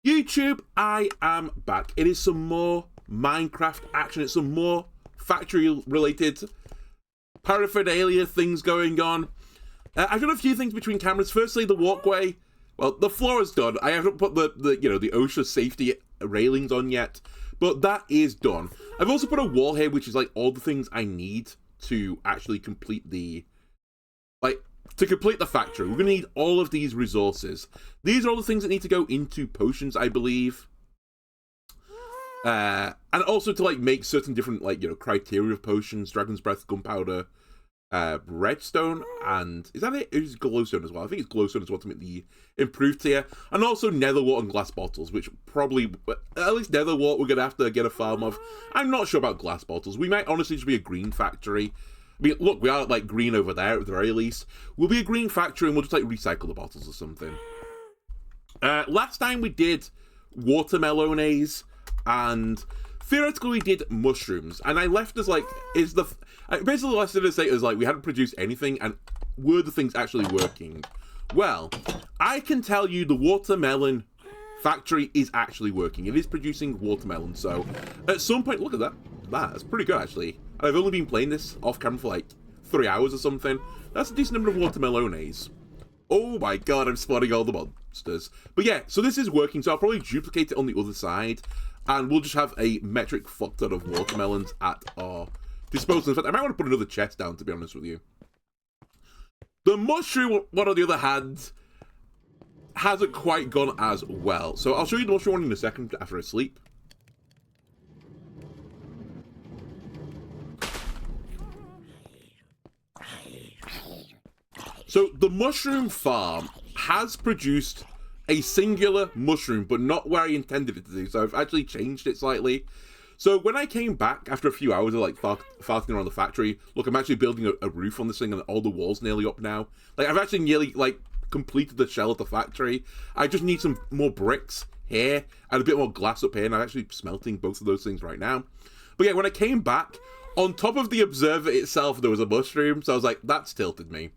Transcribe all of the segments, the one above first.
YouTube, I am back. It is some more Minecraft action. It's some more factory-related paraphernalia things going on. I've done a few things between cameras. Firstly, the walkway. Well, the floor is done. I haven't put the OSHA safety railings on yet, but that is done. I've also put a wall here, which is like all the things I need to actually complete the factory. We're going to need all of these resources. These are all the things that need to go into potions, I believe. And also to make certain different criteria of potions: Dragon's Breath, Gunpowder, Redstone, and is that it? It's Glowstone as well. I think it's Glowstone as well to make the improved tier, and also Netherwart and glass bottles, which probably, at least Netherwart, we're going to have to get a farm of. I'm not sure about glass bottles. We might honestly just be a green factory. I mean, look, we are green over there at the very least. We'll be a green factory and we'll just recycle the bottles or something. Last time we did watermelons and theoretically we did mushrooms, and I left as basically the last thing to say is we hadn't produced anything, and were the things actually working? Well, I can tell you the watermelon factory is actually working. It is producing watermelon, so at some point, look at that. That's pretty good, actually. And I've only been playing this off camera for 3 hours or something. That's a decent number of watermelons. Oh my god, I'm spotting all the monsters. But yeah, so this is working, so I'll probably duplicate it on the other side, and we'll just have a metric fuck ton of watermelons at our disposal. In fact, I might want to put another chest down, to be honest with you. The mushroom one, on the other hand, hasn't quite gone as well. So I'll show you the mushroom one in a second after I sleep. So the mushroom farm has produced a singular mushroom, but not where I intended it to do. So I've actually changed it slightly. So when I came back after a few hours of farting around the factory, look, I'm actually building a roof on this thing, and all the walls nearly up now. I've actually nearly completed the shell of the factory. I just need some more bricks here and a bit more glass up here, and I'm actually smelting both of those things right now. But yeah, when I came back, on top of the observer itself, there was a mushroom. So I was like, that's tilted me.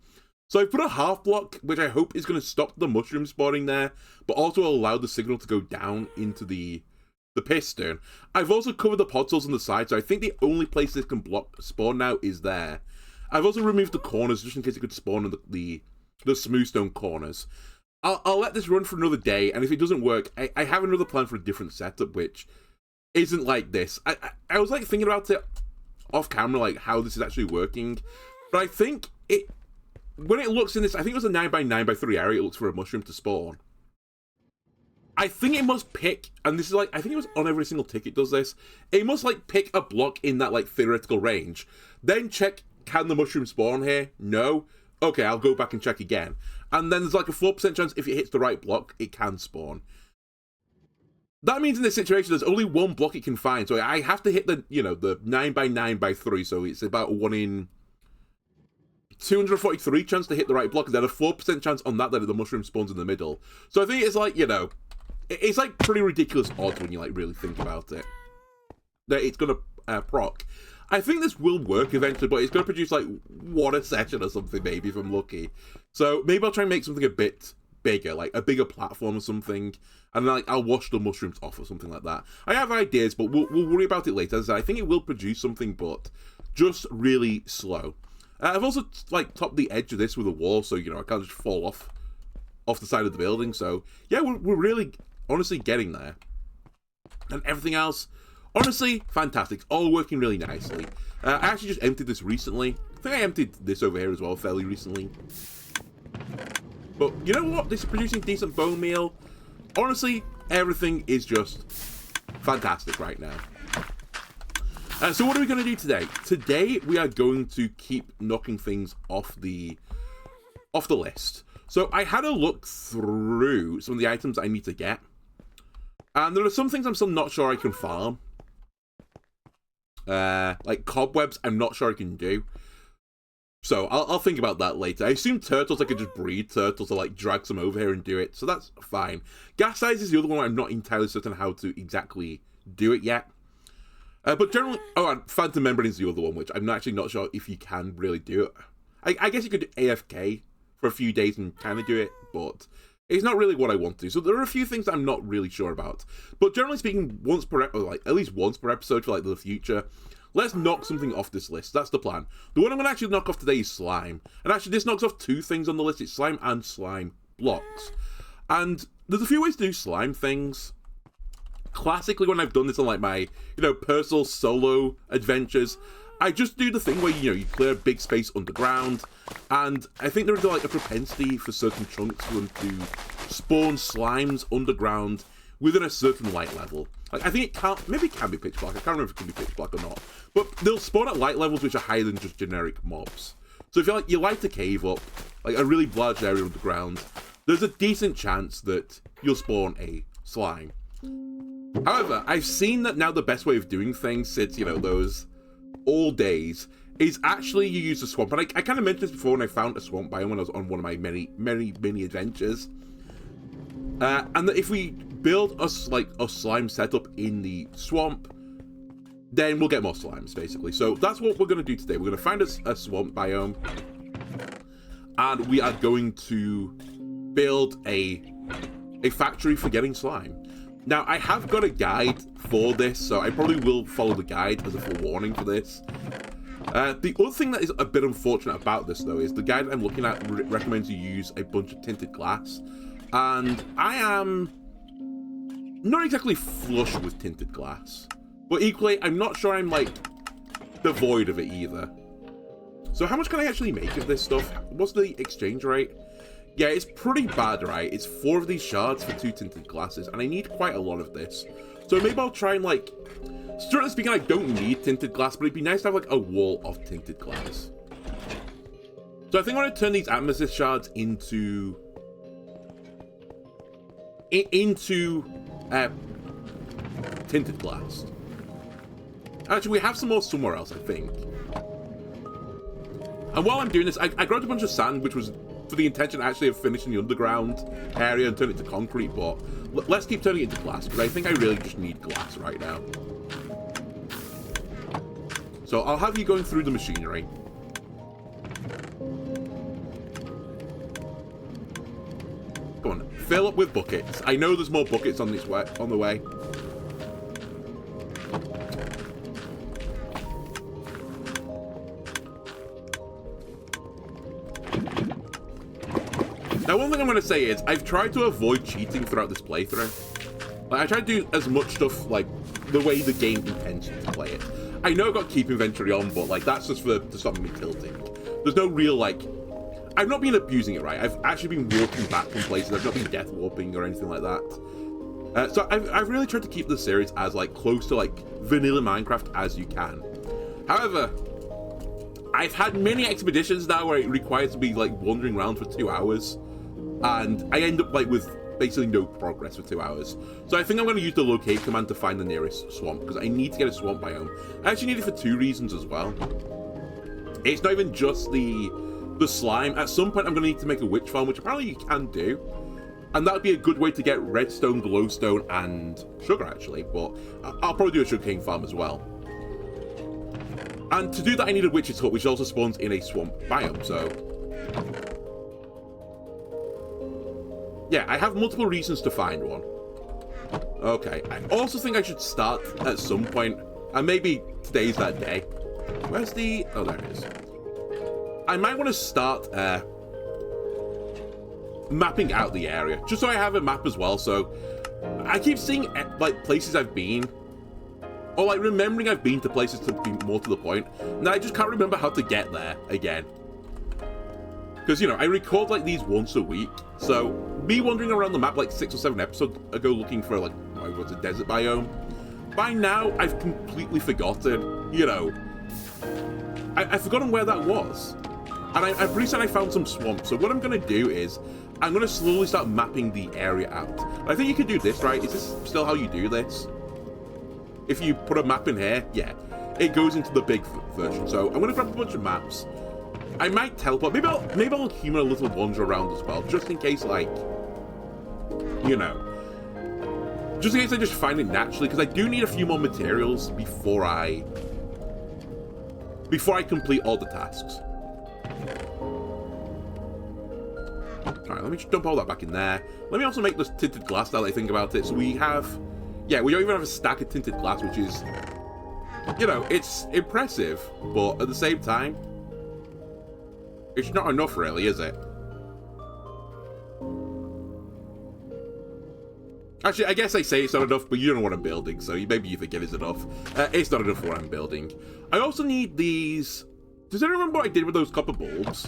So I put a half block, which I hope is going to stop the mushroom spawning there, but also allow the signal to go down into the piston. I've also covered the podholes on the side, so I think the only place this can spawn now is there. I've also removed the corners just in case it could spawn in the smooth stone corners. I'll let this run for another day, and if it doesn't work, I have another plan for a different setup, which isn't like this. I was thinking about it off camera, how this is actually working, but I think when it looks in this, I think it was a 9x9x3 area, it looks for a mushroom to spawn. I think it must pick, and this is I think it was on every single ticket does this, it must pick a block in that theoretical range, then check, can the mushroom spawn here? No? Okay, I'll go back and check again. And then there's a 4% chance if it hits the right block, it can spawn. That means in this situation, there's only one block it can find, so I have to hit the 9x9x3, so it's about 1 in 243 chance to hit the right block, and then a 4% chance on that the mushroom spawns in the middle. So I think it's it's pretty ridiculous odds when you really think about it. That it's gonna proc. I think this will work eventually, but it's gonna produce one a session or something, maybe, if I'm lucky. So maybe I'll try and make something a bit bigger, a bigger platform or something, and then I'll wash the mushrooms off or something like that. I have ideas, but we'll worry about it later. As I said, I think it will produce something, but just really slow. I've also topped the edge of this with a wall, so I can't just fall off the side of the building. So yeah, we're really honestly getting there, and everything else, honestly, fantastic. It's all working really nicely. I actually just emptied this recently. I think I emptied this over here as well fairly recently. But you know what? This is producing decent bone meal. Honestly, everything is just fantastic right now. So what are we going to do today? Today we are going to keep knocking things off the list. So I had a look through some of the items I need to get, and there are some things I'm still not sure I can farm. Cobwebs, I'm not sure I can do. So I'll think about that later. I assume turtles, I could just breed turtles or drag some over here and do it. So that's fine. Gas size is the other one where I'm not entirely certain how to exactly do it yet. But generally, and Phantom Membrane is the other one, which I'm actually not sure if you can really do it. I guess you could do AFK for a few days and kind of do it, but it's not really what I want to do. So there are a few things I'm not really sure about. But generally speaking, once per at least once per episode for like the future, let's knock something off this list. That's the plan. The one I'm going to actually knock off today is slime. And actually, this knocks off two things on the list. It's slime and slime blocks. And there's a few ways to do slime things. Classically, when I've done this on like my, personal solo adventures, I just do the thing where, you clear a big space underground. And I think there is like a propensity for certain chunks for them to spawn slimes underground within a certain light level. Like, I think maybe it can be pitch black. I can't remember if it can be pitch black or not. But they'll spawn at light levels which are higher than just generic mobs. So if you light a cave up, like a really large area underground, there's a decent chance that you'll spawn a slime. However, I've seen that now the best way of doing things since, those old days is actually you use a swamp. And I kind of mentioned this before when I found a swamp biome when I was on one of my many adventures. And that if we build a slime setup in the swamp, then we'll get more slimes, basically. So that's what we're going to do today. We're going to find a swamp biome, and we are going to build a factory for getting slime. Now, I have got a guide for this, so I probably will follow the guide as a forewarning for this. The other thing that is a bit unfortunate about this, though, is the guide I'm looking at recommends you use a bunch of tinted glass. And I am not exactly flush with tinted glass. But equally, I'm not sure I'm, devoid of it either. So how much can I actually make of this stuff? What's the exchange rate? Yeah, it's pretty bad, right? It's 4 of these shards for 2 tinted glasses, and I need quite a lot of this. So maybe I'll try and, strictly speaking, I don't need tinted glass, but it'd be nice to have, a wall of tinted glass. So I think I'm going to turn these amethyst shards into tinted glass. Actually, we have some more somewhere else, I think. And while I'm doing this, I grabbed a bunch of sand, which was for the intention actually of finishing the underground area and turn it to concrete, but let's keep turning it into glass, because I think I really just need glass right now. So I'll have you going through the machinery. Come on, fill up with buckets. I know there's more buckets on the way. Now, one thing I'm going to say is, I've tried to avoid cheating throughout this playthrough. I try to do as much stuff, the way the game intends you to play it. I know I've got keep inventory on, but, that's just to stop me tilting. There's no real, I've not been abusing it, right? I've actually been walking back from places. I've not been death warping or anything like that. So I've really tried to keep the series as, close to, vanilla Minecraft as you can. However, I've had many expeditions now where it requires to be, wandering around for 2 hours. And I end up, with basically no progress for 2 hours. So I think I'm going to use the locate command to find the nearest swamp, because I need to get a swamp biome. I actually need it for 2 reasons as well. It's not even just the slime. At some point, I'm going to need to make a witch farm, which apparently you can do. And that would be a good way to get redstone, glowstone, and sugar, actually. But I'll probably do a sugarcane farm as well. And to do that, I need a witch's hut, which also spawns in a swamp biome, so... yeah, I have multiple reasons to find one. Okay, I also think I should start at some point, and maybe today's that day. Where's the... oh, there it is. I might want to start mapping out the area, just so I have a map as well, so... I keep seeing, places I've been, or, remembering I've been to places to be more to the point, and I just can't remember how to get there again. Because, I record, these once a week, so me wandering around the map, 6 or 7 episodes ago looking for, what's a desert biome, by now, I've completely forgotten, I've forgotten where that was. And I'm pretty certain I found some swamps, so what I'm going to do is, I'm going to slowly start mapping the area out. I think you can do this, right? Is this still how you do this? If you put a map in here, yeah, it goes into the big version. So I'm going to grab a bunch of maps. I might teleport. Maybe I'll human a little wander around as well, just in case, just in case I just find it naturally, because I do need a few more materials before I complete all the tasks. Alright, let me just dump all that back in there. Let me also make this tinted glass now that I think about it. So we have... Yeah, we don't even have a stack of tinted glass, which is... You know, it's impressive, but at the same time... It's not enough, really, is it? Actually, I guess I say it's not enough, but you don't know what I'm building, so maybe you think it is enough. It's not enough for what I'm building. I also need these... Does anyone remember what I did with those copper bulbs?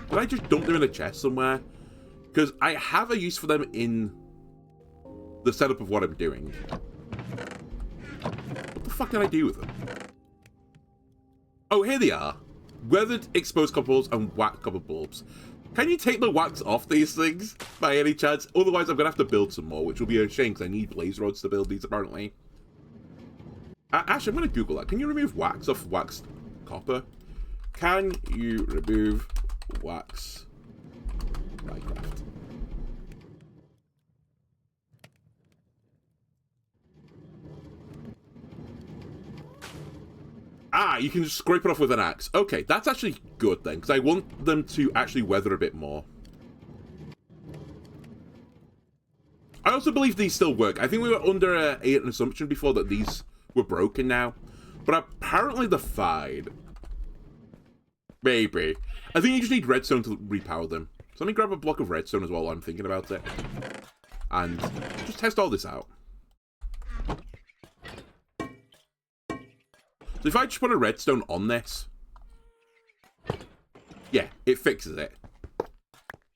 Did I just dump them in a chest somewhere? Because I have a use for them in the setup of what I'm doing. What the fuck did I do with them? Oh, here they are. Weathered exposed copper bulbs and wax copper bulbs. Can you take the wax off these things by any chance? Otherwise, I'm going to have to build some more, which will be a shame because I need blaze rods to build these, apparently. Actually, I'm going to Google that. Can you remove wax off waxed copper? Can you remove wax Minecraft? Ah, you can just scrape it off with an axe. Okay, that's actually good then, because I want them to actually weather a bit more. I also believe these still work. I think we were under an assumption before that these were broken now. But apparently they're fine. Maybe. I think you just need redstone to repower them. So let me grab a block of redstone as well while I'm thinking about it. And just test all this out. So if I just put a redstone on this, yeah, it fixes it.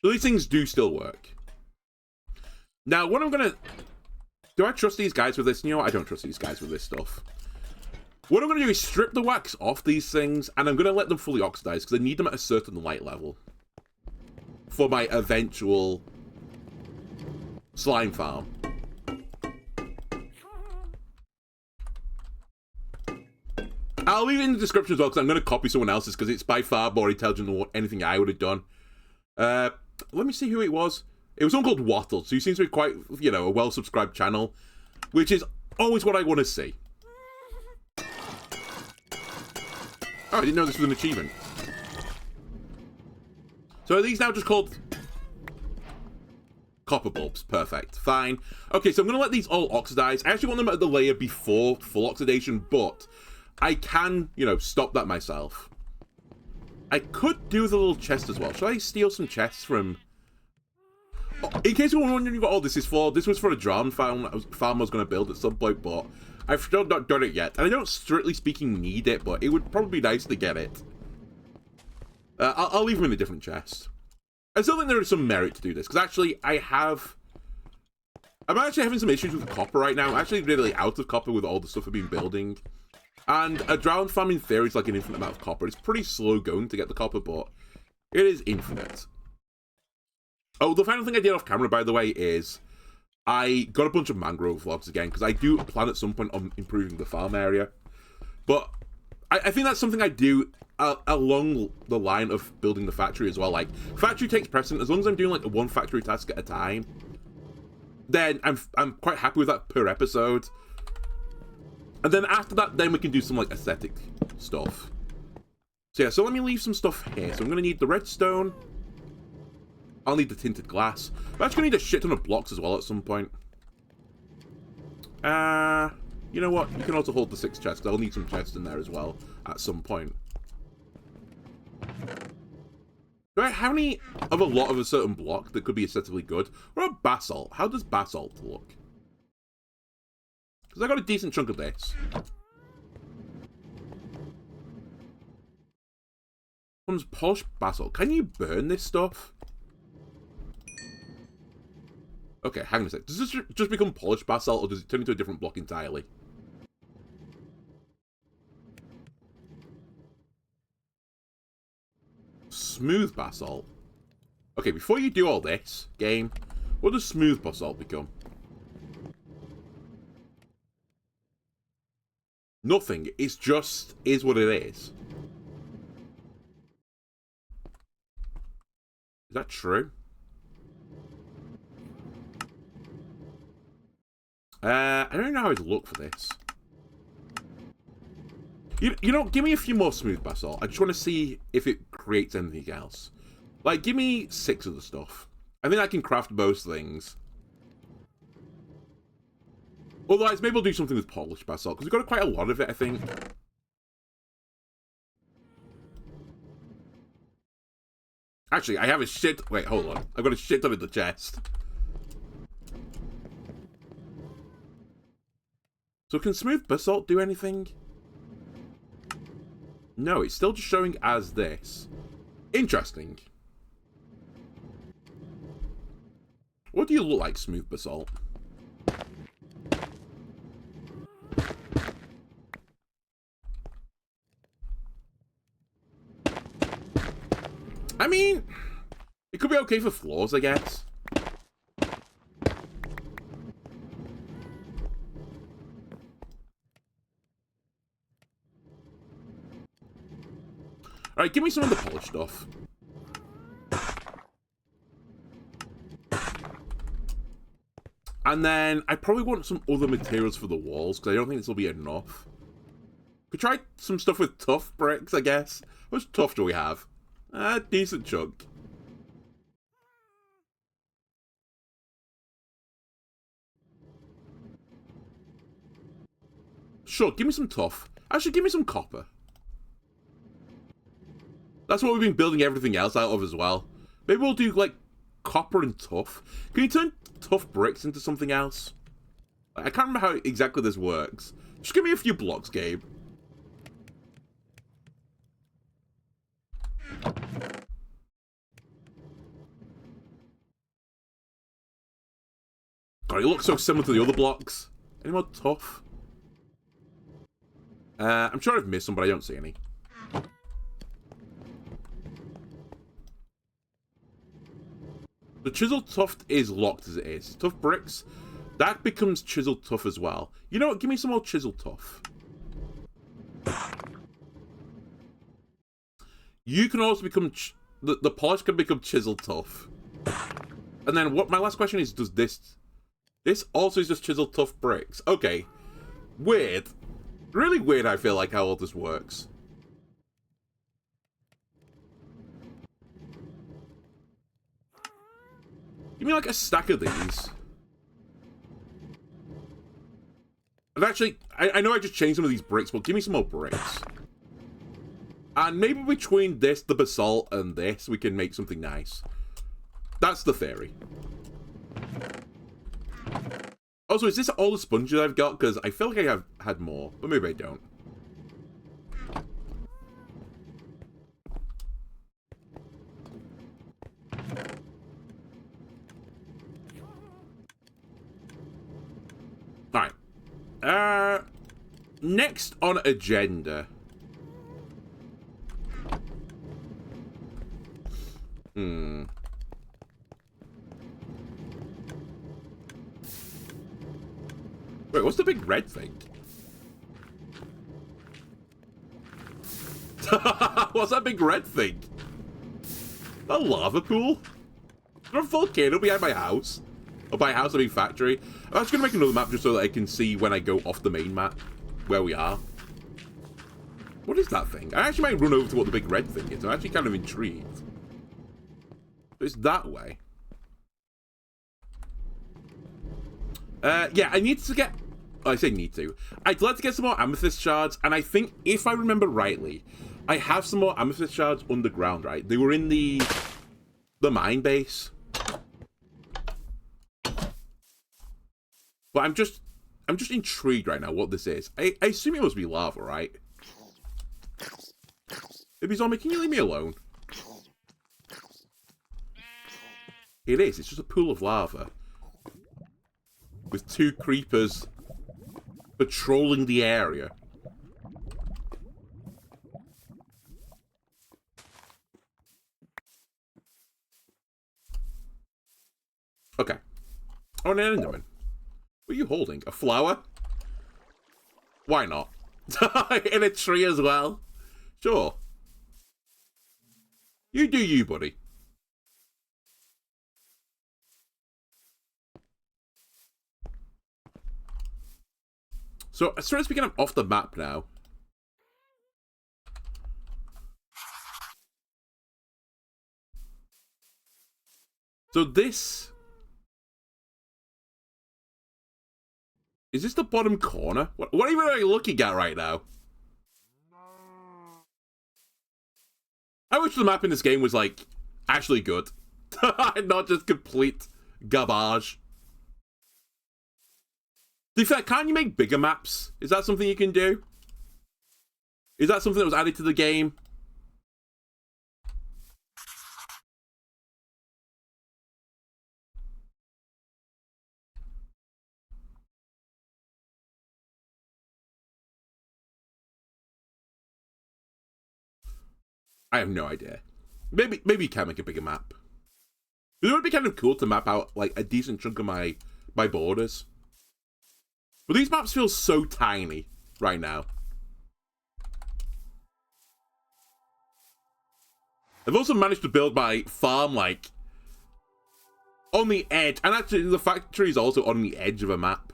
So these things do still work. Now, what I'm gonna... Do I trust these guys with this? You know what? I don't trust these guys with this stuff. What I'm gonna do is strip the wax off these things, and I'm gonna let them fully oxidize, because I need them at a certain light level. For my eventual slime farm. I'll leave it in the description as well, because I'm going to copy someone else's, because it's by far more intelligent than anything I would have done. Let me see who it was. It was someone called Wattle, so he seems to be quite, you know, a well-subscribed channel, which is always what I want to see. Oh, I didn't know this was an achievement. So are these now just called copper bulbs? Perfect. Fine. Okay, so I'm going to let these all oxidize. I actually want them at the layer before full oxidation, but I can, you know, stop that myself. I could do the little chest as well. Should I steal some chests from... Oh, in case you're wondering what all this is for, this was for a drone farm I was going to build at some point, but I've still not done it yet. And I don't, strictly speaking, need it, but it would probably be nice to get it. I'll leave them in a different chest. I still think there is some merit to do this, because actually, I'm actually having some issues with copper right now. I'm actually really out of copper with all the stuff I've been building. And a drowned farm, in theory, is like an infinite amount of copper. It's pretty slow going to get the copper, but it is infinite. Oh, the final thing I did off camera, by the way, is I got a bunch of mangrove logs again, because I do plan at some point on improving the farm area. But I think that's something I do along the line of building the factory as well. Like, factory takes precedent. As long as I'm doing like one factory task at a time, then I'm quite happy with that per episode. And then after that, then we can do some like aesthetic stuff. So yeah, so let me leave some stuff here. So I'm gonna need the redstone. I'll need the tinted glass. I'm actually gonna need a shit ton of blocks as well at some point. You know what? You can also hold the 6 chests. I'll need some chests in there as well at some point. Do I have any of a lot of a certain block that could be aesthetically good? What about basalt? How does basalt look? Because I got a decent chunk of this. Comes polished basalt. Can you burn this stuff? Okay, hang on a sec. Does this just become polished basalt, or does it turn into a different block entirely? Smooth basalt. Okay, before you do all this, game, what does smooth basalt become? Nothing. It's just is what it is. Is that true? I don't know how to look for this. You know, give me a few more smooth basalt. I just want to see if it creates anything else. Like, give me 6 of the stuff. I think I can craft most things. Otherwise, maybe we'll do something with polished basalt, because we've got quite a lot of it, I think. Actually, I have a shit... Wait, hold on. I've got a shit ton in the chest. So can smooth basalt do anything? No, it's still just showing as this. Interesting. What do you look like, smooth basalt? I mean, it could be okay for floors, I guess. Alright, give me some of the polished stuff. And then I probably want some other materials for the walls, because I don't think this will be enough. Could try some stuff with tough bricks, I guess. How much tough do we have? Decent chunk. Sure, give me some tough. Actually, give me some copper. That's what we've been building everything else out of as well. Maybe we'll do, like, copper and tough. Can you turn tough bricks into something else? I can't remember how exactly this works. Just give me a few blocks, Gabe. God, it looks so similar to the other blocks. Any more tough? I'm sure I've missed some, but I don't see any. The chiseled tough is locked as it is. Tough bricks, that becomes chiseled tough as well. You know what? Give me some more chiseled tough. You can also become... The polish can become chiseled tough. And then what? My last question is, does this... This also is just chiseled tough bricks. Okay. Weird. Really weird, I feel like, how all this works. Give me like a stack of these. And actually, I know I just changed some of these bricks, but give me some more bricks. And maybe between this, the basalt, and this, we can make something nice. That's the theory. Also, is this all the sponges I've got? Because I feel like I have had more, but maybe I don't. Alright. Next on agenda. Wait, what's the big red thing? What's that big red thing? A lava pool? Is there a volcano behind my house? Or by house, I mean factory. I'm just going to make another map just so that I can see when I go off the main map where we are. What is that thing? I actually might run over to what the big red thing is. I'm actually kind of intrigued. It's that way. Yeah, I need to get... Oh, I say need to. I'd like to get some more amethyst shards, and I think, if I remember rightly, I have some more amethyst shards underground, right? They were in the mine base. But I'm just intrigued right now what this is. I assume it must be lava, right? Baby zombie, can you leave me alone? It is. It's just a pool of lava. With 2 creepers patrolling the area. Okay. Oh, no, no, no. What are you holding? A flower? Why not? In a tree as well? Sure. You do you, buddy. So, as soon as we get off the map now. So this... Is this the bottom corner? What even are you looking at right now? I wish the map in this game was, like, actually good. Not just complete garbage. To be fair, can't you make bigger maps? Is that something you can do? Is that something that was added to the game? I have no idea. Maybe you can make a bigger map. It would be kind of cool to map out like a decent chunk of my borders. But these maps feel so tiny right now. I've also managed to build my farm like on the edge, and actually the factory is also on the edge of a map.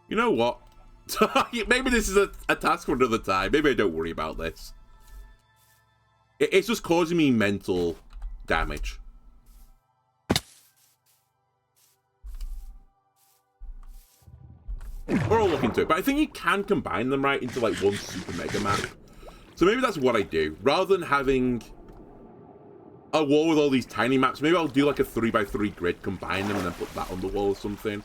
You know what? Maybe this is a task for another time. Maybe I don't worry about this. It's just causing me mental damage. We're all looking into it, but I think you can combine them right into like one super mega map. So maybe that's what I do. Rather than having a wall with all these tiny maps, maybe I'll do like a 3x3 grid, combine them, and then put that on the wall or something.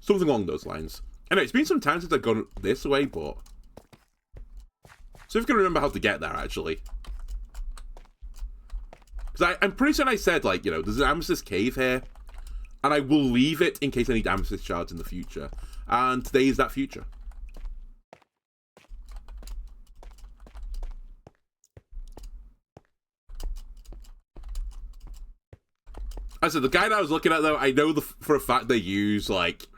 Something along those lines. Anyway, it's been some time since I've gone this way, but... So if I can remember how to get there, actually. Because I'm pretty certain I said, like, you know, there's an Amethyst Cave here. And I will leave it in case I need Amethyst Shards in the future. And today is that future. I said, the guy that I was looking at, though, I know for a fact they use, like...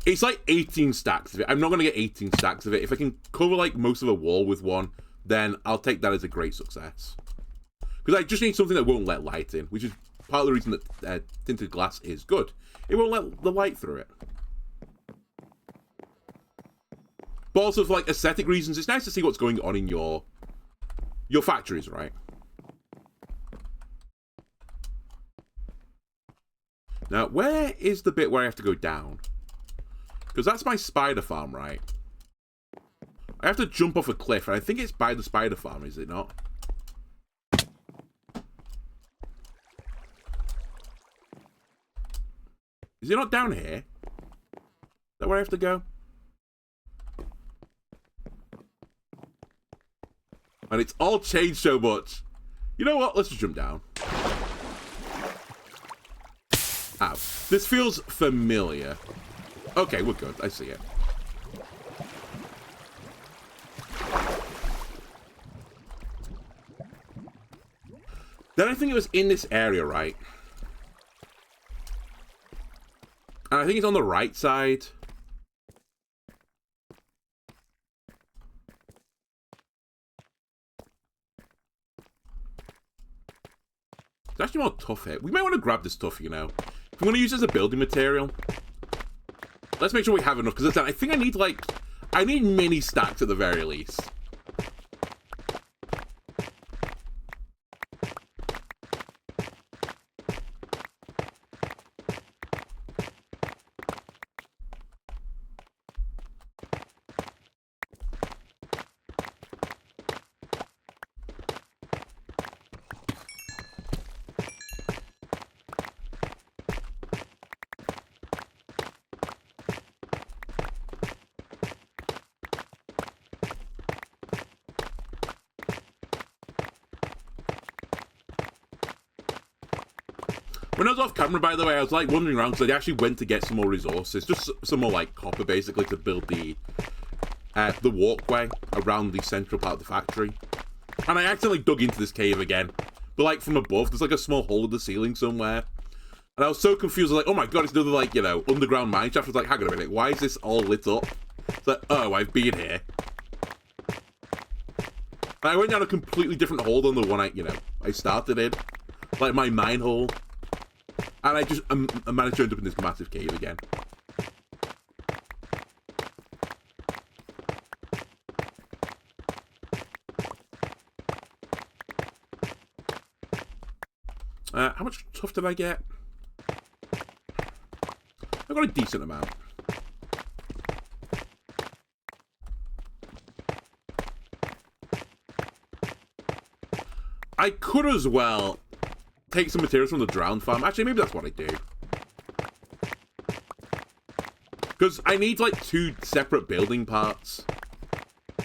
It's like 18 stacks of it. I'm not going to get 18 stacks of it. If I can cover, like, most of a wall with one, then I'll take that as a great success. Because I just need something that won't let light in, which is part of the reason that tinted glass is good. It won't let the light through it. But also, for, like, aesthetic reasons, it's nice to see what's going on in your factories, right? Now, where is the bit where I have to go down? Because that's my spider farm, right? I have to jump off a cliff, and I think it's by the spider farm, is it not? Is it not down here? Is that where I have to go? And it's all changed so much. You know what? Let's just jump down. Ow. This feels familiar. Okay, we're good. I see it. Then I think it was in this area, right? And I think it's on the right side. It's actually more tough here. We might want to grab this stuff, you know. If I'm going to use it as a building material, let's make sure we have enough, because I think I need, like, I need mini stacks at the very least. When I was off camera, by the way, I was like wandering around because I actually went to get some more resources, just some more like copper, basically, to build the walkway around the central part of the factory. And I accidentally dug into this cave again, but like from above, there's like a small hole in the ceiling somewhere. And I was so confused, I was like, oh my god, it's another like, you know, underground mine shaft. I was like, hang on a minute, why is this all lit up? It's like, oh, I've been here. And I went down a completely different hole than the one I started in, like my mine hole. And I managed to end up in this massive cave again. How much tuff did I get? I got a decent amount. I could as well take some materials from the drowned farm. Actually, maybe that's what I do. Because I need, like, 2 separate building parts.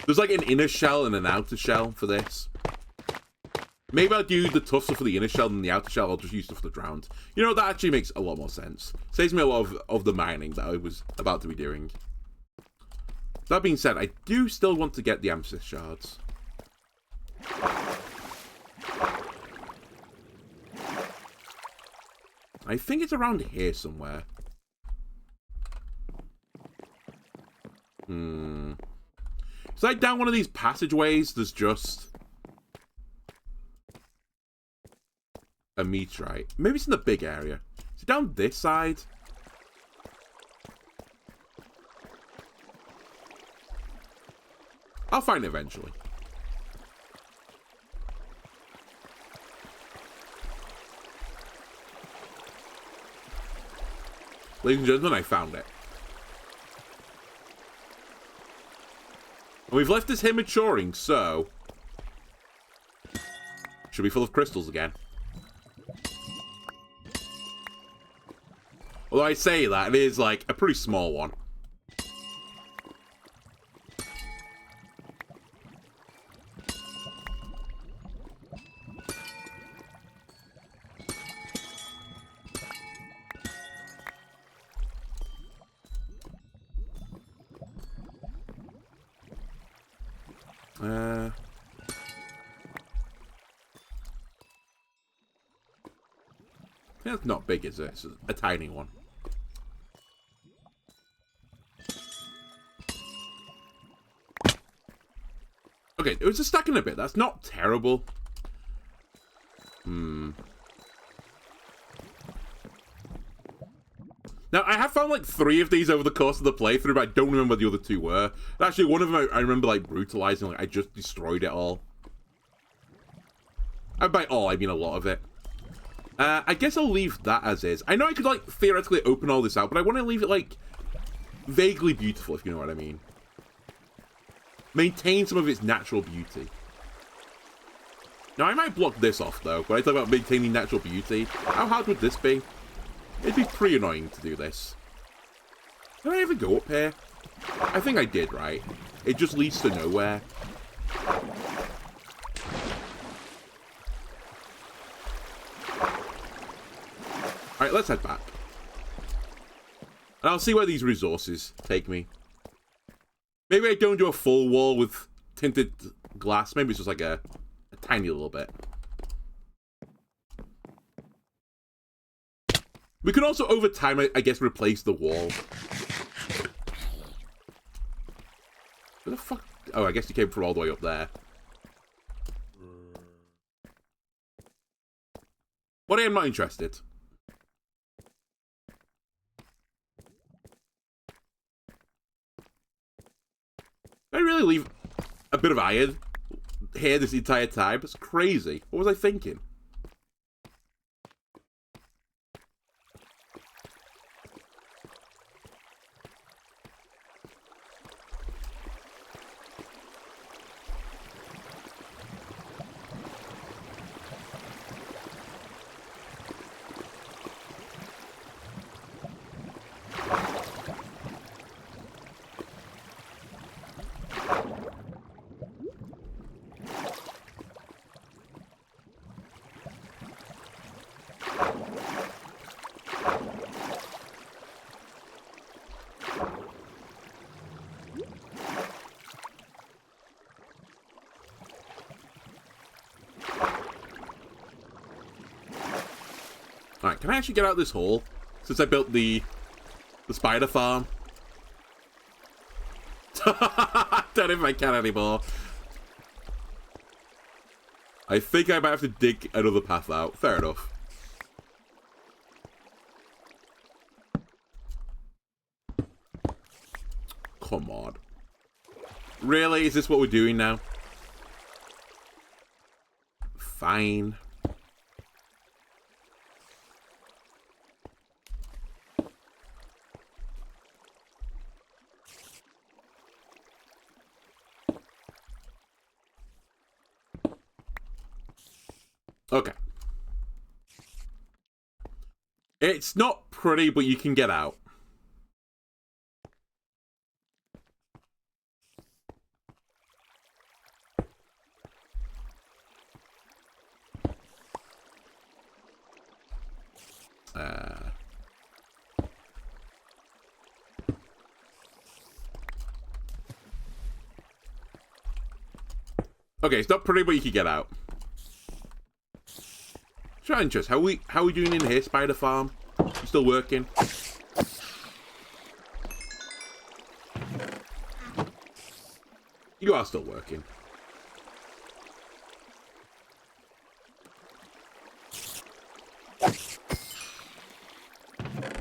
There's, like, an inner shell and an outer shell for this. Maybe I'll do the tough stuff for the inner shell and the outer shell I'll just use stuff for the drowned. You know, that actually makes a lot more sense. Saves me a lot of the mining that I was about to be doing. That being said, I do still want to get the amethyst shards. I think it's around here somewhere. It's like down one of these passageways, there's just a meteorite. Maybe it's in the big area. Is it down this side? I'll find it eventually. Ladies and gentlemen, I found it. And we've left this here maturing, so should be full of crystals again. Although I say that, it is like a pretty small one. That's not big, is it? It's a tiny one. Okay, it was just stacking a bit. That's not terrible. Now, I have found like 3 of these over the course of the playthrough, but I don't remember what the other 2 were. Actually, one of them I remember like brutalizing, like I just destroyed it all. And by all, I mean a lot of it. I guess I'll leave that as is. I know I could like theoretically open all this out, but I want to leave it like vaguely beautiful, if you know what I mean. Maintain some of its natural beauty. Now, I might block this off, though, when I talk about maintaining natural beauty. How hard would this be? It'd be pretty annoying to do this. Did I ever go up here? I think I did, right? It just leads to nowhere. Alright, let's head back. And I'll see where these resources take me. Maybe I don't do a full wall with tinted glass. Maybe it's just like a tiny little bit. We could also, over time, I guess, replace the wall. Where the fuck? Oh, I guess you came from all the way up there. But I am not interested. Did I really leave a bit of iron here this entire time? It's crazy. What was I thinking? Alright, can I actually get out of this hole? Since I built the spider farm. I don't know if I can anymore. I think I might have to dig another path out. Fair enough. Come on. Really? Is this what we're doing now? Fine. Okay. It's not pretty, but you can get out. Okay, it's not pretty, but you can get out. Try interest. How we doing in here, Spider Farm? You still working? You are still working.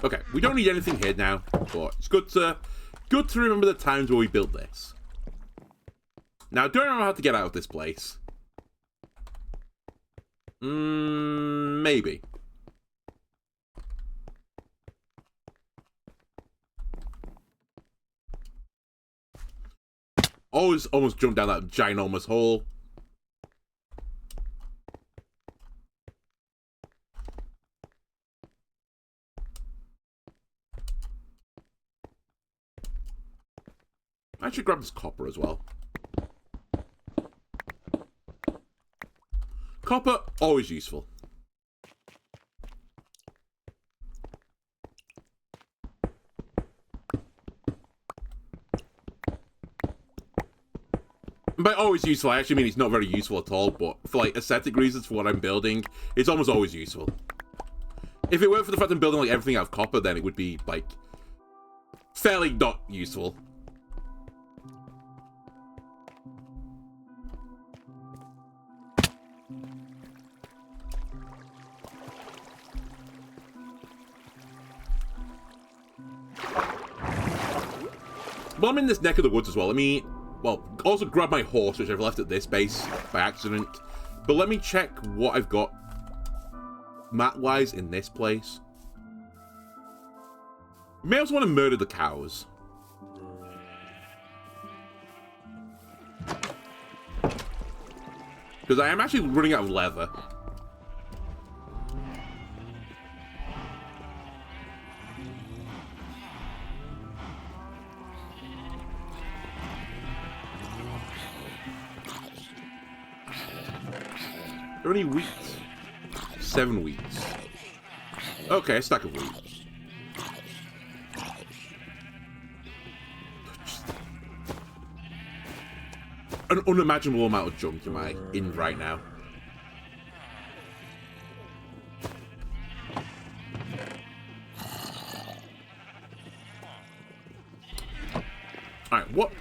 Okay, we don't need anything here now, but it's good to remember the times where we built this. Now, I don't know how to get out of this place. Maybe. Almost jumped down that ginormous hole. I should grab this copper as well. Copper, always useful. By always useful, I actually mean it's not very useful at all, but for like aesthetic reasons for what I'm building, it's almost always useful. If it weren't for the fact I'm building like everything out of copper, then it would be like fairly not useful. Well, I'm in this neck of the woods as well. Let me, well, also grab my horse, which I've left at this base by accident. But let me check what I've got map-wise in this place. You may also want to murder the cows. Because I am actually running out of leather. How many wheat? 7 wheat. Okay, a stack of wheat. An unimaginable amount of junk am I in right now. Alright, what?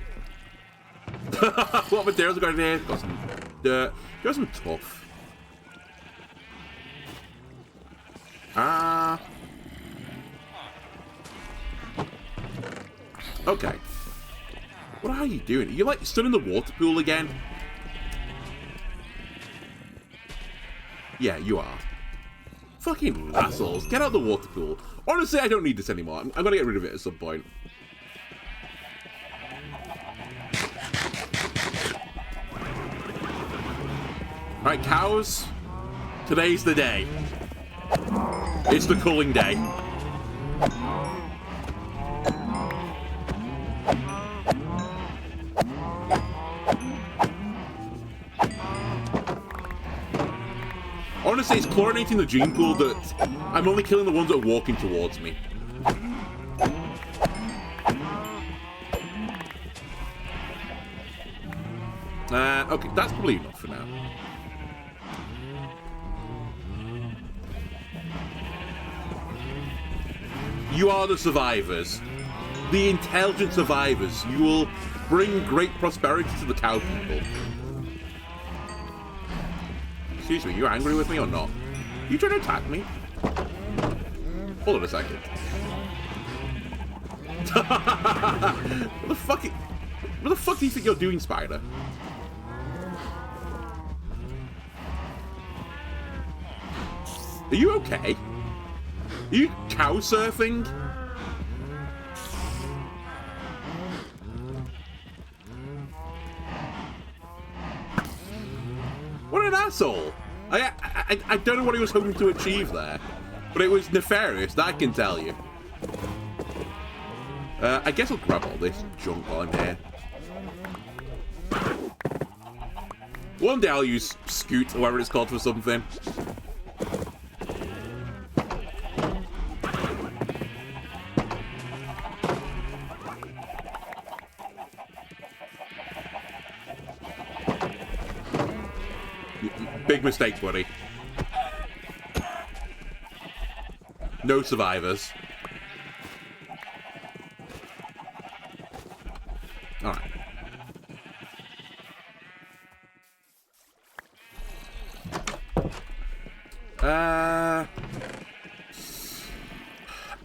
What materials are going in here? Got some dirt. Got some tough. Okay. What are you doing? Are you like stood in the water pool again? Yeah, you are. Fucking assholes. Get out of the water pool. Honestly, I don't need this anymore. I'm gonna get rid of it at some point. Alright, cows. Today's the day. It's the culling day. Honestly, it's chlorinating the gene pool that I'm only killing the ones that are walking towards me. Okay, that's probably enough for now. You are the survivors. The intelligent survivors. You will bring great prosperity to the cow people. Excuse me, you angry with me or not? You trying to attack me? Hold on a second. What the fuck do you think you're doing, Spider? Are you okay? Are you cow surfing? What an asshole! I don't know what he was hoping to achieve there, but it was nefarious, that I can tell you. I guess I'll grab all this junk while I'm here. One day I'll use Scoot, or whatever it's called, for something. Big mistake, buddy. No survivors. Alright.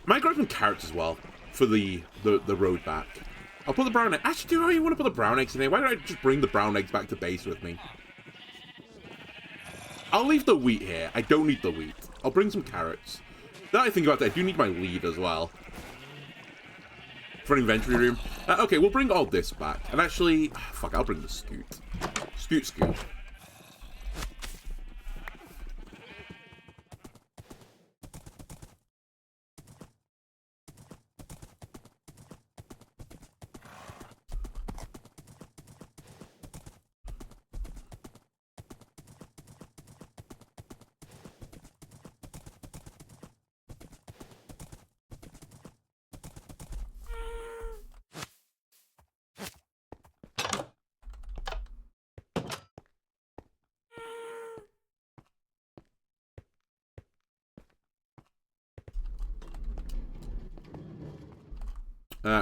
Might grab some carrots as well for the road back. I'll put the brown egg. Actually, do I really want to put the brown eggs in here? Why don't I just bring the brown eggs back to base with me? I'll leave the wheat here. I don't need the wheat. I'll bring some carrots. Now I think about that, I do need my lead as well. For an inventory room. Okay, we'll bring all this back. And actually, fuck, I'll bring the Scoot. Scoot.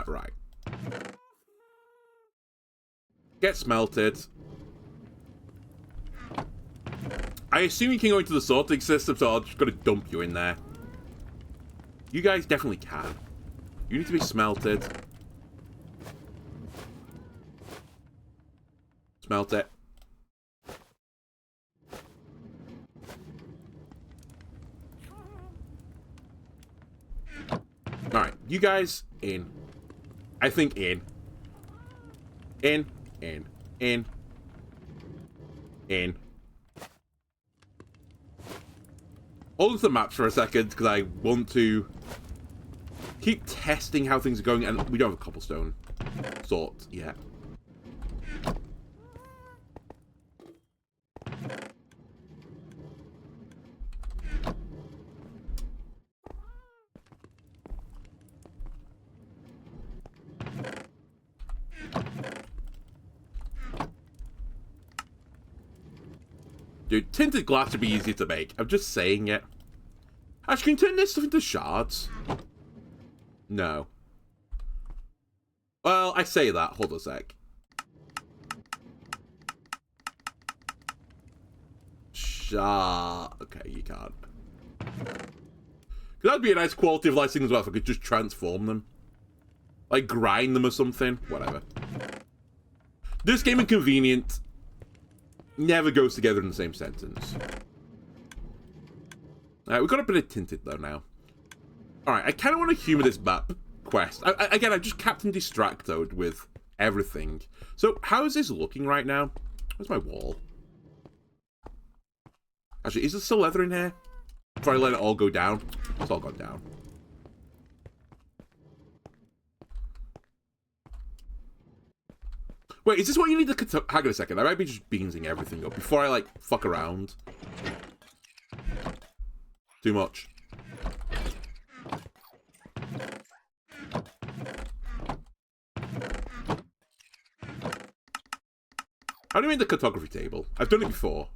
Right. Get smelted. I assume you can go into the sorting system, so I'm just gonna dump you in there. You guys definitely can. You need to be smelted. Smelt it. Alright, you guys in. I think in. In. Hold the maps for a second, because I want to keep testing how things are going, and we don't have a cobblestone sort yet. Dude, tinted glass would be easy to make. I'm just saying it. Actually, can you turn this stuff into shards? No. Well, I say that. Hold a sec. Okay, you can't. That'd be a nice quality of life thing as well if I could just transform them. Like, grind them or something. Whatever. This game and convenient never goes together in the same sentence. We've got a bit of tinted though now. Alright, I kind of want to humor this map quest. Again, I'm just Captain Distracted with everything. So, how is this looking right now? Where's my wall? Actually, is there still leather in here? Before I let it all go down? It's all gone down. Wait, is this what you need to... Hang on a second. I might be just beansing everything up before I, like, fuck around. Too much. How do you make the cartography table? I've done it before.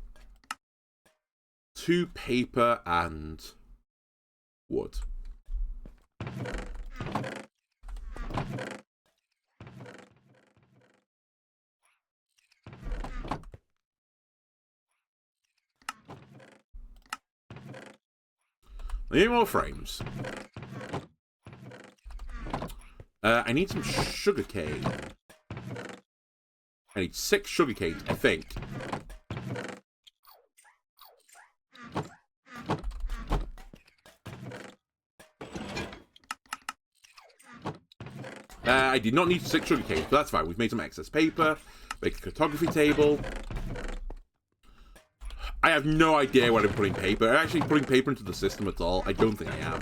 2 paper and wood. I need more frames. I need some sugar cane. I need 6 sugar canes, I think. I did not need 6 sugar canes, but that's fine. We've made some excess paper. Make a cartography table. I have no idea where I'm putting paper. Am I actually putting paper into the system at all? I don't think I am.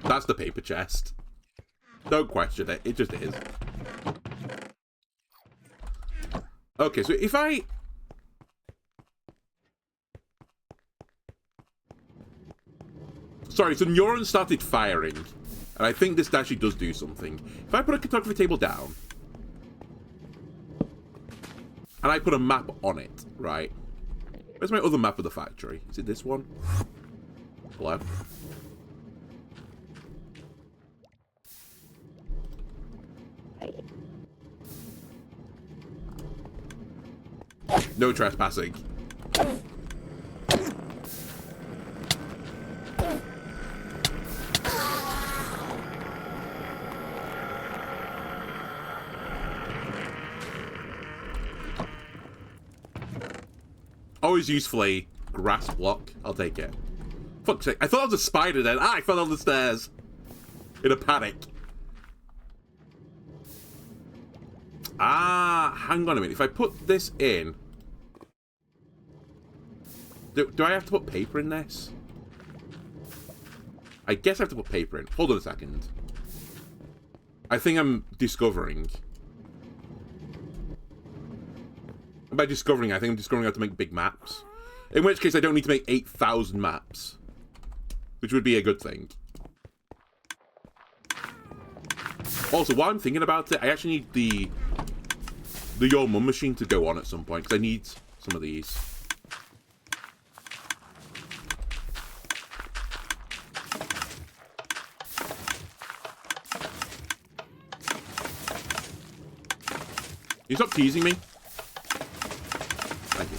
That's the paper chest. Don't question it. It just is. Okay, so if I... Sorry, so neurons started firing. And I think this actually does do something. If I put a cartography table down... And I put a map on it, right? Where's my other map of the factory? Is it this one? Hello? No trespassing. Always usefully grass block. I'll take it. Fuck's sake. I thought I was a spider then. Ah, I fell down the stairs. In a panic. Ah, hang on a minute. If I put this in... Do I have to put paper in this? I guess I have to put paper in. Hold on a second. I think I'm discovering. And by discovering, I think I'm discovering how to make big maps. In which case, I don't need to make 8,000 maps. Which would be a good thing. Also, while I'm thinking about it, I actually need the Your Mum machine to go on at some point. Because I need some of these. Can you stop teasing me? Thank you.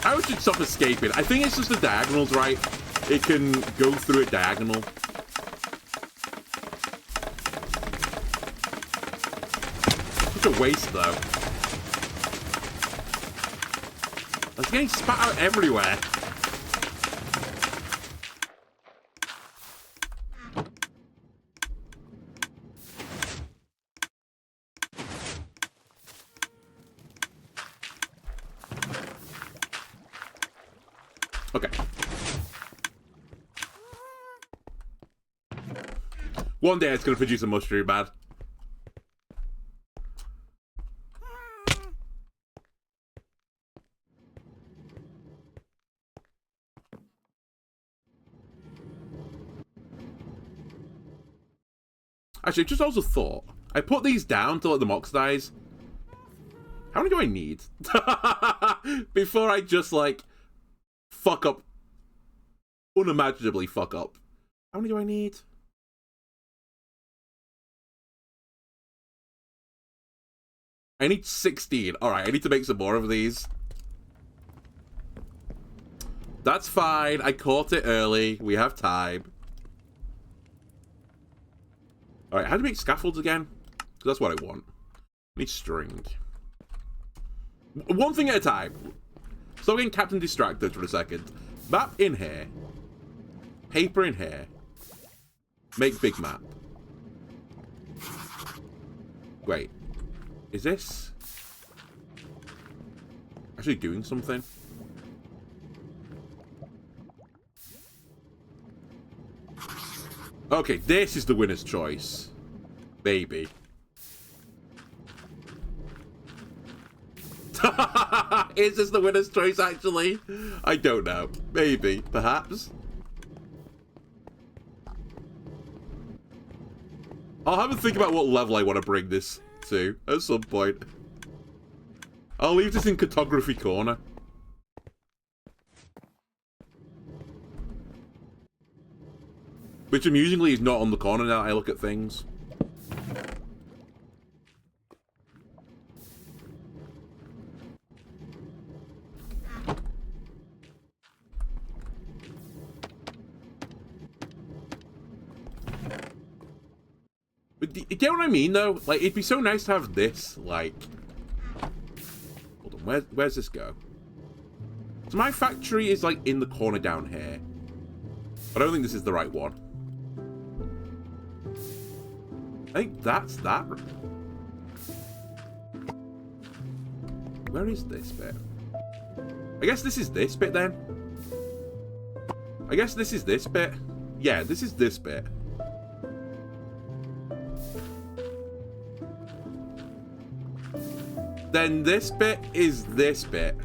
I should stop escaping. I think it's just the diagonals, right? It can go through a diagonal. Such a waste, though. It's getting spat out everywhere. Okay. One day it's going to produce a mushroom, man. Actually, just also thought, I put these down to let them oxidize. How many do I need? Before I just, like, fuck up. Unimaginably fuck up. How many do I need? I need 16. Alright, I need to make some more of these. That's fine. I caught it early. We have time. Alright, how do you make scaffolds again? Because that's what I want. I need string. One thing at a time. Stop getting Captain distracted for a second. Map in here. Paper in here. Make big map. Wait. Is this actually doing something? Okay, this is the winner's choice. Maybe. Is this the winner's choice, actually? I don't know. Maybe. Perhaps. I'll have a think about what level I want to bring this to at some point. I'll leave this in cartography corner. Which amusingly is not on the corner now that I look at things. But you get what I mean, though? Like, it'd be so nice to have this, like... Hold on, where's this go? So my factory is, like, in the corner down here. I don't think this is the right one. I think that's that. Where is this bit? I guess this is this bit, then. I guess this is this bit. Yeah, this is this bit. Then this bit is this bit.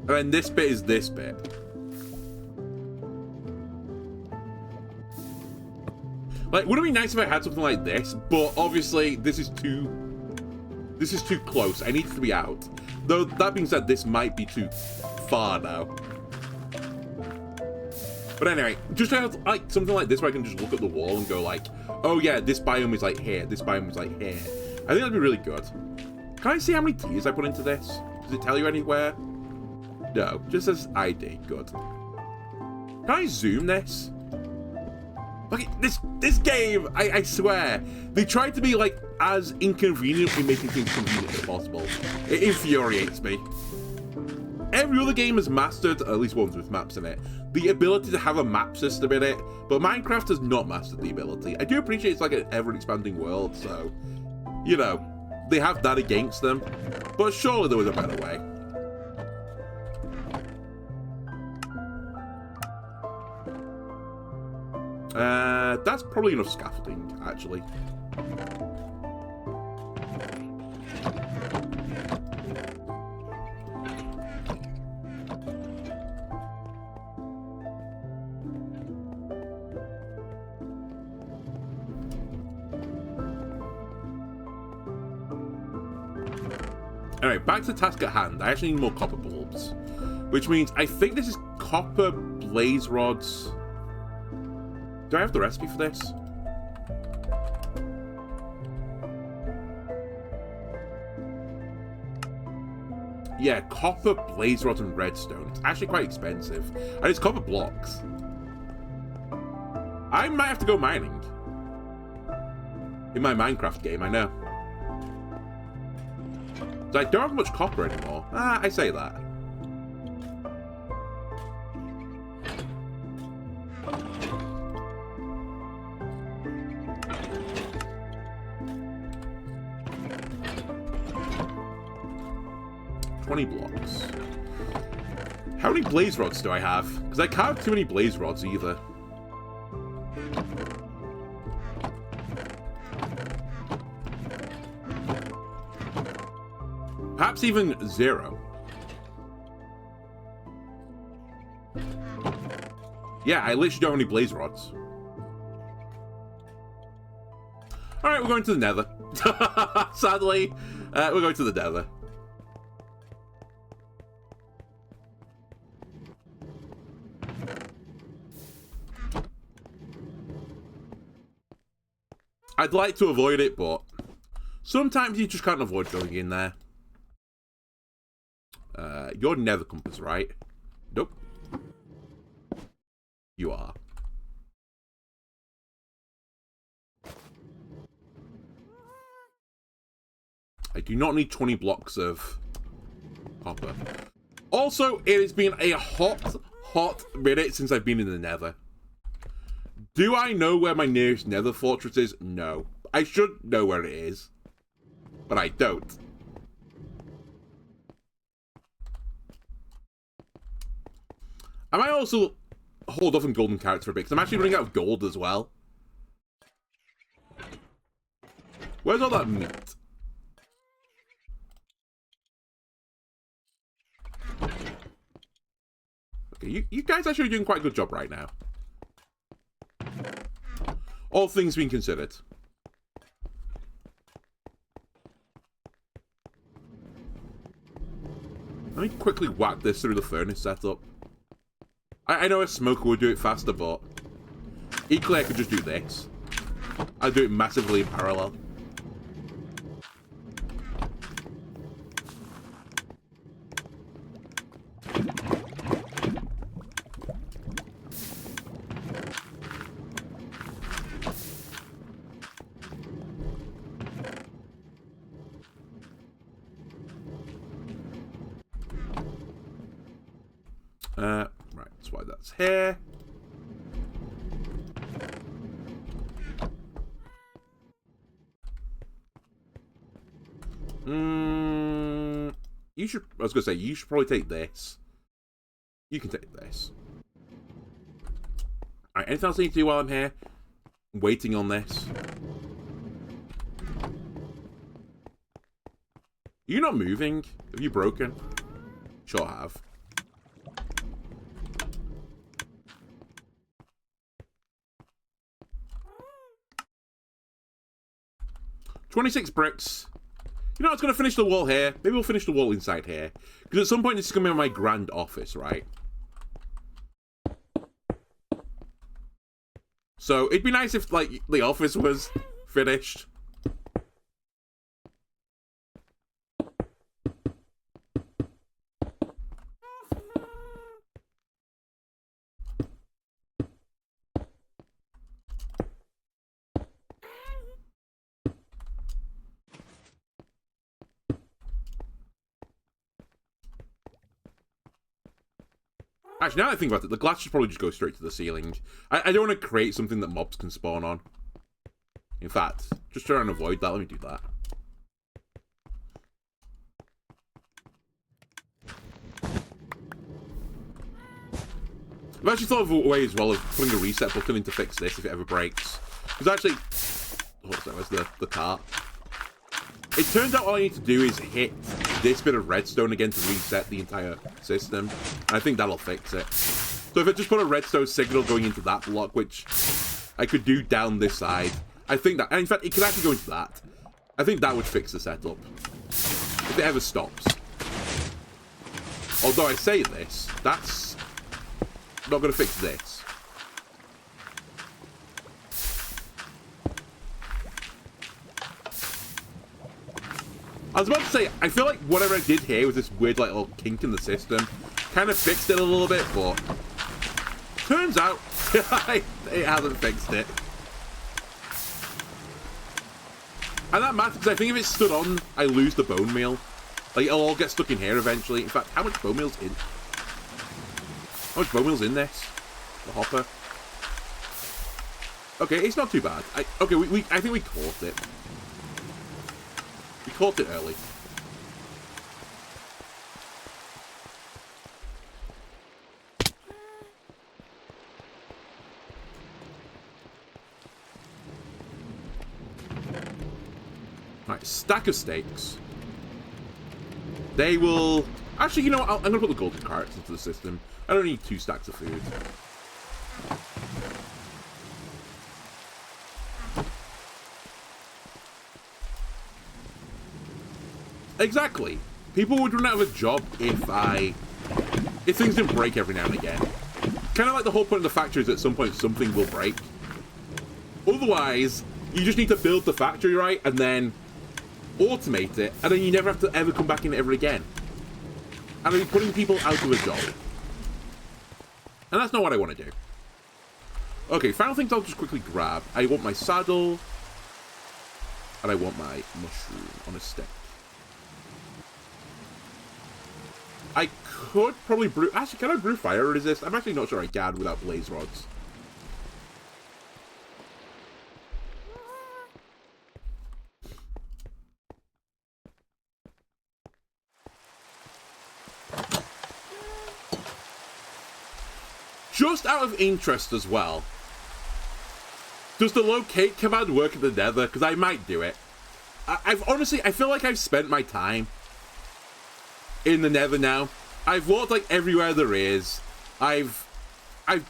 And then this bit is this bit. Like, would it be nice if I had something like this? But obviously, this is too close. I need it to be out. Though that being said, this might be too far now. But anyway, just have like something like this where I can just look at the wall and go like, oh yeah, this biome is like here, this biome is like here. I think that'd be really good. Can I see how many tiers I put into this? Does it tell you anywhere? No, just says ID. Good. Can I zoom this? Look at this game, I swear. They tried to be like as inconveniently making things convenient as possible. It infuriates me. Every other game has mastered, at least ones with maps in it, the ability to have a map system in it, but Minecraft has not mastered the ability. I do appreciate it's like an ever-expanding world, so, you know, they have that against them, but surely there was a better way. That's probably enough scaffolding, actually. Anyway, back to the task at hand. I actually need more copper bulbs, which means I think this is copper blaze rods. Do I have the recipe for this? Yeah, copper blaze rods and redstone. It's actually quite expensive. And it's copper blocks. I might have to go mining. In my Minecraft game, I know. So I don't have much copper anymore. Ah, I say that. Blocks. How many blaze rods do I have? Because I can't have too many blaze rods either. Perhaps even 0. Yeah, I literally don't have any blaze rods. Alright, we're going to the nether. Sadly, we're going to the nether. I'd like to avoid it, but sometimes you just can't avoid going in there. You're nether compass, right? Nope. You are. I do not need 20 blocks of copper. Also, it has been a hot minute since I've been in the nether. Do I know where my nearest nether fortress is? No. I should know where it is, but I don't. I might also hold off on golden carrots for a bit, because I'm actually running out of gold as well. Where's all that meat? Okay, you guys actually are doing quite a good job right now. All things being considered. Let me quickly whack this through the furnace setup. I know a smoker would do it faster, but equally I could just do this. I'd do it massively in parallel. That's here. You should, I was gonna say, you should probably take this. You can take this. Alright, anything else I need to do while I'm here? I'm waiting on this. You're not moving? Have you broken? Sure have. $26 bricks. You know, I was going to finish the wall here. Maybe we'll finish the wall inside here. Because at some point, this is going to be my grand office, right? So, it'd be nice if, like, the office was finished. Actually, now that I think about it, the glass should probably just go straight to the ceiling. I don't want to create something that mobs can spawn on. In fact, just try and avoid that. Let me do that. I've actually thought of a way as well of putting a reset button in to fix this if it ever breaks. Because actually... Oh, where's the cart? It turns out all I need to do is hit this bit of redstone again to reset the entire system. And I think that'll fix it. So if I just put a redstone signal going into that block, which I could do down this side, I think that... And in fact, it could actually go into that. I think that would fix the setup. If it ever stops. Although I say this, that's not going to fix this. I was about to say, I feel like whatever I did here with this weird like little kink in the system kind of fixed it a little bit, but turns out it hasn't fixed it. And that matters because I think if it stood on, I lose the bone meal. Like, it'll all get stuck in here eventually. In fact, how much bone meal's in? How much bone meal's in this? The hopper. Okay, it's not too bad. I think we caught it. We caught it early. Right, stack of steaks. They will... Actually, you know what? I'm going to put the golden carrots into the system. I don't need 2 stacks of food. Exactly. People would run out of a job if things didn't break every now and again. Kind of like the whole point of the factory is at some point something will break. Otherwise, you just need to build the factory right and then automate it, and then you never have to ever come back in ever again. And then putting people out of a job. And that's not what I want to do. Okay, final things I'll just quickly grab. I want my saddle. And I want my mushroom on a stick. I could probably brew... Actually, can I brew fire resist? I'm actually not sure I can without blaze rods. Just out of interest as well, does the locate command work at the nether? Because I might do it. I've honestly, I feel like I've spent my time in the nether now. I've walked like everywhere there is. I've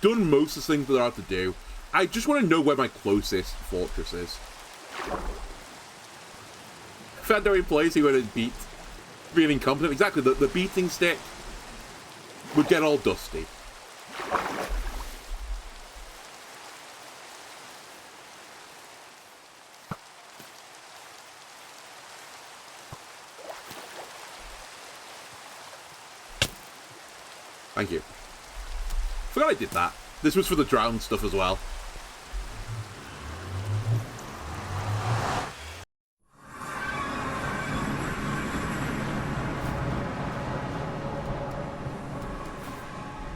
done most of the things there are to do. I just want to know where my closest fortress is. Found there in place he would beat being incompetent. Exactly, the beating stick would get all dusty. Thank you. Forgot I did that. This was for the drowned stuff as well.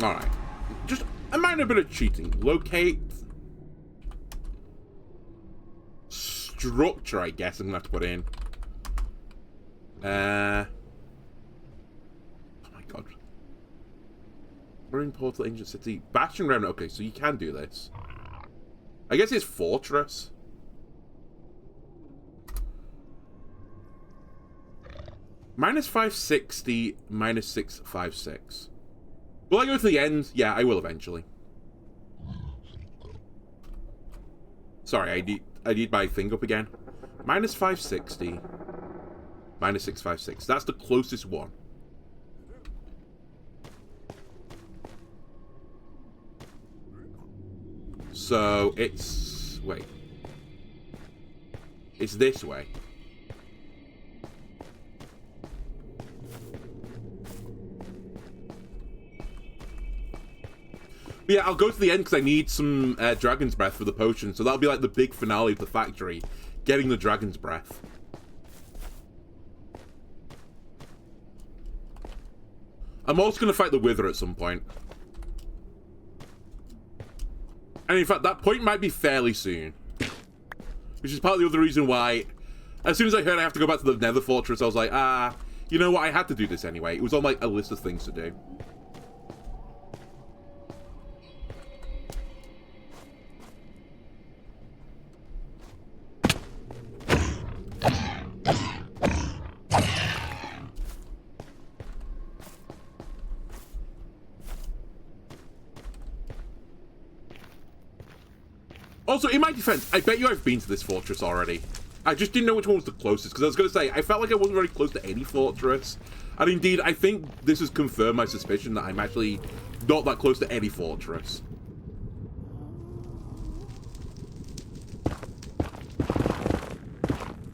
Alright. A minor bit of cheating. Locate structure, I guess I'm gonna have to put in. Oh my god. Marine Portal, Ancient City. Bastion Remnant. Okay, so you can do this. I guess it's Fortress. Minus 560, minus 656. Will I go to the end? Yeah, I will eventually. Sorry, I need my thing up again. Minus 560, minus 656. That's the closest one. So it's... wait. It's this way. But yeah, I'll go to the end because I need some Dragon's Breath for the potion. So that'll be like the big finale of the factory. Getting the Dragon's Breath. I'm also going to fight the Wither at some point. And in fact, that point might be fairly soon. Which is partly the other reason why, as soon as I heard I have to go back to the Nether Fortress, I was like, you know what, I had to do this anyway. It was on like a list of things to do. Also, in my defense, I bet you I've been to this fortress already. I just didn't know which one was the closest, because I was going to say, I felt like I wasn't very close to any fortress. And indeed, I think this has confirmed my suspicion that I'm actually not that close to any fortress.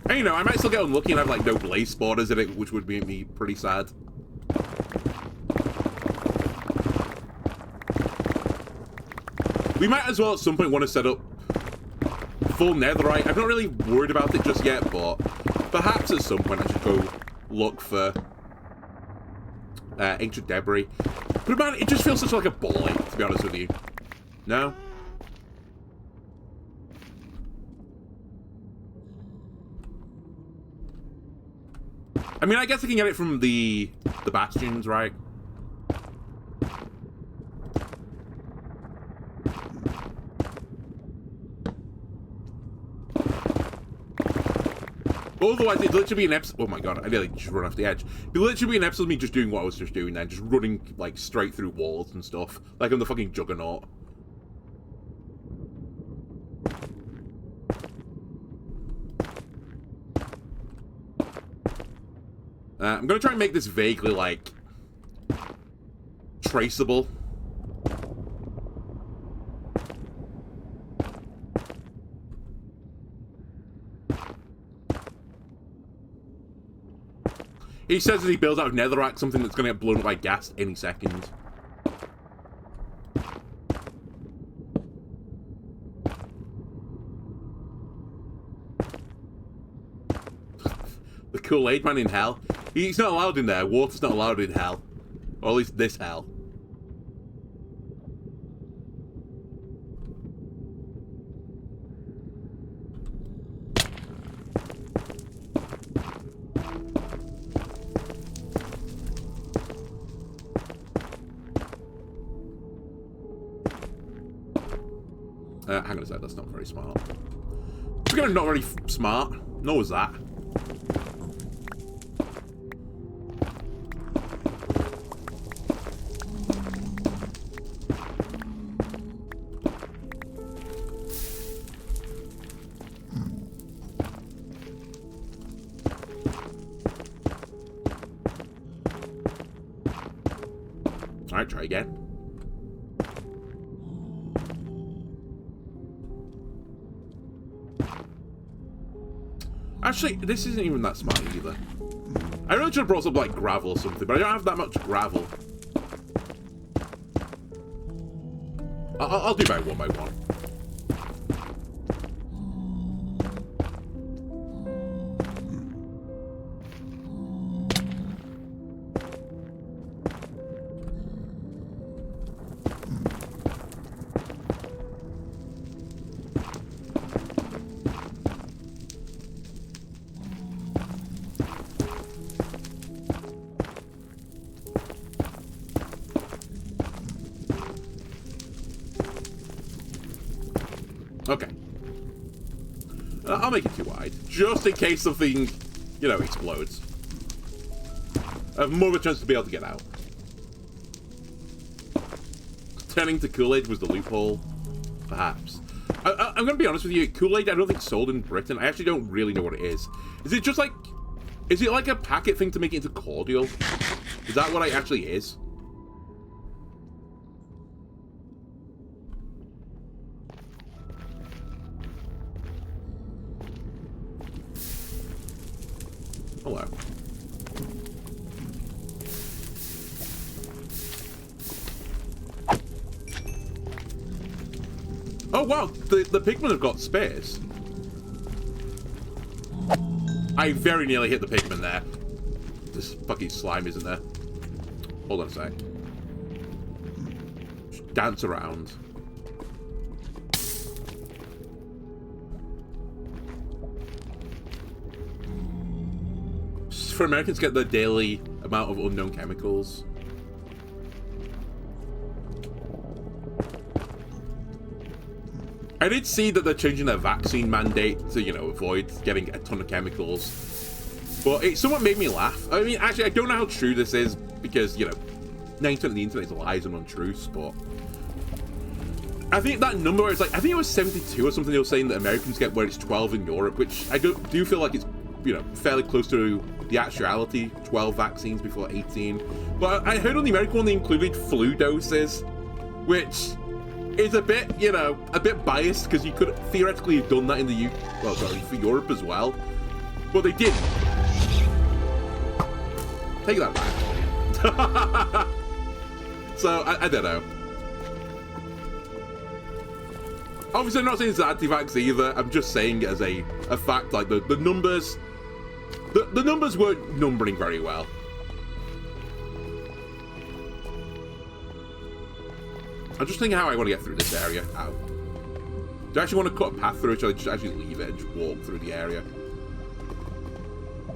And you know, I might still get unlucky and have like no blaze spawners in it, which would make me pretty sad. We might as well at some point want to set up full netherite. I'm not really worried about it just yet, but perhaps at some point I should go look for ancient debris. But man, it just feels such like a ball ache, to be honest with you. No? I mean, I guess I can get it from the bastions, right? Otherwise, it'd literally be an episode. Oh my god, I nearly just run off the edge. It'd literally be an episode of me just doing what I was just doing then, just running like straight through walls and stuff, like I'm the fucking Juggernaut. I'm gonna try and make this vaguely like traceable. He says that he builds out of netherrack something that's going to get blown up by gas any second. The Kool-Aid man in hell. He's not allowed in there. Water's not allowed in hell. Or at least this hell. Hang on a sec, that's not very smart. It's kind of not very smart. Nor was that. Alright, try again. Actually, this isn't even that smart either. I really should have brought some like gravel or something, but I don't have that much gravel. I'll do by one. I'll make it too wide, just in case something, you know, explodes. I have more of a chance to be able to get out. Turning to Kool-Aid was the loophole, perhaps. I'm going to be honest with you, Kool-Aid I don't think sold in Britain. I actually don't really know what it is. Is it just like, is it like a packet thing to make it into cordial? Is that what it actually is? Hello. Oh wow, the pigmen have got spares. I very nearly hit the pigmen there. This fucking slime isn't there. Hold on a sec. Just dance around. For Americans to get their daily amount of unknown chemicals. I did see that they're changing their vaccine mandate to, you know, avoid getting a ton of chemicals. But it somewhat made me laugh. I mean, actually, I don't know how true this is because, you know, 90% of the internet is lies and untruths, but I think that number is like, I think it was 72 or something they were saying that Americans get where it's 12 in Europe, which I do feel like it's, you know, fairly close to the actuality, 12 vaccines before 18. But I heard on the American one they included flu doses, which is a bit, you know, a bit biased because you could theoretically have done that in the UK, well, sorry, for Europe as well. But they didn't. Take that back. So, I don't know. Obviously, I'm not saying it's anti-vax either. I'm just saying it as a fact, like, the numbers... The numbers weren't numbering very well. I'm just thinking how I want to get through this area. Ow. Do I actually want to cut a path through it, or should I just actually leave it and just walk through the area?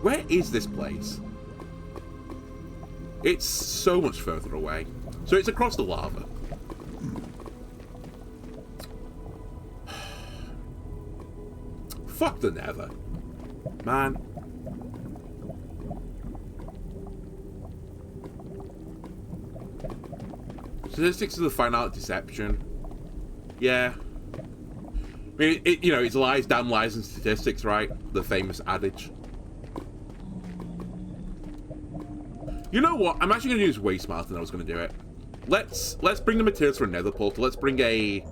Where is this place? It's so much further away. So it's across the lava. Fuck the Nether. Man. Statistics of the final deception. Yeah. I mean, you know, it's lies, damn lies, and statistics, right? The famous adage. You know what? I'm actually going to do this way smarter than I was going to do it. Let's bring the materials for a nether portal. Let's bring a...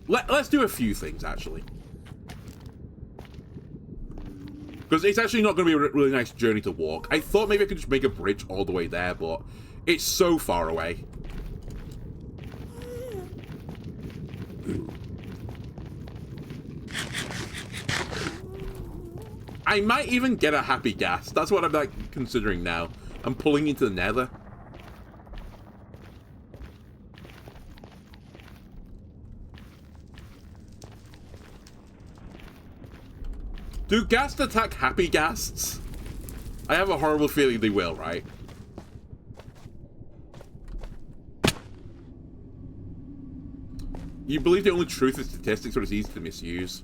Let's do a few things, actually. Because it's actually not going to be a really nice journey to walk. I thought maybe I could just make a bridge all the way there, but it's so far away. I might even get a happy gas. That's what I'm like considering now. I'm pulling into the nether. Do ghasts attack happy ghasts? I have a horrible feeling they will, right? You believe the only truth is statistics, or it's easy to misuse.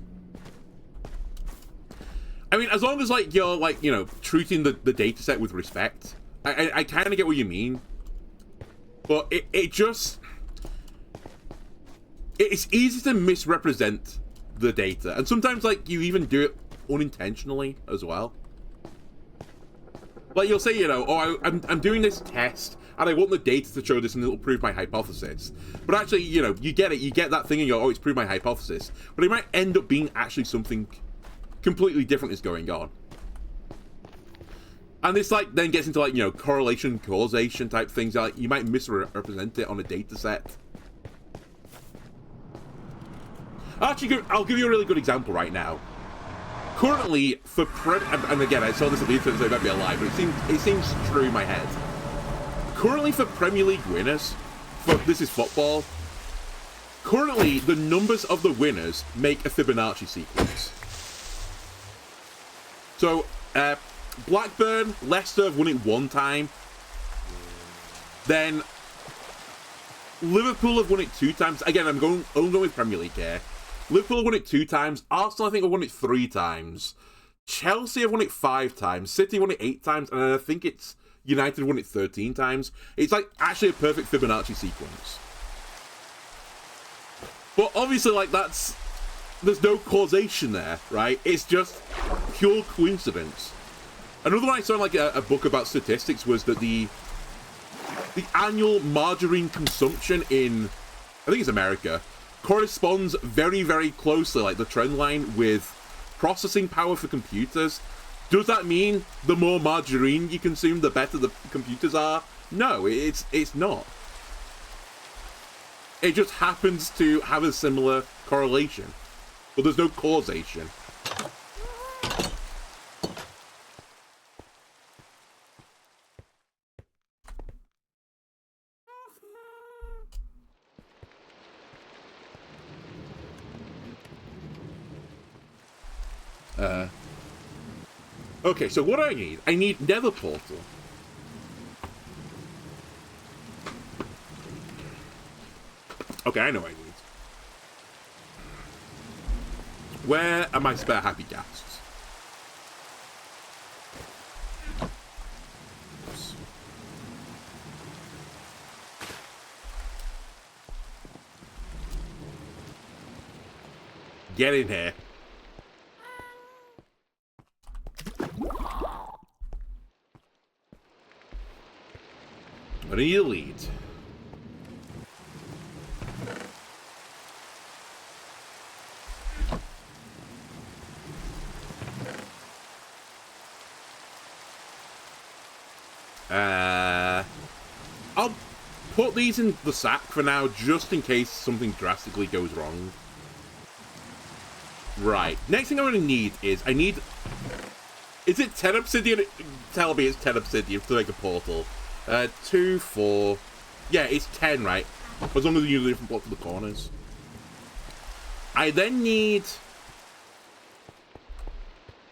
I mean, as long as, like, you're, like, you know, treating the data set with respect. I kind of get what you mean. But it just... It's easy to misrepresent the data. And sometimes, like, you even do it unintentionally as well. Like, you'll say, you know, oh, I'm doing this test, and I want the data to show this, and it'll prove my hypothesis. But actually, you know, you get that thing, and you go, oh, it's proved my hypothesis. But it might end up being actually something completely different is going on. And this, like, then gets into, like, you know, correlation, causation type things. Like, you might misrepresent it on a data set. Actually, I'll give you a really good example right now. Currently, for and again, I saw this at the internet, so it might be a lie, but it seems true in my head. Currently, for Premier League winners, this is football. Currently, the numbers of the winners make a Fibonacci sequence. So, Blackburn, Leicester have won it one time. Then Liverpool have won it 2 times. Again, I'm going with Premier League here. Liverpool have won it 2 times. Arsenal, I think, have won it 3 times. Chelsea have won it 5 times. City won it 8 times. And I think it's United won it 13 times. It's like actually a perfect Fibonacci sequence. But obviously, like, there's no causation there, right? It's just pure coincidence. Another one I saw in like a book about statistics was that the annual margarine consumption in, I think it's America, corresponds very, very closely, like the trend line, with processing power for computers. Does that mean the more margarine you consume, the better the computers are? No, it's not. It just happens to have a similar correlation, but there's no causation. Okay, so what do I need? I need Nether Portal. Okay, I know what I need. Where are my spare happy ghasts? Oops. Get in here. I need a lead. I'll put these in the sack for now, just in case something drastically goes wrong. Right. Next thing I'm going to need is, is it 10 obsidian? Tell me it's 10 obsidian to make a portal. 2, 4... Yeah, it's 10, right? As long as you use a different block for the corners. I then need...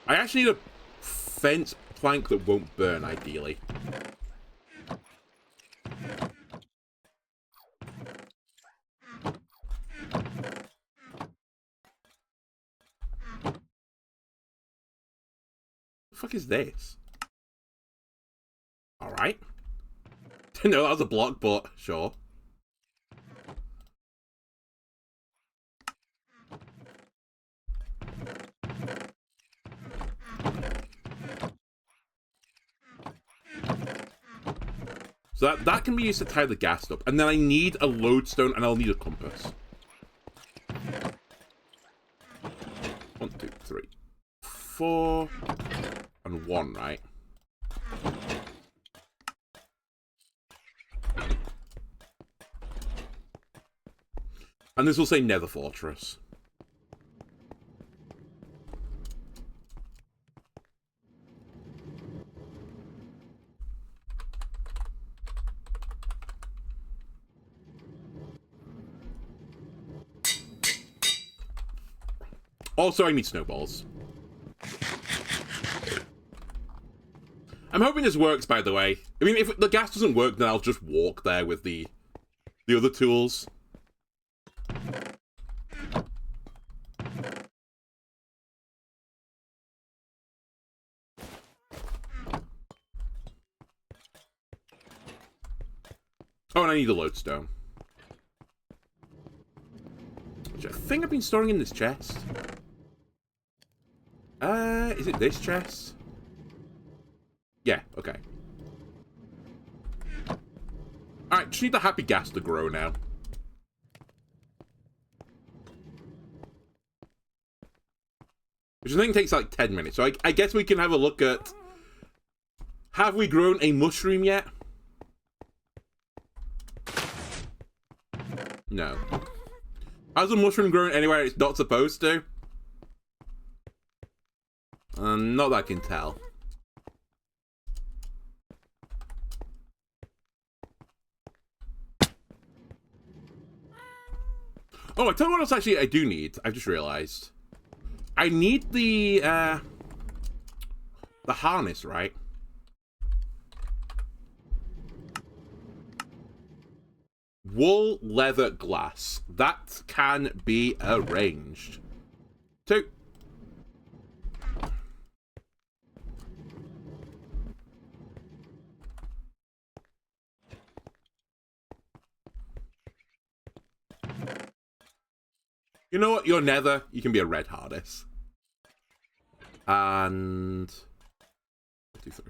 I actually need a fence plank that won't burn, ideally. The fuck is this? Alright. Didn't know that was a block, but sure. So that can be used to tie the gas up. And then I need a lodestone and I'll need a compass. 1, 2, 3, 4, and 1, right? And this will say Nether Fortress. Also, I need snowballs. I'm hoping this works, by the way. I mean, if the gas doesn't work, then I'll just walk there with the other tools. Oh, and I need a lodestone. Which I think I've been storing in this chest. Is it this chest? Yeah, okay. Alright, just need the happy gas to grow now. Which I think takes like 10 minutes. So I guess we can have a look at... Have we grown a mushroom yet? No. Has a mushroom grown anywhere it's not supposed to? Not that I can tell. Oh, I tell you what else actually I do need. I've just realized. I need the harness, right? wool, leather, glass. That can be arranged. 2. You know what? You're nether. You can be a red harness. And 2, 3.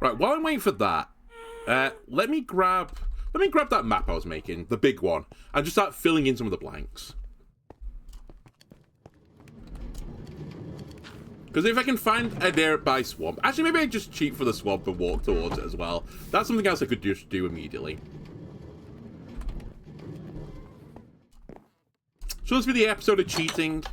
Right, while I'm waiting for that, let me grab that map I was making, the big one, and just start filling in some of the blanks. Because if I can find a nearby swamp, actually maybe I just cheat for the swamp and walk towards it as well. That's something else I could just do immediately. So this be the episode of cheating.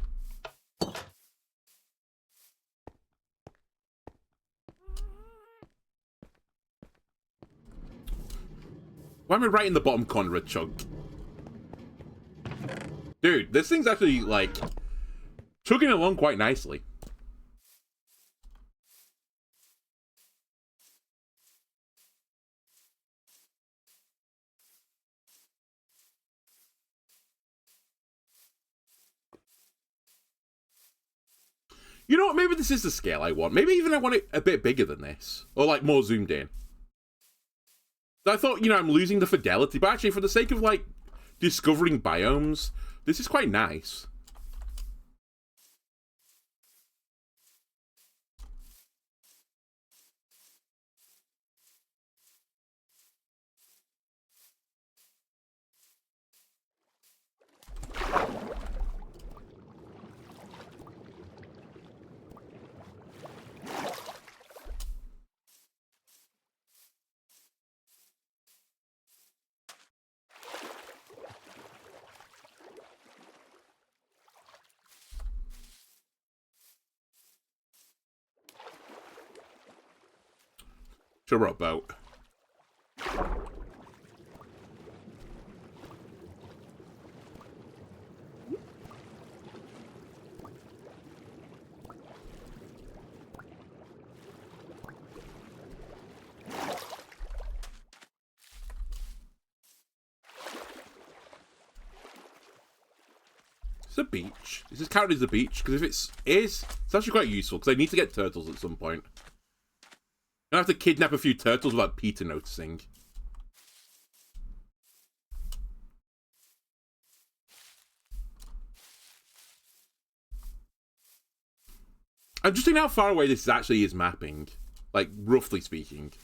Why am I right in the bottom corner of chunk? Dude, this thing's actually, like, chugging along quite nicely. You know what? Maybe this is the scale I want. Maybe even I want it a bit bigger than this. Or, like, more zoomed in. I thought, you know, I'm losing the fidelity, but actually, for the sake of, like, discovering biomes, this is quite nice. Sure, what about? It's a beach. Is this counted as a beach? Because if it's actually quite useful, because I need to get turtles at some point. I have to kidnap a few turtles without Peter noticing. I'm just thinking how far away this actually is mapping. Like, roughly speaking.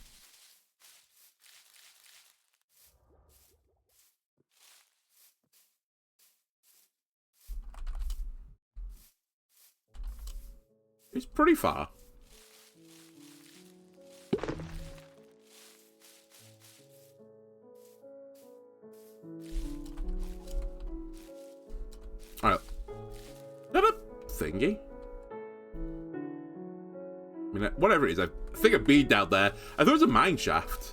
It's pretty far. Alright. Is that a thingy? I mean, whatever it is, I think a bead down there. I thought it was a mine shaft.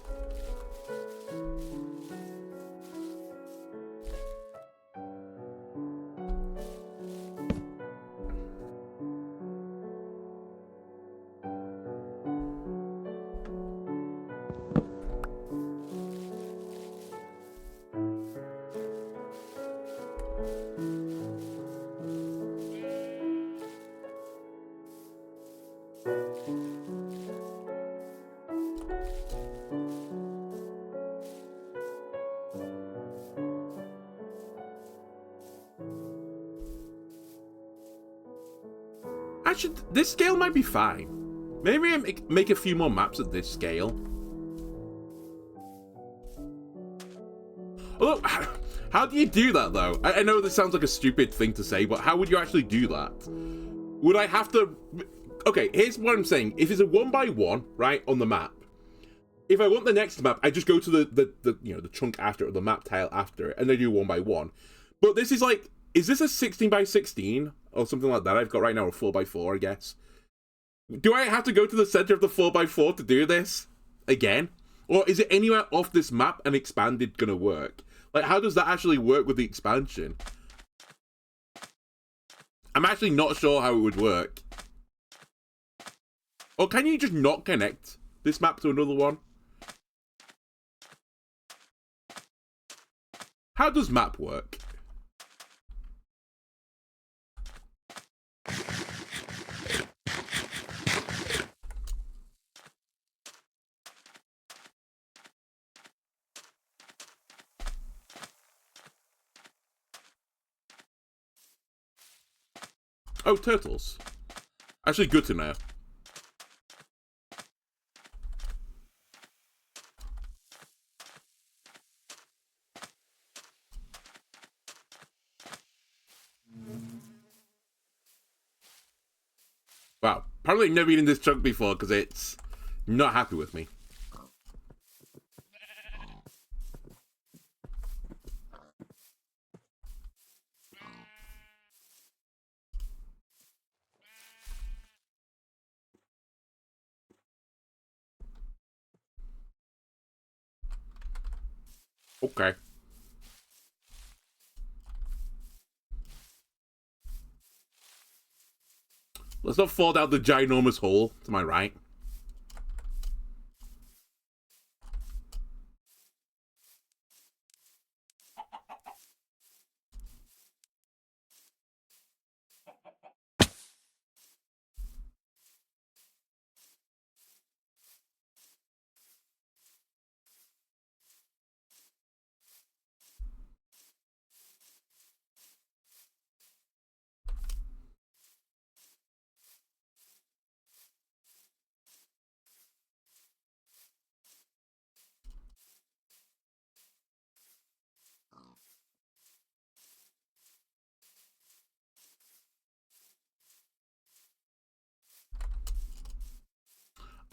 Actually, this scale might be fine. Maybe I make a few more maps at this scale. Although, how do you do that, though? I know this sounds like a stupid thing to say, but how would you actually do that? Would I have to... Okay, here's what I'm saying. If it's a 1x1, right, on the map, if I want the next map, I just go to the chunk after it, or the map tile after it, and I do 1x1. But this is like... Is this a 16x16? or something like that I've got right now, a 4x4, I guess. Do I have to go to the center of the 4x4 to do this again? Or is it anywhere off this map and expanded gonna work? Like, how does that actually work with the expansion? I'm actually not sure how it would work. Or can you just not connect this map to another one? How does map work? Oh, turtles. Actually, good to know. Wow. Apparently I've never eaten this chunk before because it's not happy with me. Okay. Let's not fall down the ginormous hole to my right.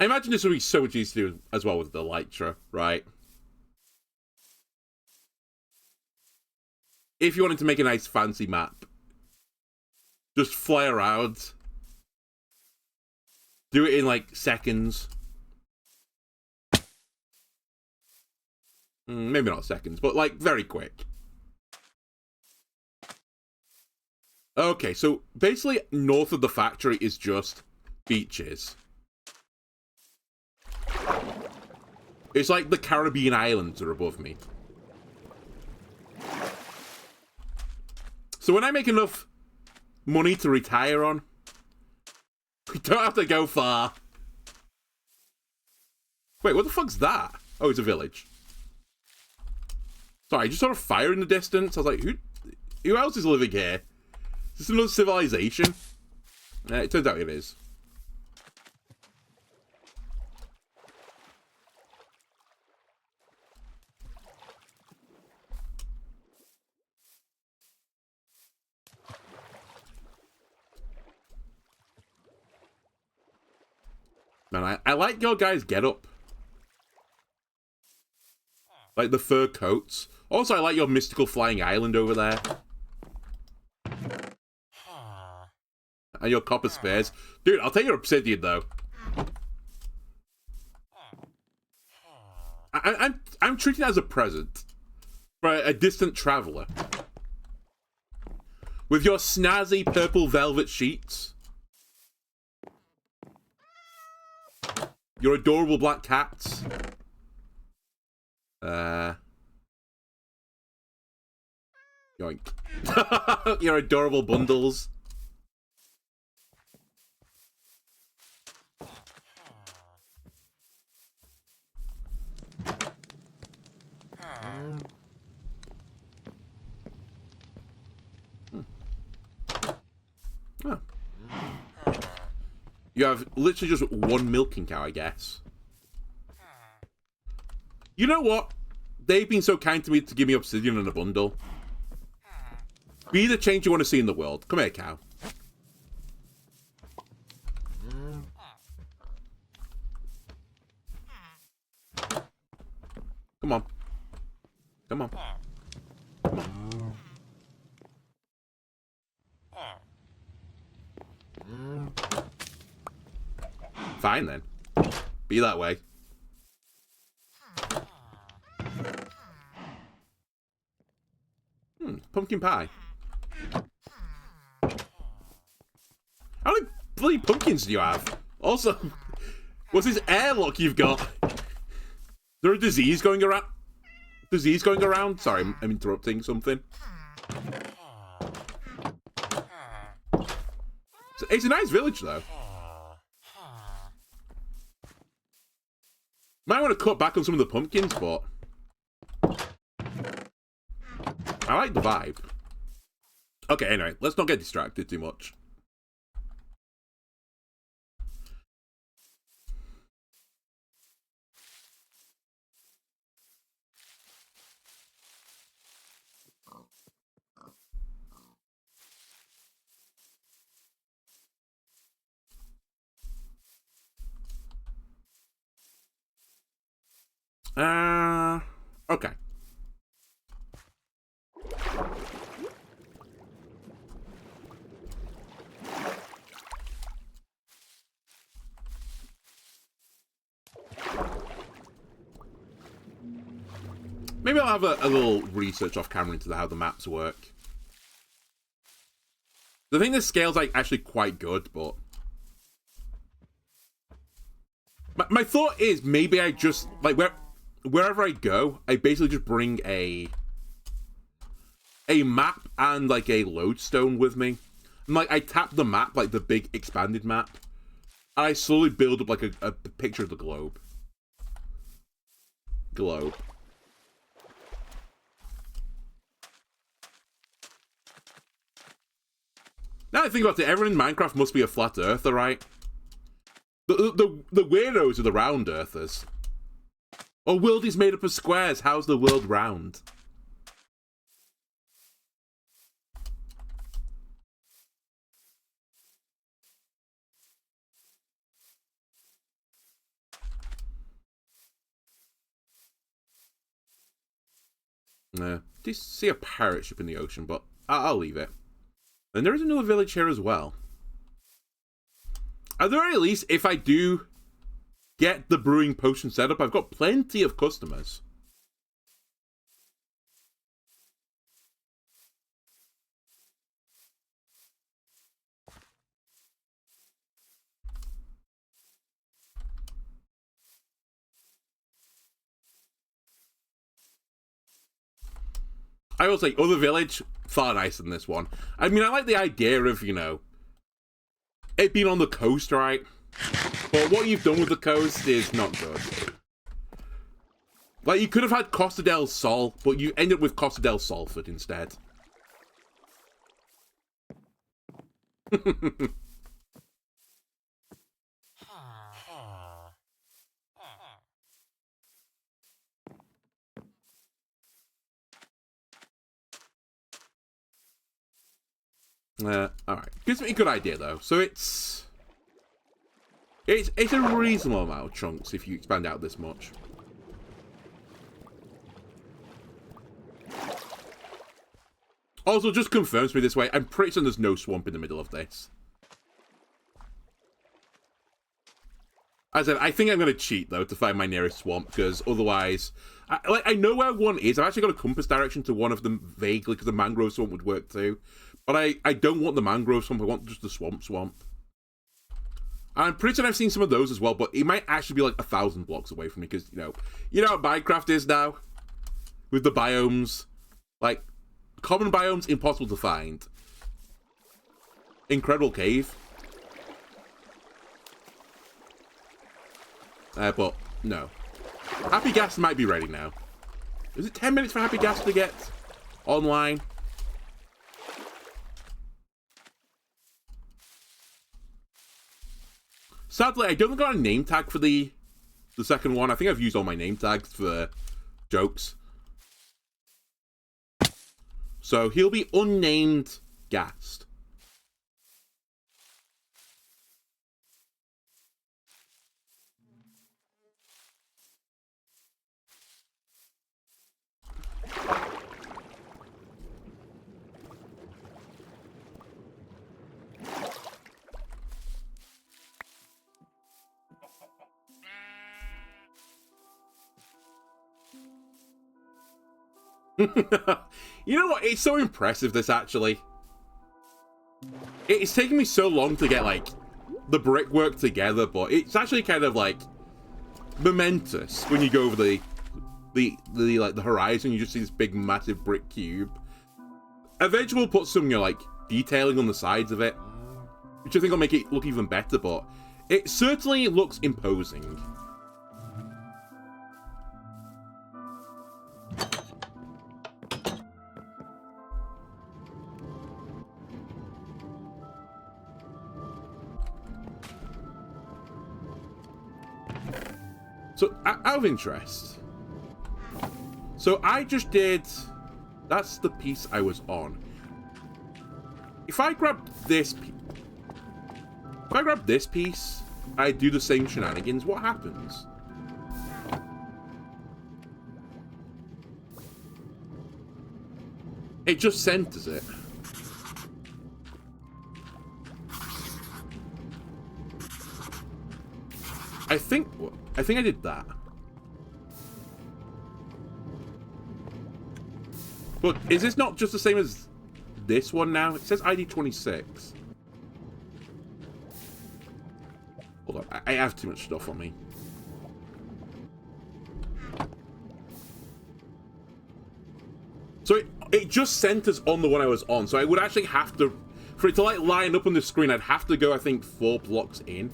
I imagine this would be so much easier to do as well with the Elytra, right? If you wanted to make a nice fancy map, just fly around, do it in like seconds. Maybe not seconds, but like very quick. Okay, so basically north of the factory is just beaches. It's like the Caribbean islands are above me. So when I make enough money to retire on, we don't have to go far. Wait, what the fuck's that? Oh, it's a village. Sorry, I just saw a fire in the distance. I was like, who else is living here? Is this another civilization? It turns out it is. Man, I like your guys' getup. Like the fur coats. Also, I like your mystical flying island over there. And your copper spears. Dude, I'll take your obsidian, though. I'm treating it as a present. For a distant traveller. With your snazzy purple velvet sheets. Your adorable black cats. Yoink. Your adorable bundles. Oh. You have literally just one milking cow, I guess. You know what? They've been so kind to me to give me obsidian and a bundle. Be the change you want to see in the world. Come here, cow. Come on. Come on. Come on. Fine then. Be that way. Pumpkin pie. How many bloody pumpkins do you have? Also, what's this airlock you've got? Is there a disease going around? Sorry, I'm interrupting something. It's a nice village, though. Might want to cut back on some of the pumpkins, but I like the vibe. Okay, anyway, let's not get distracted too much. Okay. Maybe I'll have a little research off camera into how the maps work. I think the scale's like actually quite good, but my thought is maybe I just like wherever I go, I basically just bring a map and like a lodestone with me. And like I tap the map, like the big expanded map, and I slowly build up like a picture of the globe. Now I think about it, everyone in Minecraft must be a flat earther, right? The weirdos are the round earthers. Oh, world is made up of squares. How's the world round? Do you see a pirate ship in the ocean, but I'll leave it. And there is another village here as well. At the very least, if I do get the brewing potion set up, I've got plenty of customers. I will say, other village, far nicer than this one. I mean, I like the idea of, you know, it being on the coast, right? But what you've done with the coast is not good. Like, you could have had Costa del Sol, but you ended up with Costa del Salford instead. Alright. Gives me a good idea, though. So it's a reasonable amount of chunks if you expand out this much. Also, just confirms me this way, I'm pretty certain there's no swamp in the middle of this. As I said, I think I'm going to cheat, though, to find my nearest swamp, because otherwise... I know where one is. I've actually got a compass direction to one of them vaguely, because the mangrove swamp would work too. But I don't want the mangrove swamp, I want just the swamp. I'm pretty sure I've seen some of those as well, but it might actually be like 1,000 blocks away from me, because, you know how Minecraft is now? With the biomes. Like, common biomes, impossible to find. Incredible cave. But, no. Happy Gas might be ready now. Is it 10 minutes for Happy Gas to get online? Sadly, I don't got a name tag for the second one. I think I've used all my name tags for jokes. So he'll be unnamed Ghast. You know what? It's so impressive, this, actually. It's taken me so long to get, like, the brickwork together, but it's actually kind of, like, momentous when you go over the horizon. You just see this big, massive brick cube. Eventually, we'll put some, you know, like, detailing on the sides of it, which I think will make it look even better, but it certainly looks imposing. So, out of interest, so I just did, that's the piece I was on. If I grab this piece, I do the same shenanigans, what happens? It just centers it. I think I did that. But is this not just the same as this one now? It says ID 26. Hold on, I have too much stuff on me. So it just centers on the one I was on. So I would actually have to, for it to like line up on the screen, I'd have to go, I think, 4 blocks in.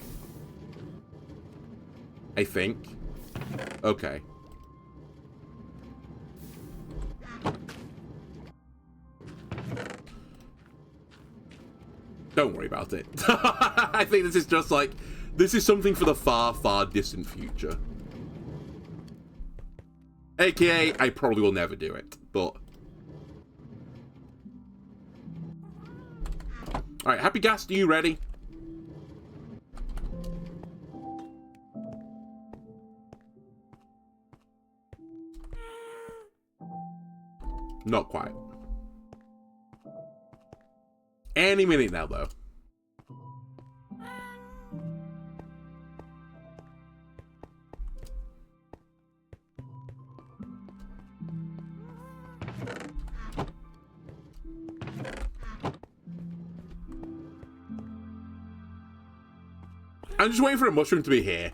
I think. Okay. Don't worry about it. I think this is just like, this is something for the far, far distant future. AKA, I probably will never do it, but... Alright, Happy Gas, are you ready? Not quite. Any minute now, though. I'm just waiting for a mushroom to be here.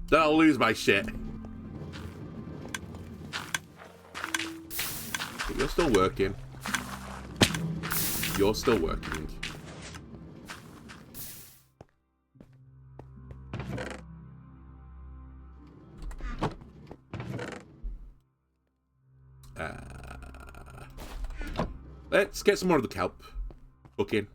Then I'll lose my shit. But you're still working. You're still working. Let's get some more of the kelp. Cooking.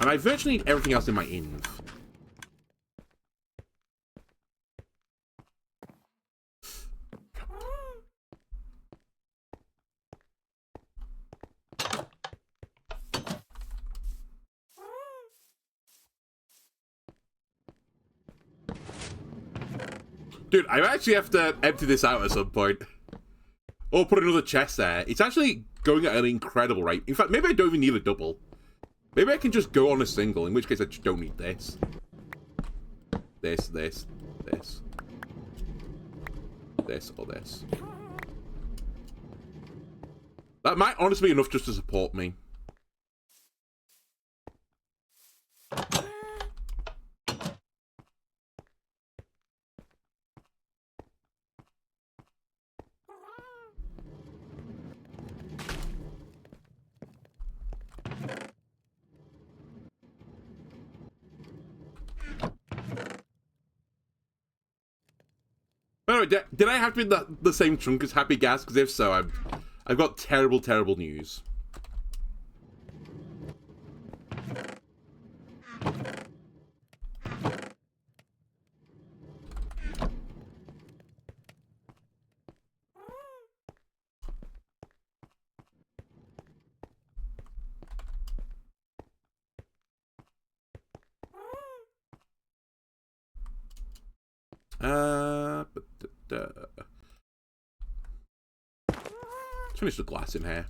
And I virtually need everything else in my inv. Dude, I actually have to empty this out at some point. Or put another chest there. It's actually going at an incredible rate. In fact, maybe I don't even need a double. Maybe I can just go on a single, in which case I just don't need this. This, this, this. This, or this. That might honestly be enough just to support me. By the way, did I have to be the same chunk as Happy Gas? Because if so, I've got terrible, terrible news. Let's finish the glass in here.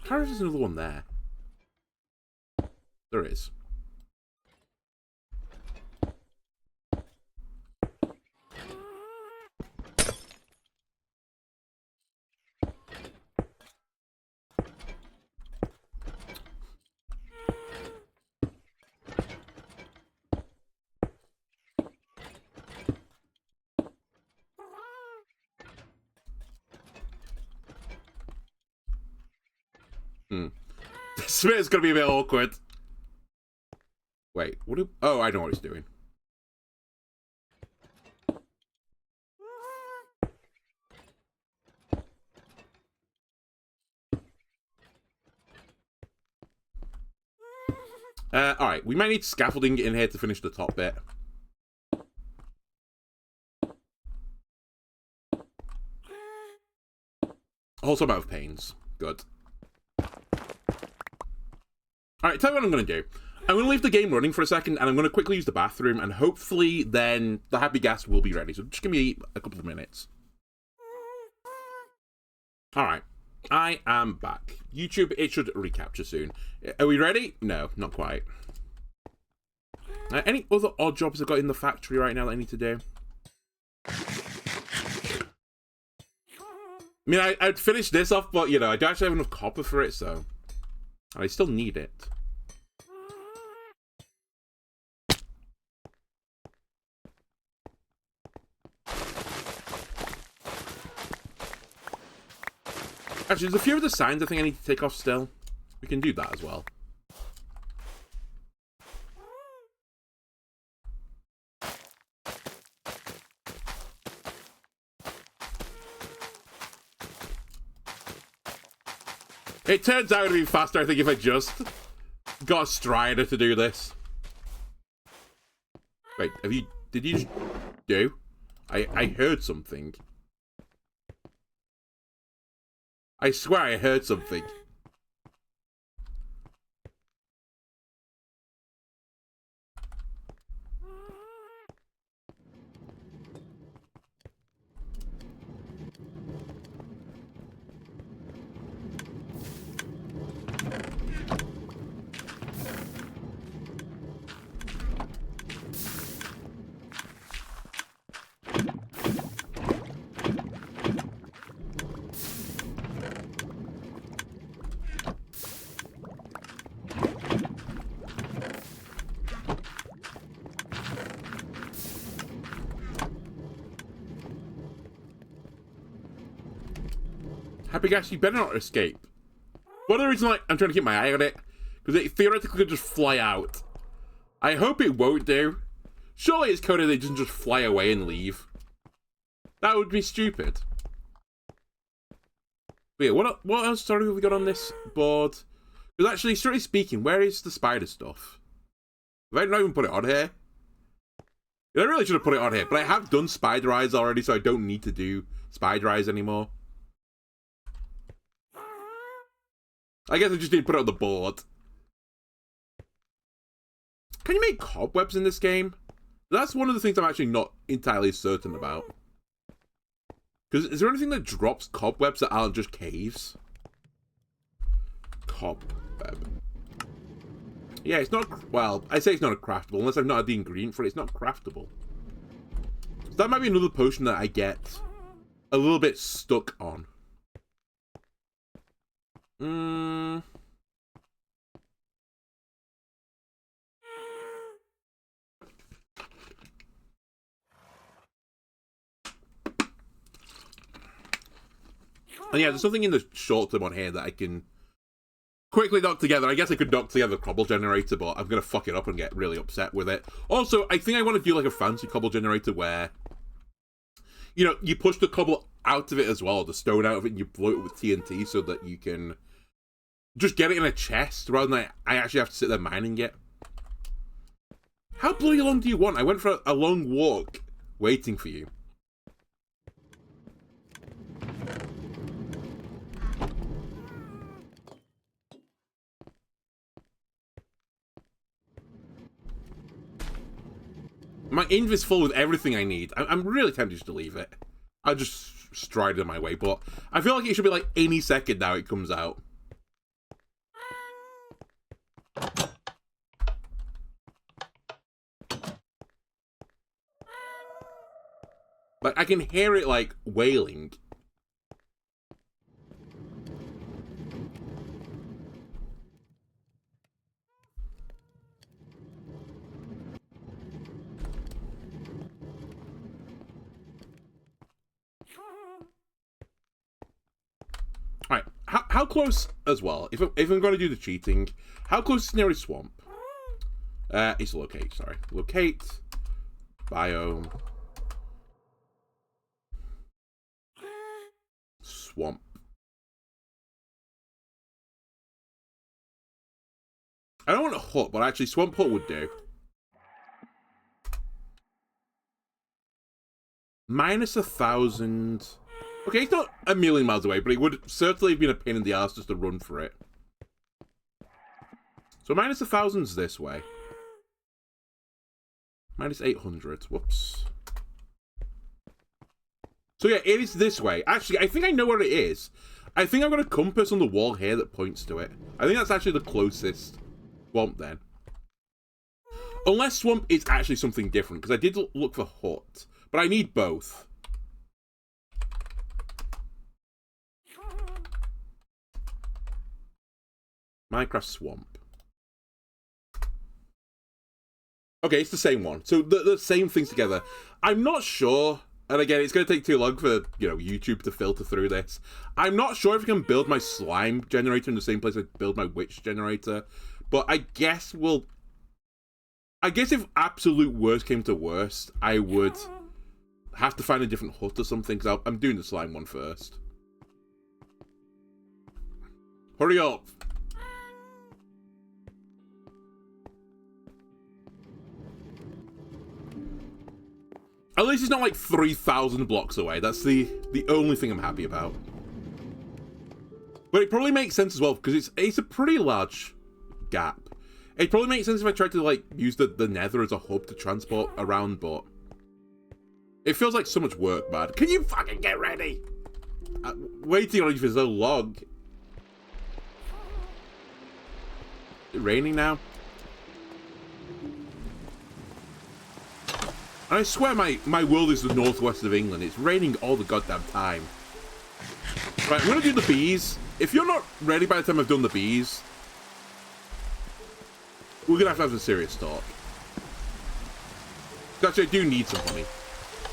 How is there another one there? There is. This bit's gonna be a bit awkward. Wait, what do... Oh, I know what he's doing. Alright, we might need scaffolding in here to finish the top bit. Also, I'm out of pains. Good. Alright, tell me what I'm going to do. I'm going to leave the game running for a second, and I'm going to quickly use the bathroom, and hopefully then the happy gas will be ready. So just give me a couple of minutes. Alright, I am back. YouTube, it should recapture soon. Are we ready? No, not quite. Any other odd jobs I've got in the factory right now that I need to do? I mean, I'd finish this off, but, you know, I don't actually have enough copper for it, so... I still need it. Actually, there's a few of the signs I think I need to take off still. We can do that as well. It turns out to be faster, I think, if I just got a Strider to do this. Wait, did you just do? I heard something. I swear I heard something. Happy Gas, you better not escape. One of the reasons I'm trying to keep my eye on it, because it theoretically could just fly out. I hope it won't do. Surely it's coded that it doesn't just fly away and leave. That would be stupid. But yeah, what else story have we got on this board? Because actually, strictly speaking, where is the spider stuff? Have I not even put it on here? I really should have put it on here, but I have done spider eyes already, so I don't need to do spider eyes anymore. I guess I just need to put it on the board. Can you make cobwebs in this game? That's one of the things I'm actually not entirely certain about. Because is there anything that drops cobwebs that aren't just caves? Cobweb. Yeah, it's not... Well, I say it's not a craftable. Unless I've not had the ingredient for it, it's not craftable. So that might be another potion that I get a little bit stuck on. And yeah, there's something in the short term on here that I can quickly knock together. I guess I could knock together a cobble generator, but I'm going to fuck it up and get really upset with it. Also, I think I want to do like a fancy cobble generator where, you know, you push the cobble out of it as well, the stone out of it, and you blow it with TNT so that you can just get it in a chest rather than I actually have to sit there mining it. How bloody long do you want? I went for a long walk waiting for you. My inventory's full with everything I need. I'm really tempted just to leave it. I'll just stride it my way, but I feel like it should be like any second now it comes out. Like, I can hear it, like, wailing. Alright, how close, as well, if I'm going to do the cheating, how close is nearest swamp? It's locate, sorry. Locate, biome, swamp. I don't want a hut, but actually swamp hut would do. Minus 1,000. Okay, it's not a million miles away, but it would certainly have been a pain in the ass just to run for it. So minus 1,000's this way. Minus 800. Whoops. So yeah, it is this way. Actually, I think I know where it is. I think I've got a compass on the wall here that points to it. I think that's actually the closest swamp then. Unless swamp is actually something different, because I did look for hut. But I need both. Minecraft swamp. Okay, it's the same one. So the same things together. I'm not sure, and again, it's going to take too long for, you know, YouTube to filter through this. I'm not sure if I can build my slime generator in the same place I build my witch generator, but I guess if absolute worst came to worst, I would have to find a different hut or something, because I'm doing the slime one first. Hurry up! At least it's not like 3,000 blocks away. That's the only thing I'm happy about. But it probably makes sense as well, because it's a pretty large gap. It probably makes sense if I tried to, like, use the nether as a hub to transport around, but it feels like so much work, man. Can you fucking get ready? Waiting on you for so long. Is it raining now? And I swear my world is the northwest of England. It's raining all the goddamn time. Right, I'm gonna do the bees. If you're not ready by the time I've done the bees, we're gonna have a serious talk. Actually, I do need some honey.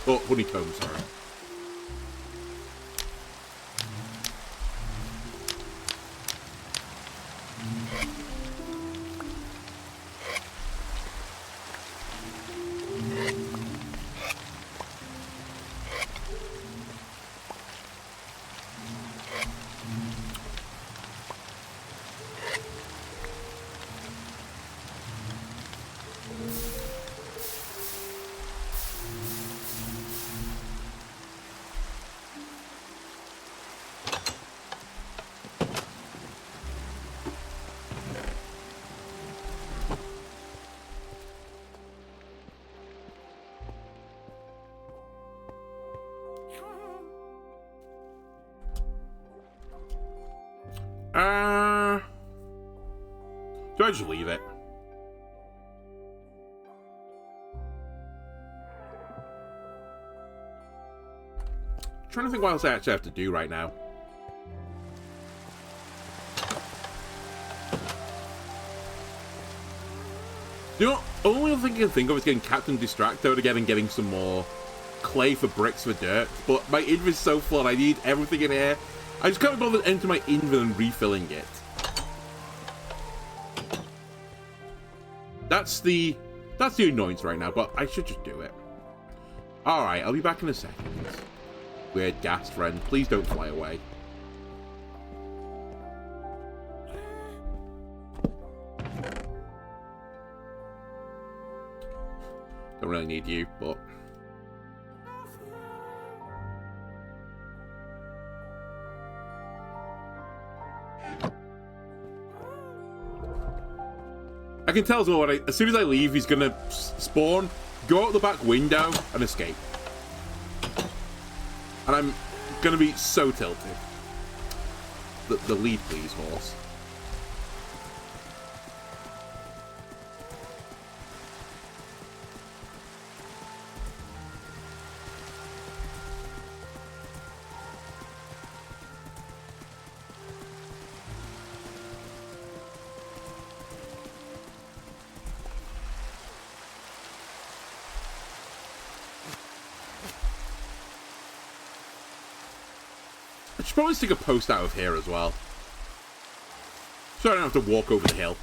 Oh, honeycomb, sorry. Do I just leave it? I'm trying to think what else I actually have to do right now. The only other thing I can think of is getting Captain Distracto again and getting some more clay for bricks for dirt. But my inventory is so full, I need everything in here. I just can't bother entering my inventory and refilling it. That's the annoyance right now, but I should just do it. Alright, I'll be back in a second. Weird ghast friend, please don't fly away. Don't really need you, but I can tell as well, as soon as I leave, he's gonna spawn, go out the back window, and escape. And I'm gonna be so tilted. The lead, please, horse. I should probably stick a post out of here as well, so I don't have to walk over the hill.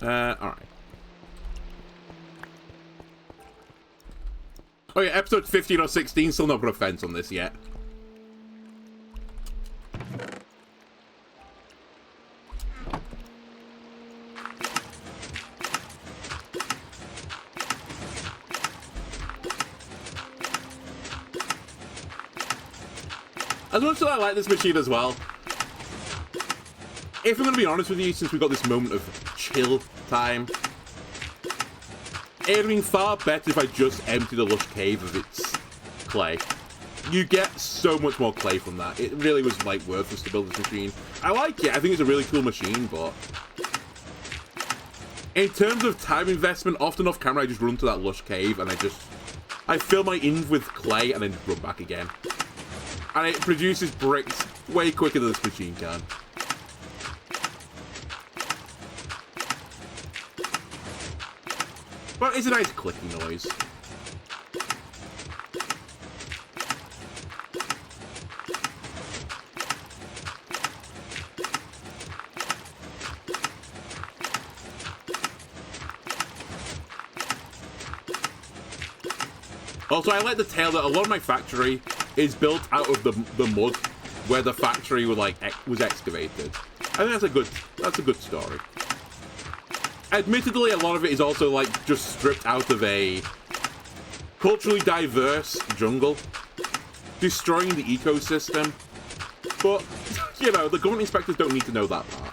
Alright. Oh yeah, episode 15 or 16, still not put a fence on this yet. As much as I like this machine as well, if I'm going to be honest with you, since we got this moment of chill time, it would have been far better if I just emptied the lush cave of its clay. You get so much more clay from that. It really was, like, worthless to build this machine. I like it. I think it's a really cool machine, but in terms of time investment, often off camera, I just run to that lush cave and I fill my inn with clay and then run back again. And it produces bricks way quicker than this machine can. But it's a nice clicking noise. Also, I like the tale that a lot of my factory is built out of the mud where the factory was excavated. I think that's a good story. Admittedly, a lot of it is also, like, just stripped out of a culturally diverse jungle, destroying the ecosystem. But, you know, the government inspectors don't need to know that part.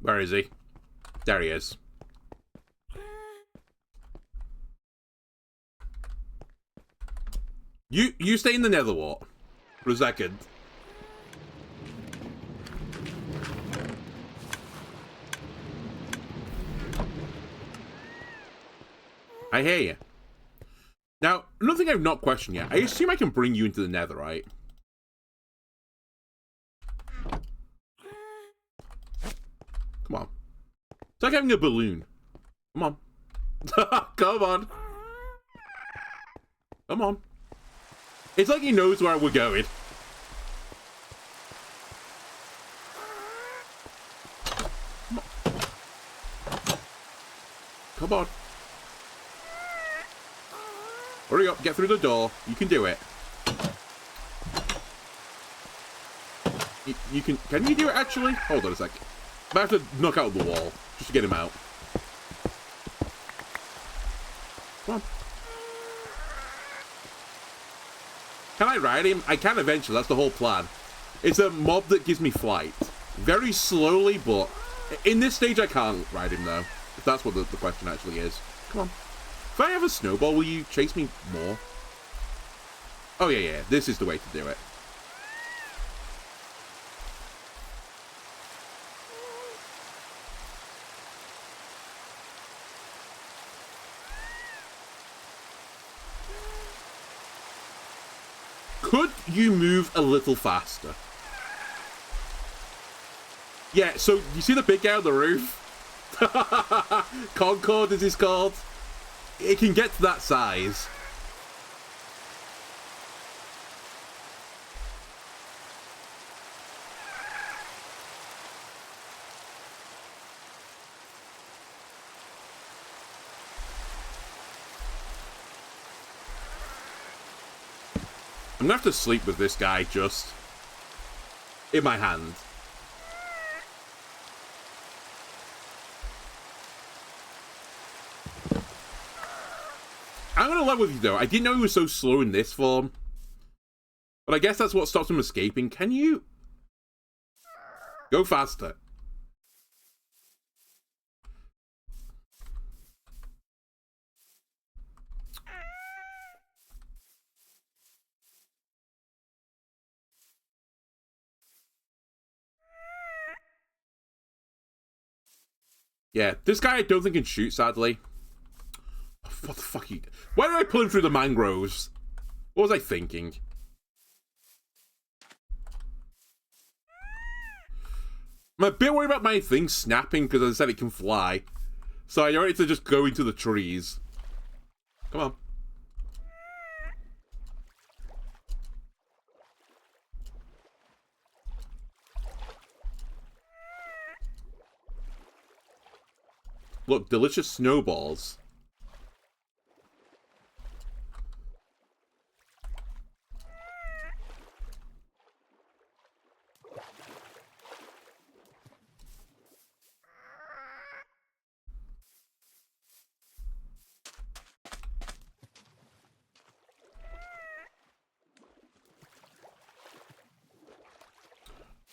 Where is he? There he is. You stay in the Netherwart for a second. I hear you. Now, another thing I've not questioned yet. I assume I can bring you into the Nether, right? Come on. It's like having a balloon. Come on. Come on. Come on. It's like he knows where we're going. Come on. Come on. Hurry up, get through the door. You can do it. You can you do it actually? Hold on a sec. I have to knock out the wall just to get him out. Come on. Can I ride him? I can eventually, that's the whole plan. It's a mob that gives me flight. Very slowly, but in this stage I can't ride him though. If that's what the question actually is. Come on. If I have a snowball, will you chase me more? Oh yeah, this is the way to do it. Could you move a little faster? Yeah, so you see the big guy on the roof? Concord, as it's called. It can get to that size. I'm gonna have to sleep with this guy just in my hand. I'm gonna level with you though. I didn't know he was so slow in this form. But I guess that's what stops him escaping. Can you go faster? Yeah, this guy I don't think can shoot, sadly. What the fuck? Why did I pull him through the mangroves? What was I thinking? I'm a bit worried about my thing snapping because I said it can fly. So I want it to just go into the trees. Come on. Look, delicious snowballs.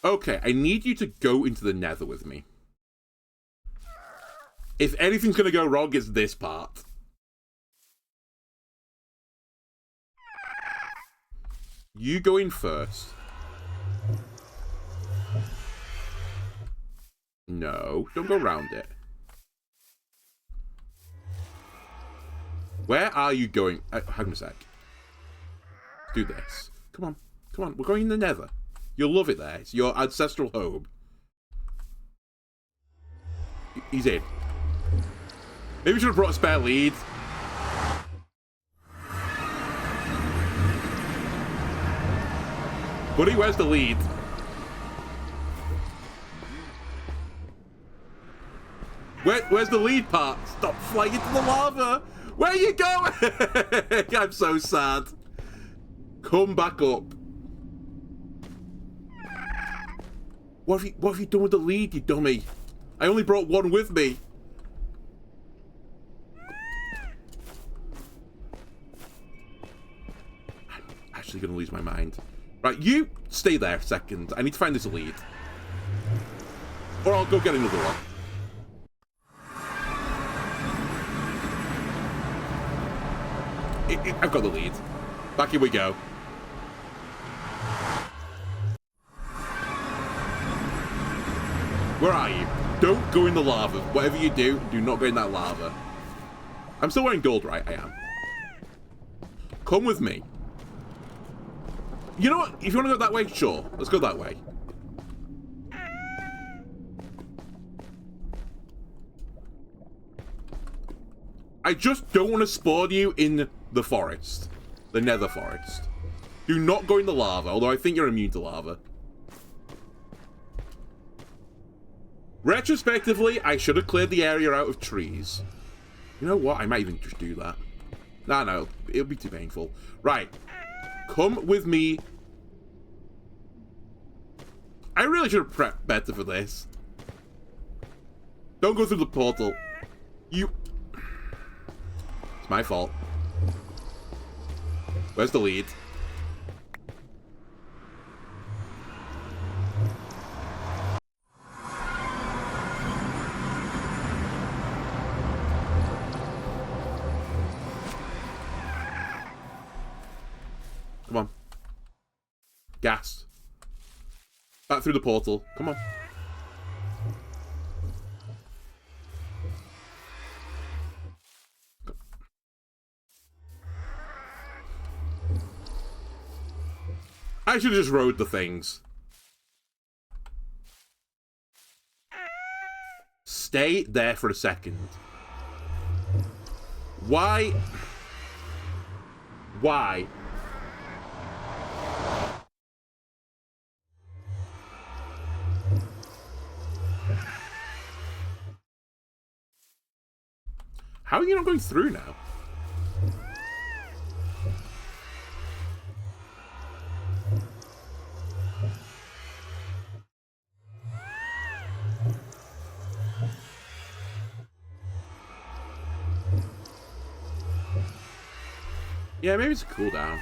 Okay, I need you to go into the nether with me. If anything's gonna go wrong, it's this part. You go in first. No, don't go around it. Where are you going? Hang on a sec. Do this. Come on. Come on. We're going in the nether. You'll love it there. It's your ancestral home. He's in. Maybe we should have brought a spare lead. Buddy, where's the lead? Where's the lead part? Stop flying into the lava! Where are you going? I'm so sad. Come back up. What have you done with the lead, you dummy? I only brought one with me. I'm actually gonna lose my mind. Right, you stay there a second. I need to find this lead. Or I'll go get another one. I've got the lead. Back here we go. Where are you? Don't go in the lava. Whatever you do not go in that lava. I'm still wearing gold, right? I am. Come with me. You know what? If you want to go that way, sure. Let's go that way. I just don't want to spawn you in the forest. The nether forest. Do not go in the lava, although I think you're immune to lava. Retrospectively, I should have cleared the area out of trees. You know what? I might even just do that. No, it'll be too painful. Right. Come with me. I really should have prepped better for this. Don't go through the portal. It's my fault. Where's the lead? Come on. Gas. Back through the portal. Come on. I should have just rode the things. stay there for a second. Why? Why? How are you not going through now? Yeah, maybe it's a cooldown.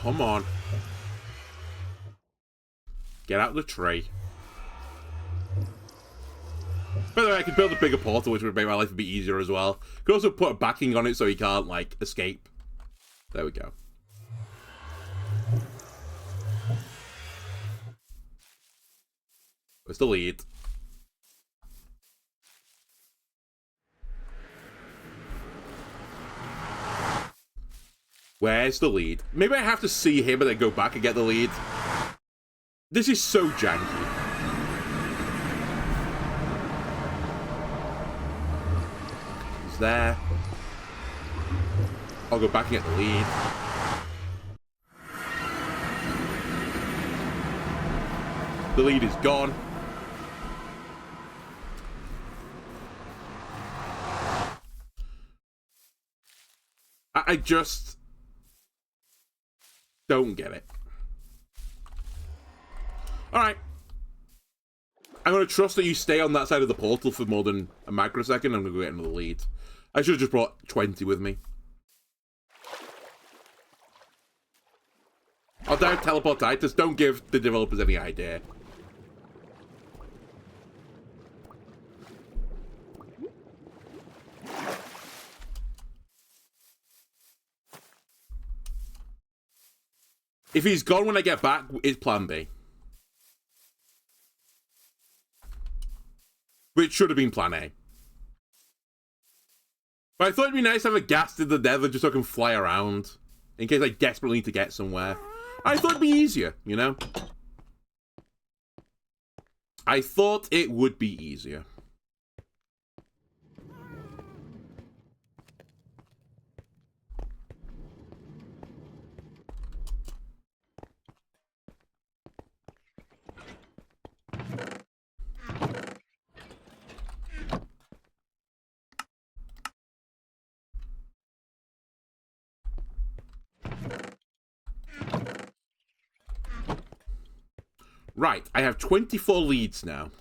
Come on. Get out of the tree. By the way, I could build a bigger portal, which would make my life a bit easier as well. Could also put a backing on it so he can't, like, escape. There we go. Where's the lead? Where's the lead? Maybe I have to see him and then go back and get the lead. This is so janky. He's there. I'll go back and get the lead. The lead is gone. I just don't get it. Alright. I'm going to trust that you stay on that side of the portal for more than a microsecond. I'm going to go get another lead. I should have just brought 20 with me. I'll down teleportitis. Don't give the developers any idea. If he's gone when I get back, it's plan B. Which should have been plan A. But I thought it'd be nice to have a ghast in the nether just so I can fly around. In case I desperately need to get somewhere. I thought it'd be easier, you know? I thought it would be easier. Right, I have 24 leads now.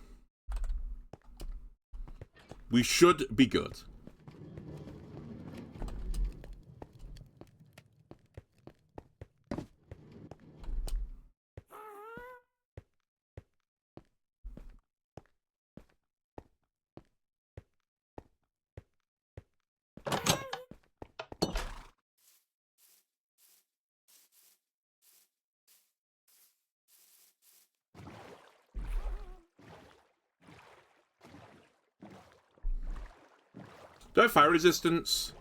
We should be good. Do I have fire resistance?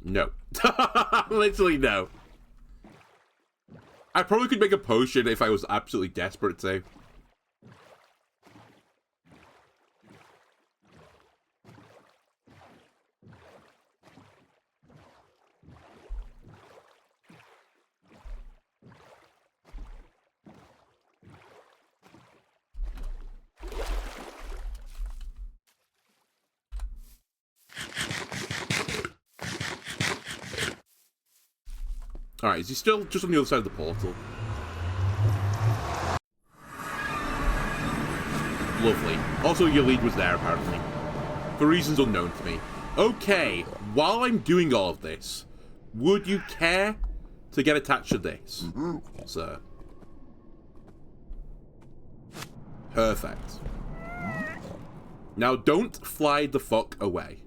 No. Literally no. I probably could make a potion if I was absolutely desperate to. Alright, is he still just on the other side of the portal? Lovely. Also, your lead was there, apparently. For reasons unknown to me. Okay, while I'm doing all of this, would you care to get attached to this, sir? Perfect. Now, don't fly the fuck away.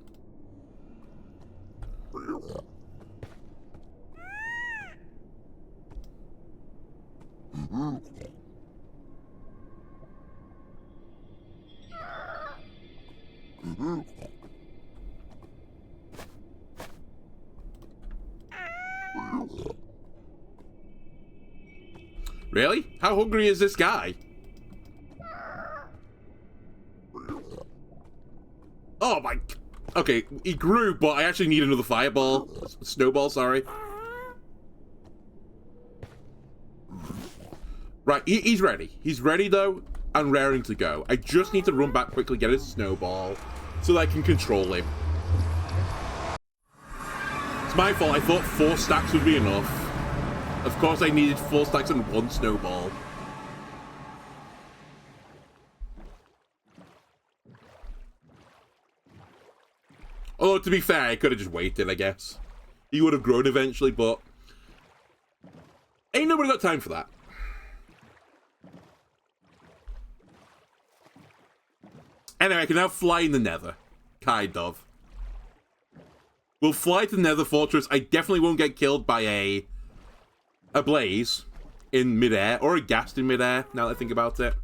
Really? How hungry is this guy? Oh my... Okay, he grew, but I actually need another fireball. Snowball, sorry. Right, he's ready. He's ready, though, and raring to go. I just need to run back quickly, get his snowball, so that I can control him. It's my fault. I thought 4 stacks would be enough. Of course, I needed 4 stacks and 1 snowball. Although, to be fair, I could have just waited, I guess. He would have grown eventually, but... ain't nobody got time for that. Anyway, I can now fly in the Nether. Kind of. We'll fly to the Nether Fortress. I definitely won't get killed by a blaze in midair, or a ghast in midair, now that I think about it.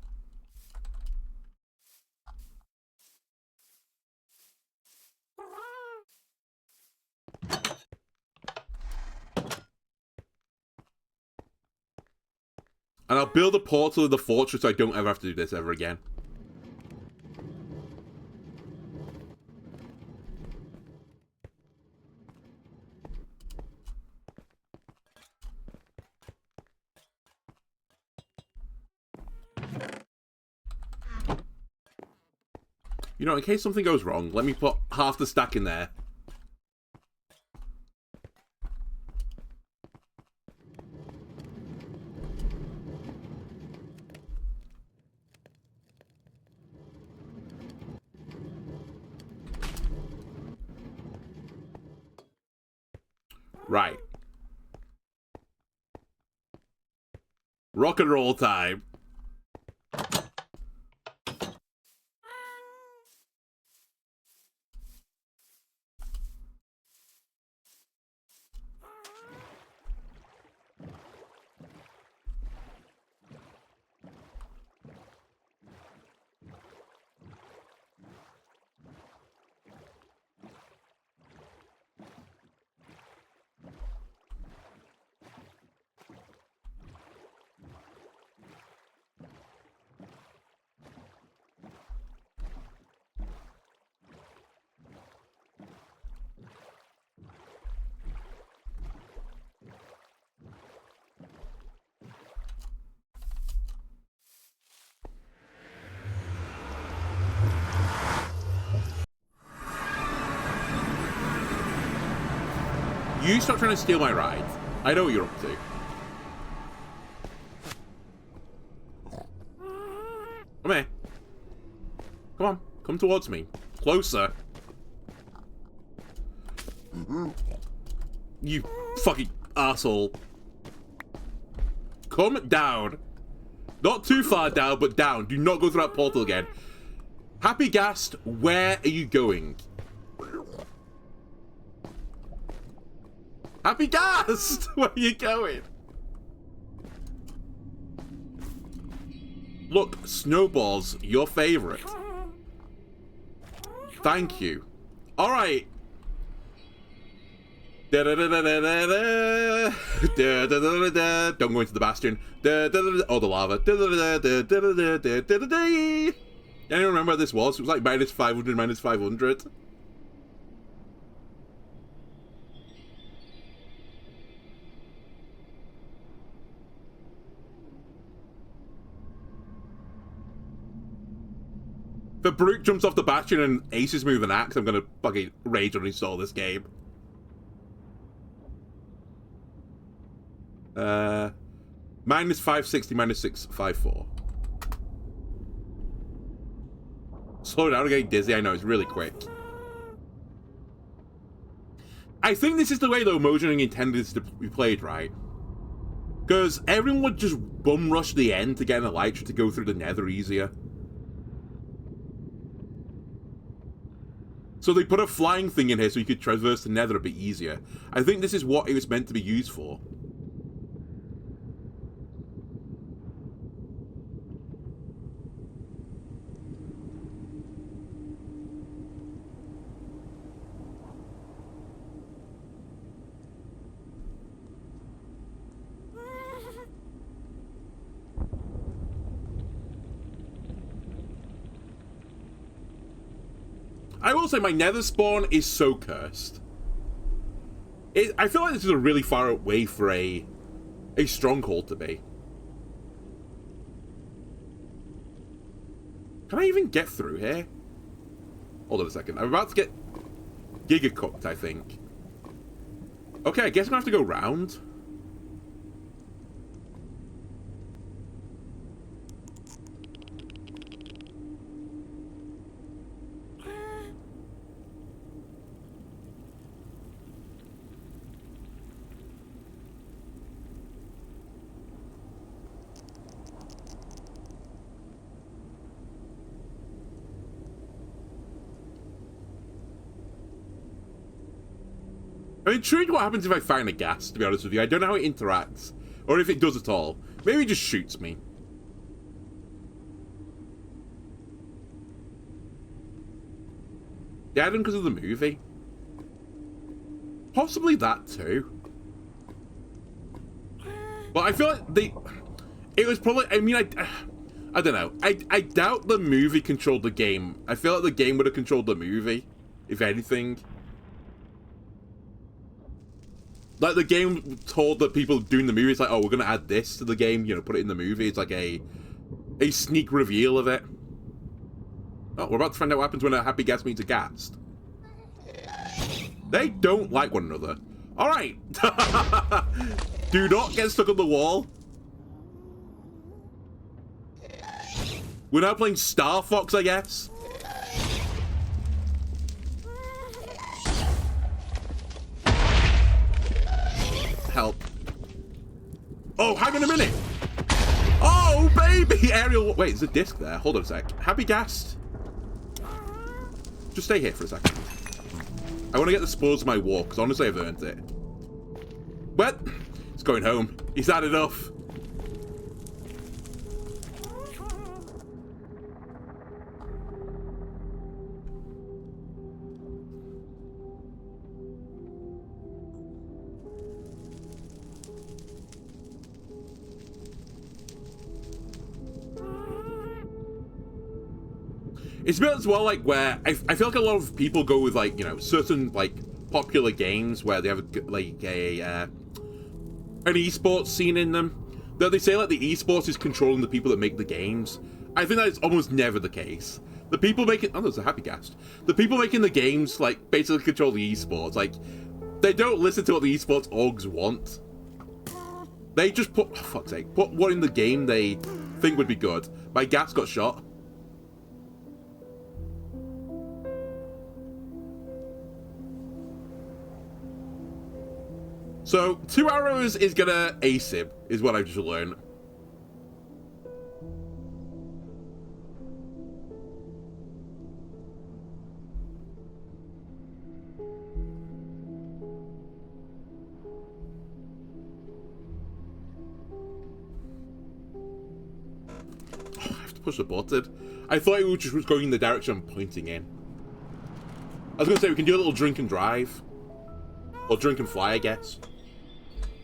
And I'll build a portal in the fortress so I don't ever have to do this ever again. You know, in case something goes wrong, let me put half the stack in there. Right. Rock and roll time. You stop trying to steal my ride. I know what you're up to. Come here. Come on. Come towards me. Closer. You fucking asshole. Come down. Not too far down, but down. Do not go through that portal again. Happy Ghast, where are you going? Happy Ghast! Where are you going? Look, Snowball's your favorite. Thank you. Alright. Don't go into the bastion. Oh, the lava. Anyone remember what this was? It was like minus 500, minus 500. If Baruch jumps off the bastion and Aces move an axe, I'm gonna fucking rage uninstall this game. Minus 560, minus 654. Slow down, I'm getting dizzy. I know, it's really quick. I think this is the way, though, Mojang intended this to be played, right? Because everyone would just bum rush the end to get an Elytra to go through the Nether easier. So they put a flying thing in here so you could traverse the Nether a bit easier. I think this is what it was meant to be used for. I will say my nether spawn is so cursed. I feel like this is a really far away for a stronghold to be. Can I even get through here? Hold on a second. I'm about to get giga cooked, I think. Okay, I guess I'm gonna have to go round. I'm intrigued what happens if I find a gas, to be honest with you. I don't know how it interacts, or if it does at all. Maybe it just shoots me. Yeah, I didn't because of the movie. Possibly that too. But I feel like it was probably, I mean, I don't know. I doubt the movie controlled the game. I feel like the game would have controlled the movie, if anything. Like, the game told the people doing the movie, it's like, oh, we're going to add this to the game, you know, put it in the movie. It's like a sneak reveal of it. Oh, we're about to find out what happens when a happy gas meets a ghast. They don't like one another. All right. Do not get stuck on the wall. We're now playing Star Fox, I guess. Help. Oh, hang on a minute. Oh, baby. Aerial. Wait, there's a disc there. Hold on a sec. Happy Ghast. Just stay here for a second. I want to get the spoils of my walk, because honestly, I've earned it. Well, he's going home. He's had enough. It's a bit as well, like, where I feel like a lot of people go with, like, you know, certain, like, popular games where they have, like, an esports scene in them. That they say, like, the esports is controlling the people that make the games. I think that is almost never the case. The people making... Oh, there's a happy ghast. The people making the games, like, basically control the esports. Like, they don't listen to what the esports orgs want. They just put... Oh, fuck's sake. Put what in the game they think would be good. My ghast got shot. So, 2 arrows is gonna ace him, is what I've just learned. Oh, I have to push the button. I thought it just was going in the direction I'm pointing in. I was gonna say, we can do a little drink and drive. Or drink and fly, I guess.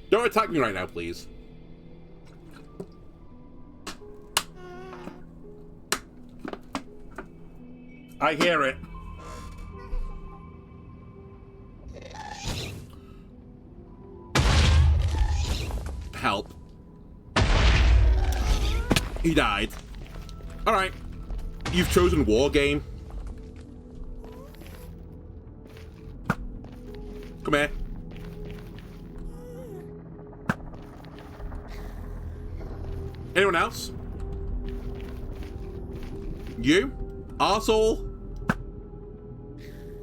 Don't attack me right now, please. I hear it. Help. He died. Alright. You've chosen war game. Come here. Anyone else? You? Arsehole?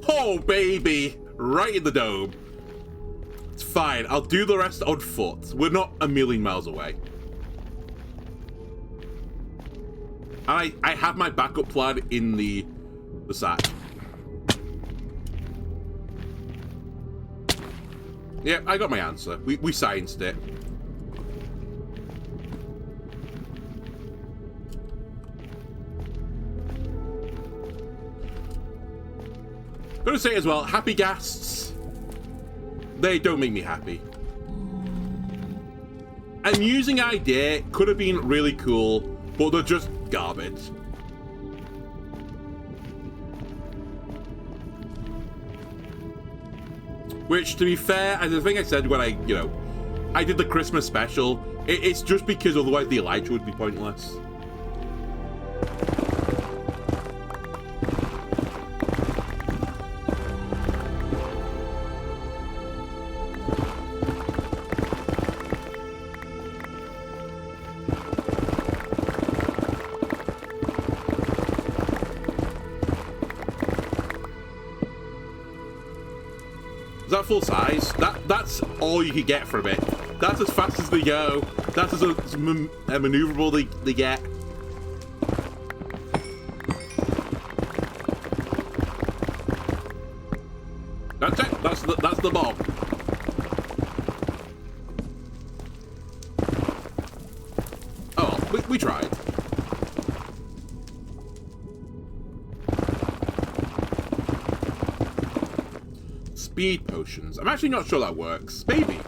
Oh, baby. Right in the dome. It's fine. I'll do the rest on foot. We're not a million miles away. I have my backup plan in the sack. Yeah, I got my answer. We scienced it. Gonna say as well, happy ghasts, they don't make me happy. Amusing idea, could have been really cool, but they're just garbage. Which, to be fair, as the thing I said when I did the Christmas special, it's just because otherwise the Elytra would be pointless. Is that full size? That's all you can get from it. That's as fast as they go. That's as maneuverable they get. That's it. That's the bomb. Oh, we tried. Speed potions. I'm actually not sure that works. Maybe.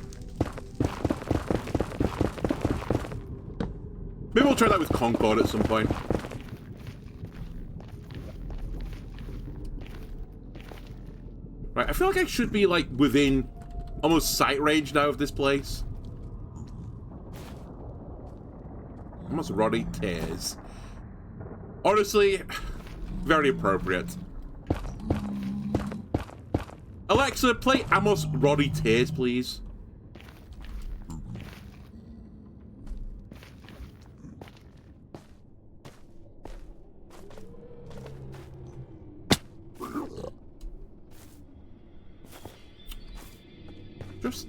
Maybe we'll try that with Concord at some point. Right, I feel like I should be, like, within almost sight range now of this place. Almost Roddy Tears. Honestly, very appropriate. Alexa, play Amos Roddy Tears, please. Just...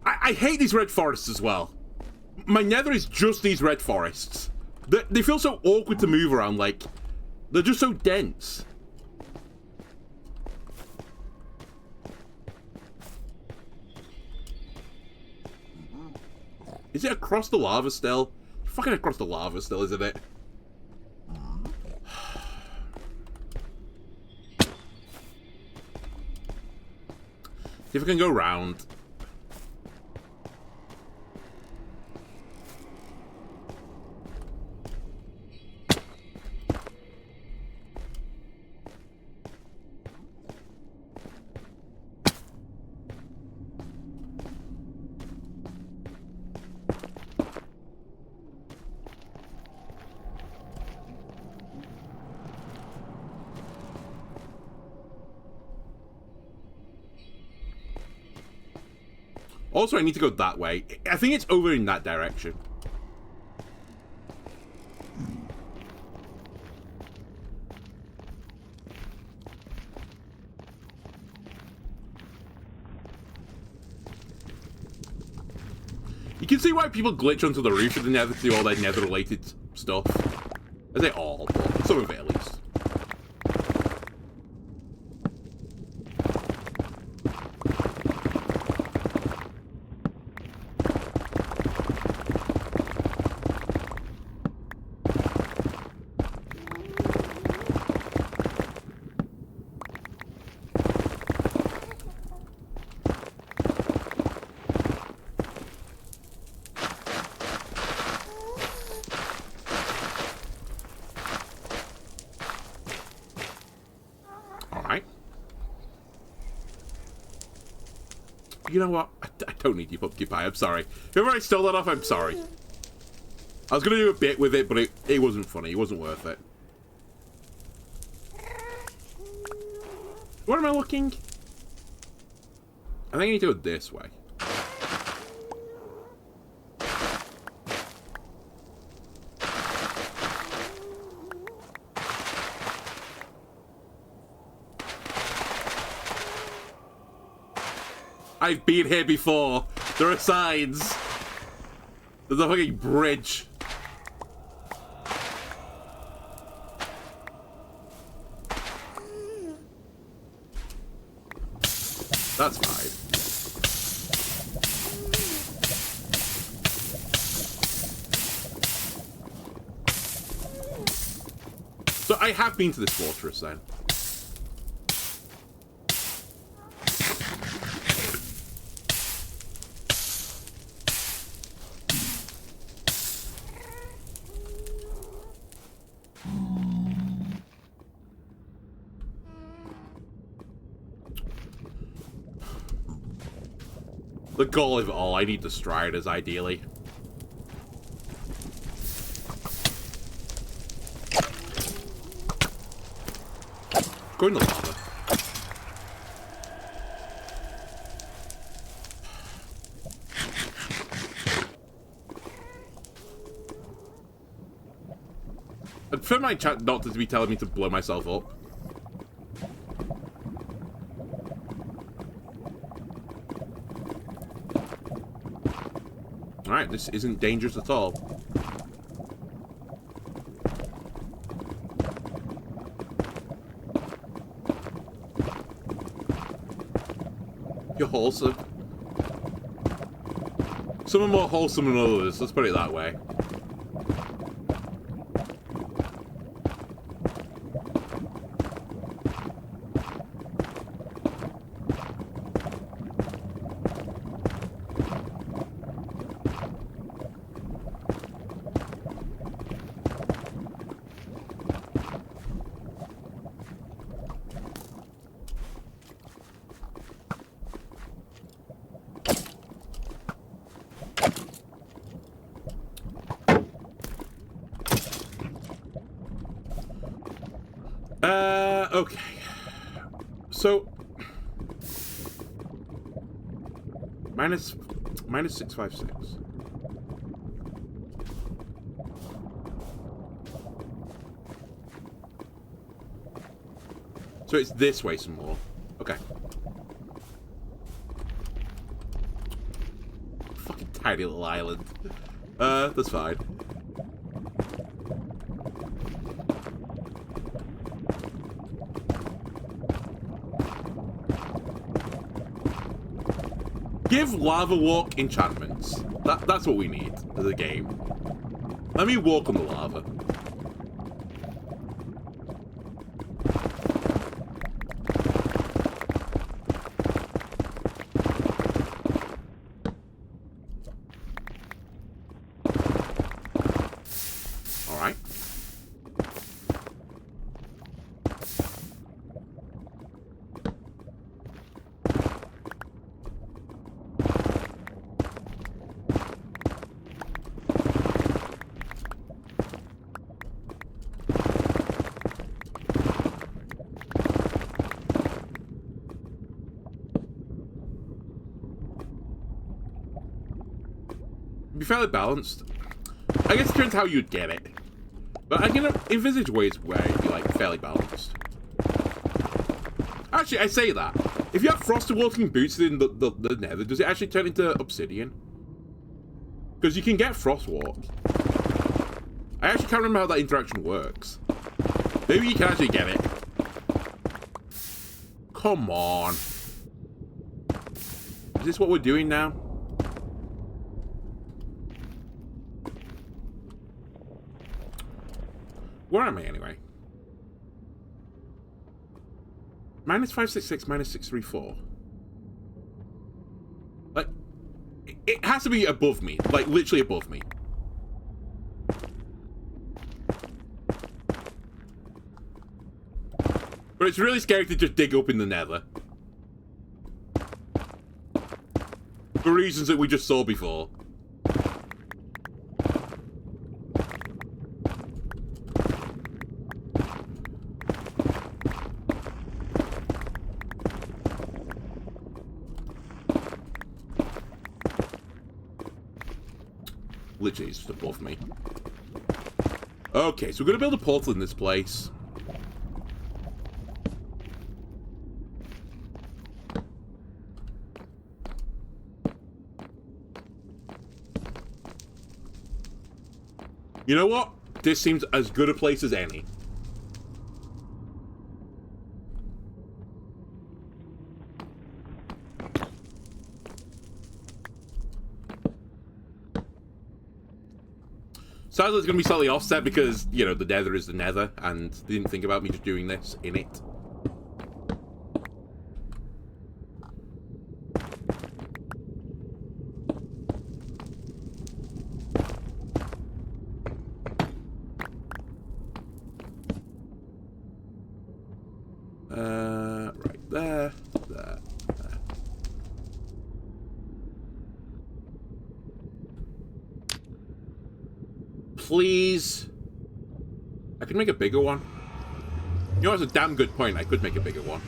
I hate these red forests as well. My nether is just these red forests. They feel so awkward to move around, like, they're just so dense. Is it across the lava still? Fucking across the lava still, isn't it? See if I can go round. Also, I need to go that way. I think it's over in that direction. You can see why people glitch onto the roof of the nether to do all their nether-related stuff. I say all, but some of it at least. You know what? I don't need your pumpkin pie. I'm sorry. Whoever I stole that off, I'm sorry. I was going to do a bit with it, but it wasn't funny. It wasn't worth it. Where am I looking? I think I need to go this way. I've been here before. There are signs. There's a fucking bridge. That's fine. So I have been to this fortress then. The goal of it all, I need the Striders, ideally. Go in the lava. I prefer my chat not to be telling me to blow myself up. Alright, this isn't dangerous at all. You're wholesome. Some are more wholesome than others, let's put it that way. Okay. So minus 656. So it's this way some more. Okay. Fucking tiny little island. That's fine. Give Lava Walk enchantments. That's what we need as a game. Let me walk on the lava. Alright. Be fairly balanced. I guess it depends how you'd get it. But I can envisage ways where it'd be, like, fairly balanced. Actually, I say that. If you have frosted walking boots in the nether, does it actually turn into obsidian? Because you can get frostwalk. I actually can't remember how that interaction works. Maybe you can actually get it. Come on. Is this what we're doing now? Where am I anyway? Minus 566, minus 634. Like, it has to be above me. Like, literally above me. But it's really scary to just dig up in the nether. For reasons that we just saw before. Literally, it's just above me. Okay, so we're gonna build a portal in this place. You know what? This seems as good a place as any. Sadly, it's going to be slightly offset because, you know, the nether is the nether, and they didn't think about me just doing this in it. Right there, there, there. Please. I could make a bigger one. You know, that's a damn good point. I could make a bigger one.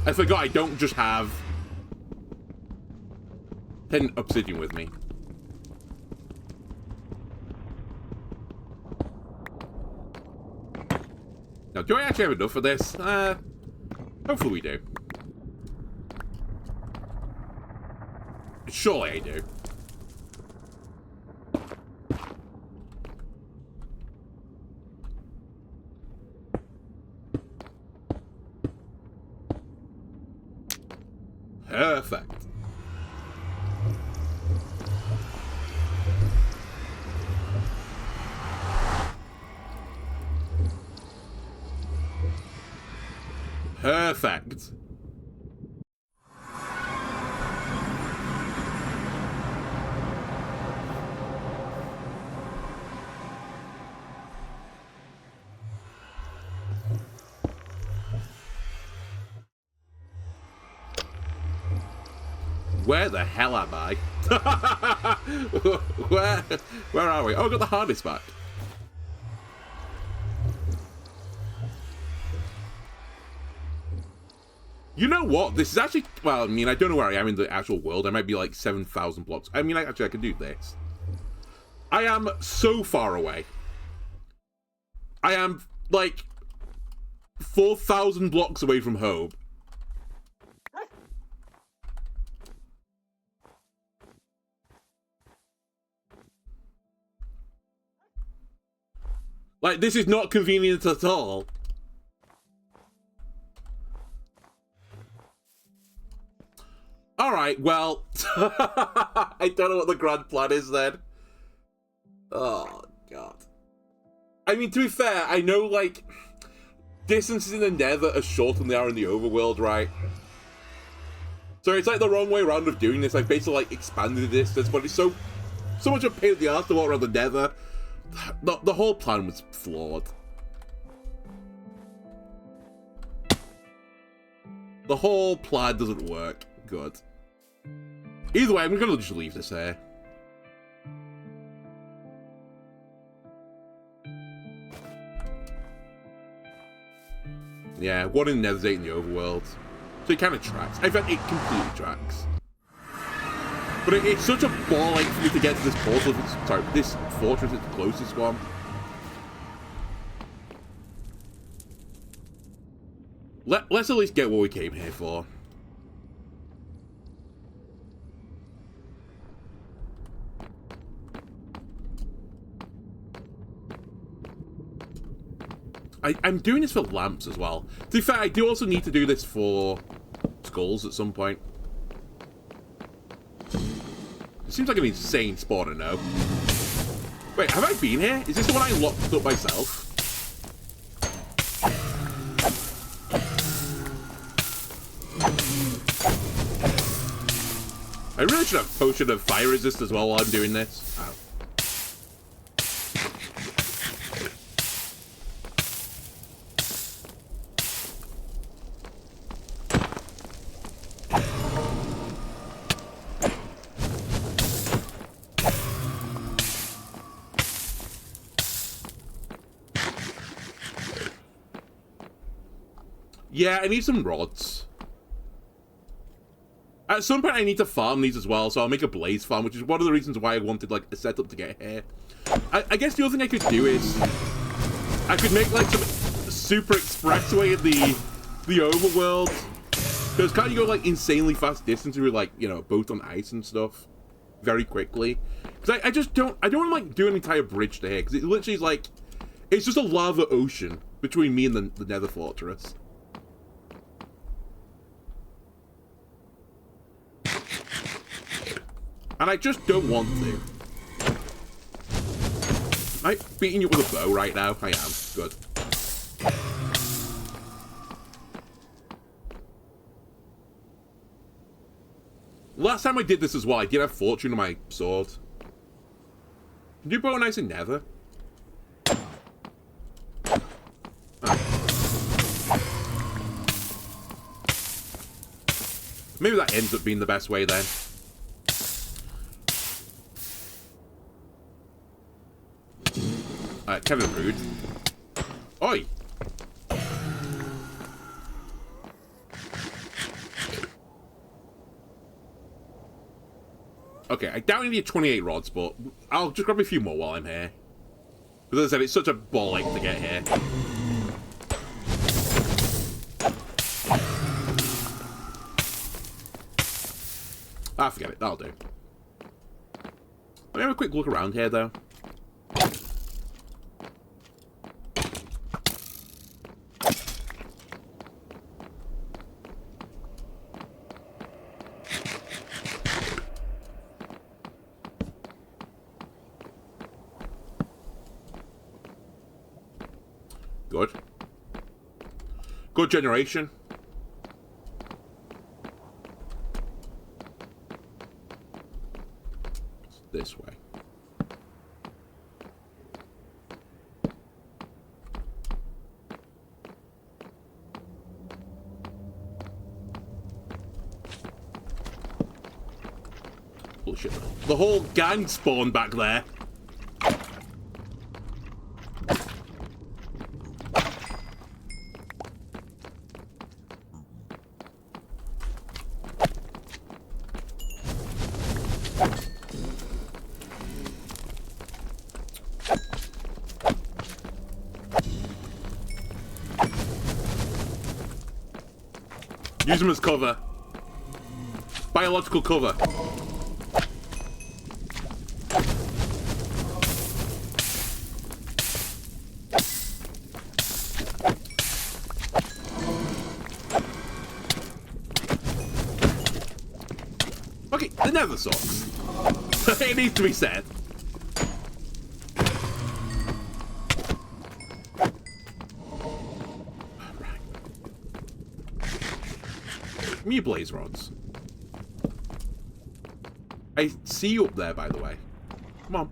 I forgot I don't just have 10 obsidian with me. Now, do I actually have enough for this? Hopefully we do. Surely I do. Perfect. Perfect. Where the hell am I? Where are we? Oh, I got the harness back. You know what? This is actually... Well, I mean, I don't know where I am in the actual world. I might be like 7,000 blocks. I mean, actually, I can do this. I am so far away. I am, like, 4,000 blocks away from home. Like, this is not convenient at all. Alright, well... I don't know what the grand plan is then. Oh, God. I mean, to be fair, I know, like... distances in the Nether are shorter than they are in the overworld, right? So it's like the wrong way around of doing this. I've basically, like, expanded the distance, but it's so much of a pain in the ass to walk around the Nether. The whole plan was flawed. The whole plan doesn't work. Good. Either way, I'm gonna just leave this here. Yeah, one in the Nether, 8 in the overworld. So it kind of tracks. In fact, it completely tracks. But it's such a ball ache for me to get to this portal. Sorry, this fortress is the closest one. Let's at least get what we came here for. I'm doing this for lamps as well. To be fair, I do also need to do this for skulls at some point. It seems like an insane spawn, I know. Wait, have I been here? Is this the one I locked up myself? I really should have a potion of fire resist as well while I'm doing this. Oh. Yeah, I need some rods. At some point, I need to farm these as well, so I'll make a blaze farm, which is one of the reasons why I wanted, like, a setup to get here. I guess the other thing I could do is... I could make, like, some super expressway in the overworld. Because can't you go, like, insanely fast distance with, like, you know, a boat on ice and stuff very quickly? Because I just don't... I don't want to, like, do an entire bridge to here, because it literally is, like... It's just a lava ocean between me and the Nether Fortress. And I just don't want to. Am I beating you with a bow right now? I am. Good. Last time I did this as well, I did have fortune on my sword. Can you bow nice and Nether? Oh. Maybe that ends up being the best way then. Kevin Rude. Oi! Okay, I doubt I need 28 rods, but I'll just grab a few more while I'm here. Because as I said, it's such a ball ache to get here. Ah, forget it. That'll do. Let me have a quick look around here, though. Good. Good generation. It's this way. Bullshit. The whole gang spawned back there. Use them as cover. Biological cover. Okay, the nether sucks. It needs to be said. Me blaze rods. I see you up there, by the way. Come on.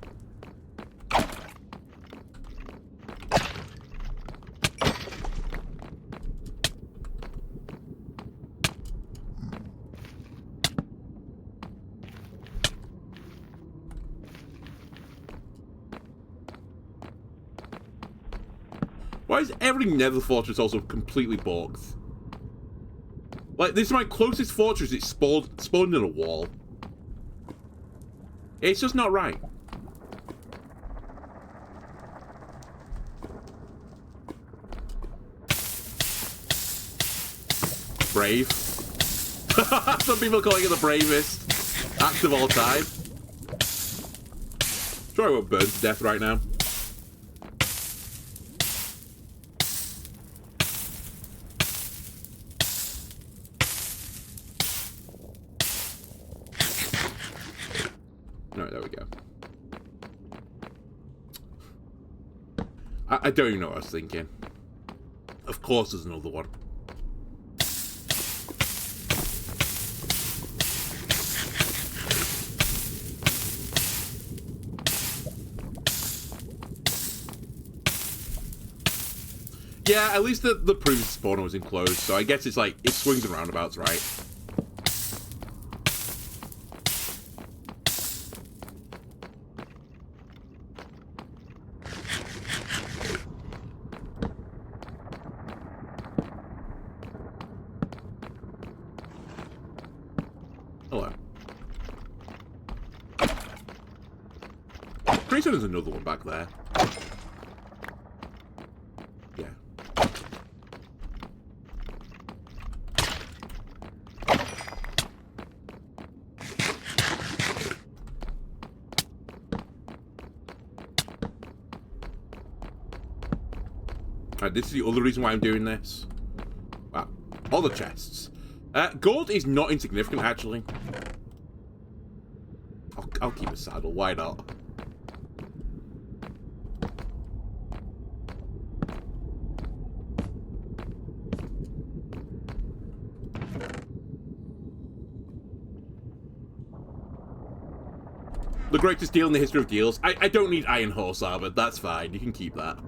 Why is every nether fortress also completely bogged? Like, this is my closest fortress. It's spawned in a wall. It's just not right. Brave. Some people calling it the bravest act of all time. Sure, I won't burn to death right now. Alright, there we go. I don't even know what I was thinking. Of course there's another one. Yeah, at least the previous spawner was enclosed, so I guess it's like, it swings and roundabouts, right? Hello. Pretty sure there's another one back there. Yeah. Alright, this is the other reason why I'm doing this. Wow. All the chests. Gold is not insignificant, actually. I'll keep a saddle. Why not? The greatest deal in the history of deals. I don't need Iron Horse armor. That's fine. You can keep that.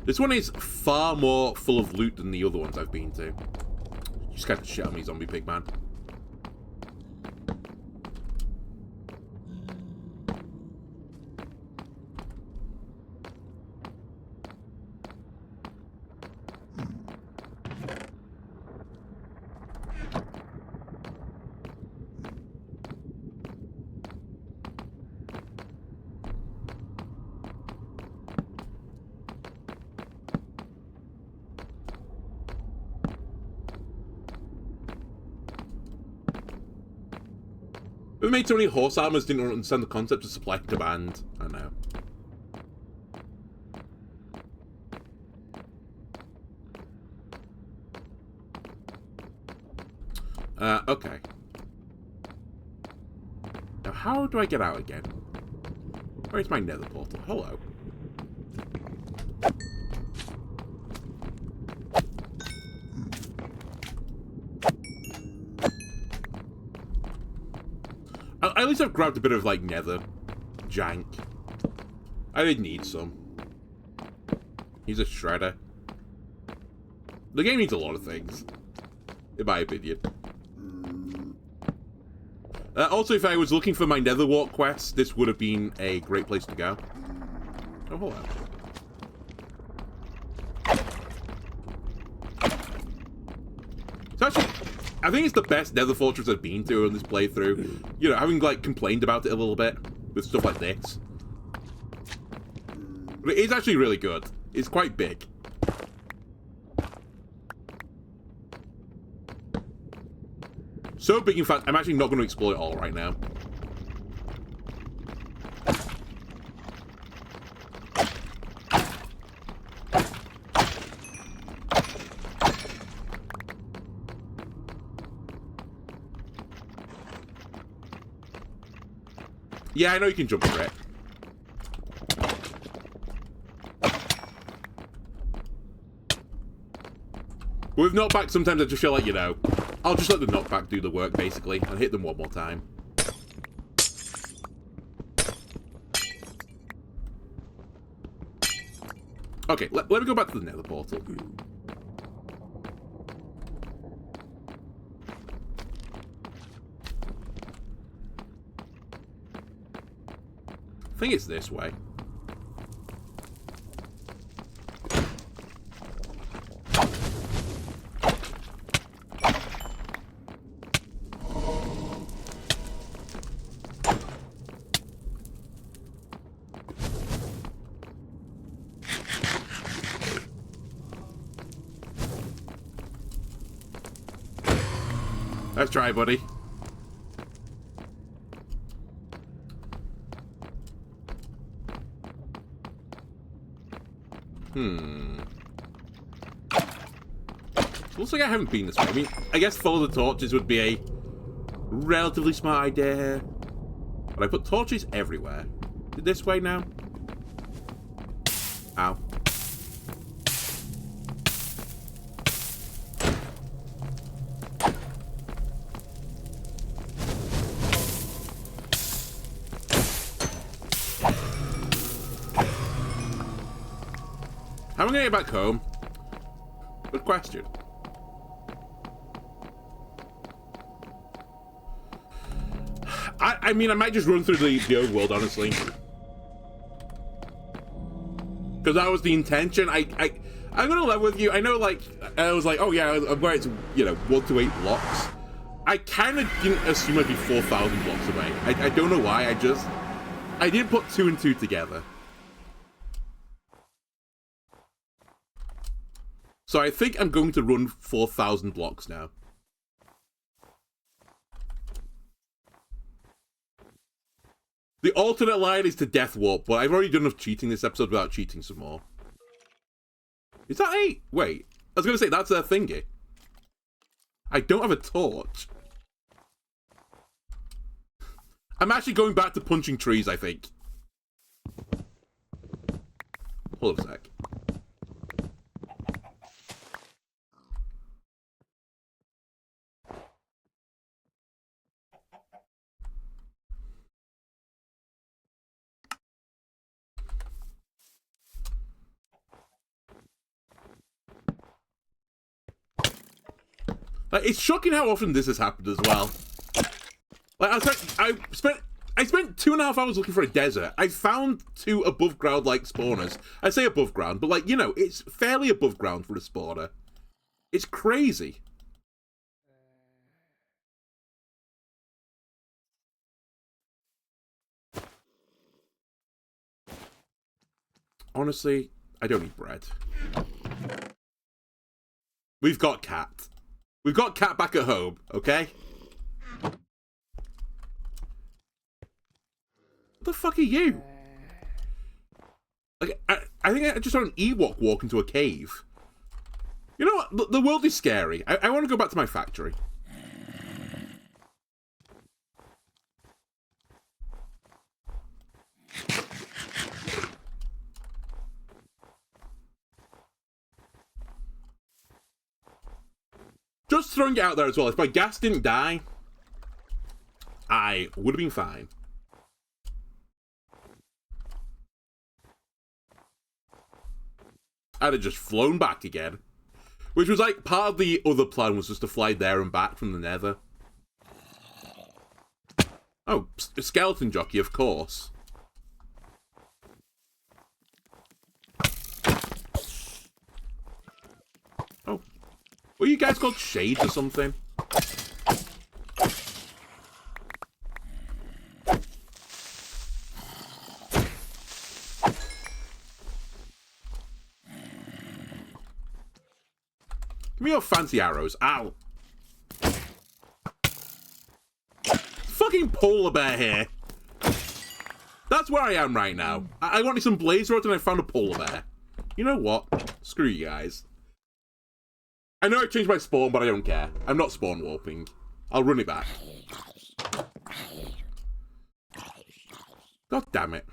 This one is far more full of loot than the other ones I've been to. You scared the shit out of me, zombie pig man. We made so many horse armors, didn't understand the concept of supply and demand. I know. Okay. Now, how do I get out again? Where's my nether portal? Hello. At least I've grabbed a bit of, like, nether jank. I did need some. He's a shredder. The game needs a lot of things, in my opinion. Also, if I was looking for my nether walk quest, this would have been a great place to go. Oh, hold on. It's actually, I think it's the best nether fortress I've been to on this playthrough. You know, having, like, complained about it a little bit with stuff like this. But it is actually really good. It's quite big. So big, in fact, I'm actually not going to explore it all right now. Yeah, I know you can jump over it. But with knockback, sometimes I just feel like, you know, I'll just let the knockback do the work, basically, and hit them one more time. Okay, let me go back to the nether portal. I think it's this way. Let's try, buddy. Looks like I haven't been this way. I mean, I guess follow the torches would be a relatively smart idea. But I put torches everywhere. This way now? Ow. How am I gonna get back home? Good question. I mean, I might just run through the old world, honestly. Because that was the intention. I'm gonna level with you. I know, like, I was like, oh yeah, I'm going to, you know, 1 to 8 blocks. I kind of didn't assume I'd be 4,000 blocks away. I don't know why. I didn't put 2 and 2 together. So I think I'm going to run 4,000 blocks now. The alternate line is to Death Warp, but I've already done enough cheating this episode without cheating some more. Is that a... Wait. I was going to say, that's a thingy. I don't have a torch. I'm actually going back to punching trees, I think. Hold on a sec. Like, it's shocking how often this has happened as well. Like, I spent 2.5 hours looking for a desert. I found 2 above ground like spawners. I say above ground, but like, you know, it's fairly above ground for a spawner. It's crazy. Honestly, I don't need bread. We've got cat. We've got cat back at home, okay? What the fuck are you? Like, I think I just saw an Ewok walk into a cave. You know what? The world is scary. I want to go back to my factory. Just throwing it out there as well. If my gas didn't die, I would have been fine. I'd have just flown back again. Which was like part of the other plan, was just to fly there and back from the Nether. Oh, a skeleton jockey, of course. Oh. Were you guys called Shades or something? Give me your fancy arrows. Ow. Fucking polar bear here. That's where I am right now. I wanted some blaze rods and I found a polar bear. You know what? Screw you guys. I know I changed my spawn, but I don't care. I'm not spawn warping. I'll run it back. God damn it.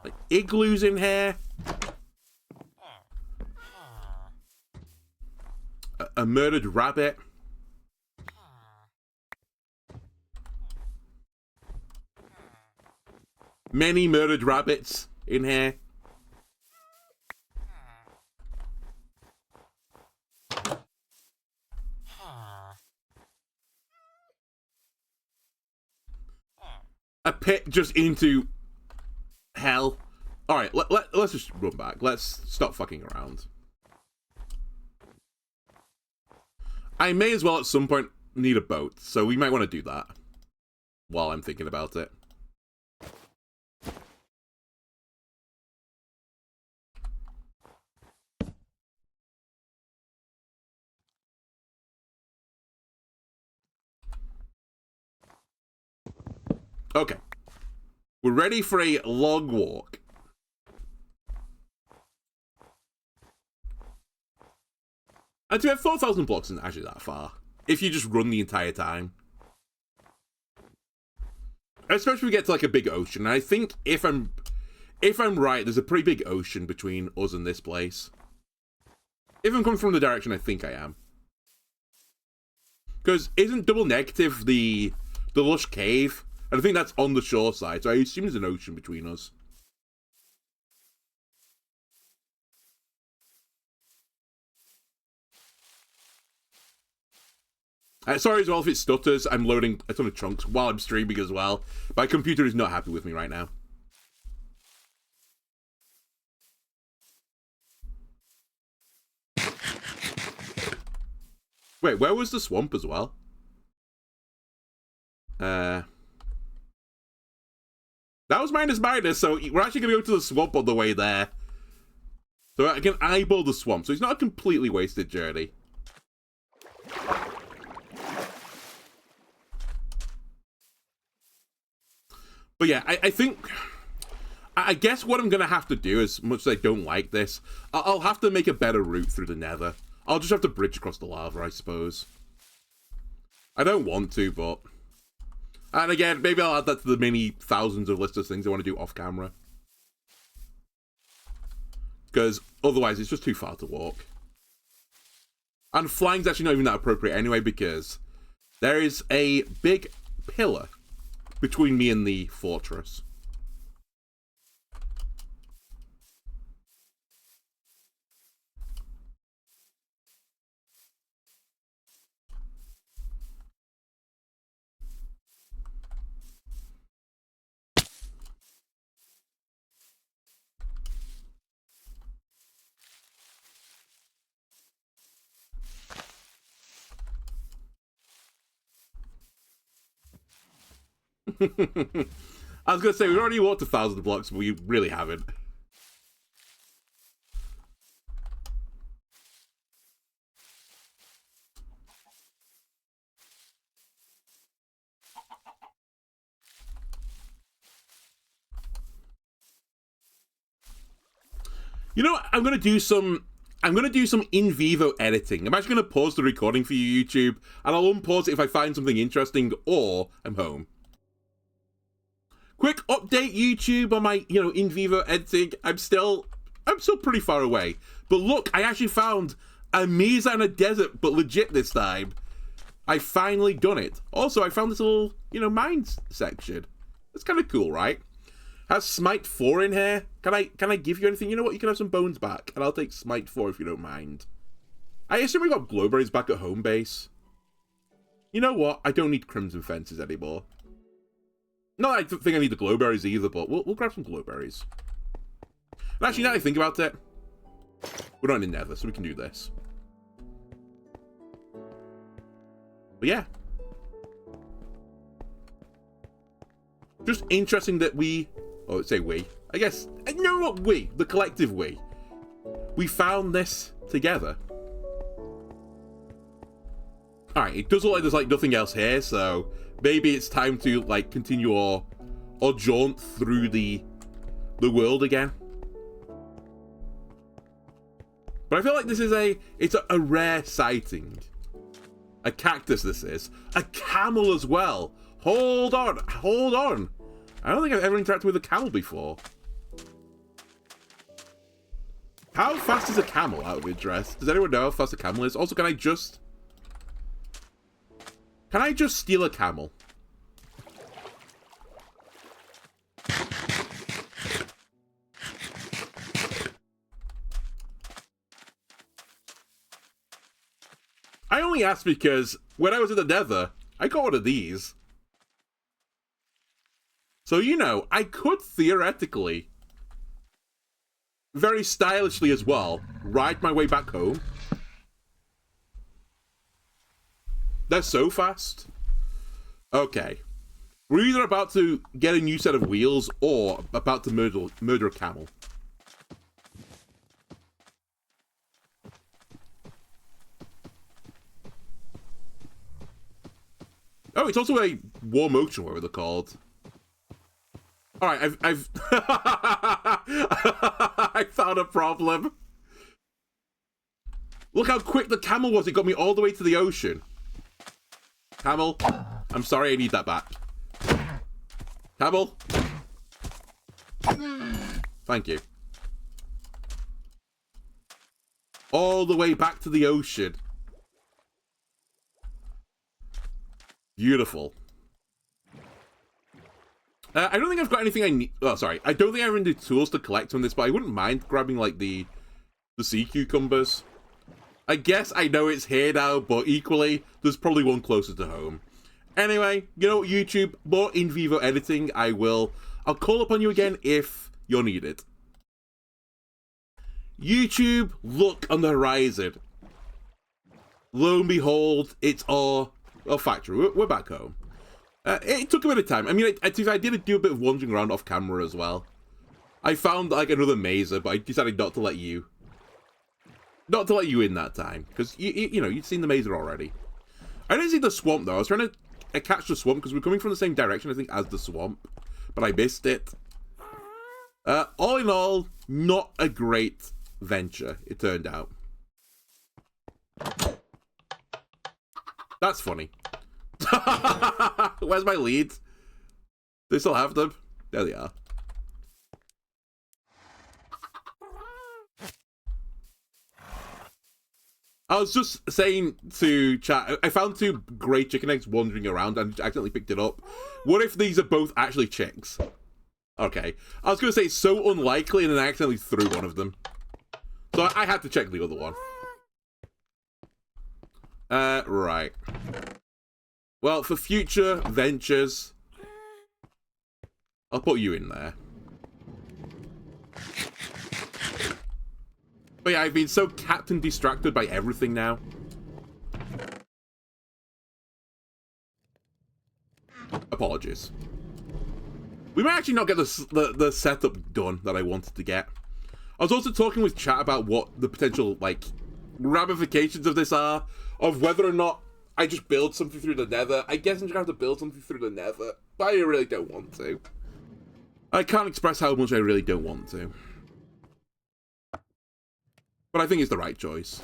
Like igloos in here. A murdered rabbit. Many murdered rabbits in here. A pit just into hell. Alright, let's just run back. Let's stop fucking around. I may as well at some point need a boat, so we might want to do that while I'm thinking about it. Okay. We're ready for a long walk. And to have 4,000 blocks isn't actually that far, if you just run the entire time. Especially if we get to like a big ocean. And I think if I'm right, there's a pretty big ocean between us and this place. If I'm coming from the direction I think I am. Because isn't double negative the lush cave? And I think that's on the shore side, so I assume there's an ocean between us. Sorry as well if it stutters. I'm loading a ton of chunks while I'm streaming as well. My computer is not happy with me right now. Wait, where was the swamp as well? That was minus, so we're actually going to go to the swamp on the way there. So I can eyeball the swamp, so it's not a completely wasted journey. But yeah, I think... I guess what I'm going to have to do, as much as I don't like this, I'll have to make a better route through the Nether. I'll just have to bridge across the lava, I suppose. I don't want to, but... And again, maybe I'll add that to the many thousands of list of things I want to do off camera. Because otherwise it's just too far to walk. And flying's actually not even that appropriate anyway, because there is a big pillar between me and the fortress. I was gonna say, we've already walked 1,000 blocks, but we really haven't. You know what? I'm gonna do some in vivo editing. I'm actually gonna pause the recording for you, YouTube, and I'll unpause it if I find something interesting or I'm home. Quick update, YouTube, on my, in vivo editing. I'm still pretty far away. But look, I actually found a mesa in a desert, but legit this time. I finally done it. Also, I found this little, mines section. It's kind of cool, right? Has Smite 4 in here. Can I give you anything? You know what? You can have some bones back, and I'll take Smite 4 if you don't mind. I assume we got glowberries back at home base. You know what? I don't need crimson fences anymore. Not that I don't think I need the glowberries either, but we'll grab some glowberries. And actually, now that I think about it, we're not in Nether, so we can do this. But yeah. Just interesting that we... Oh, let's say we. I guess... No, not we. The collective we. We found this together. Alright, it does look like there's, nothing else here, so... Maybe it's time to, continue our jaunt through the world again. But I feel like this is it's a rare sighting. A cactus, this is. A camel as well. Hold on. I don't think I've ever interacted with a camel before. How fast is a camel, out of interest? Does anyone know how fast a camel is? Also, can I just steal a camel? I only asked because when I was in the Nether, I got one of these. So, I could theoretically, very stylishly as well, ride my way back home. They're so fast. Okay. We're either about to get a new set of wheels or about to murder a camel. Oh, it's also a war motion, whatever they're called. Alright, I've I found a problem. Look how quick the camel was. It got me all the way to the ocean. Camel, I'm sorry, I need that back. Camel. Thank you. All the way back to the ocean. Beautiful. I don't think I've got anything I need. Oh, sorry. I don't think I have any tools to collect on this, but I wouldn't mind grabbing, the sea cucumbers. I guess I know it's here now, but equally, there's probably one closer to home. Anyway, YouTube, more in vivo editing, I'll call upon you again if you'll need it. YouTube, look on the horizon. Lo and behold, it's our factory. We're back home. It took a bit of time. I mean, I did do a bit of wandering around off camera as well. I found, another mesa, but I decided not to let you in that time. Because, you'd seen the mesa already. I didn't see the swamp, though. I was trying to catch the swamp, because we're coming from the same direction, I think, as the swamp. But I missed it. All in all, not a great venture, it turned out. That's funny. Where's my leads? They still have them? There they are. I was just saying to chat, I found two grey chicken eggs wandering around and accidentally picked it up. What if these are both actually chicks? Okay. I was going to say it's so unlikely and then I accidentally threw one of them. So I had to check the other one. Right. Well, for future ventures, I'll put you in there. But yeah, I've been so captain distracted by everything now. Apologies. We might actually not get the setup done that I wanted to get. I was also talking with chat about what the potential, like, ramifications of this are, of whether or not I just build something through the nether. I guess I'm just going to have to build something through the nether, but I really don't want to. I can't express how much I really don't want to. But I think it's the right choice.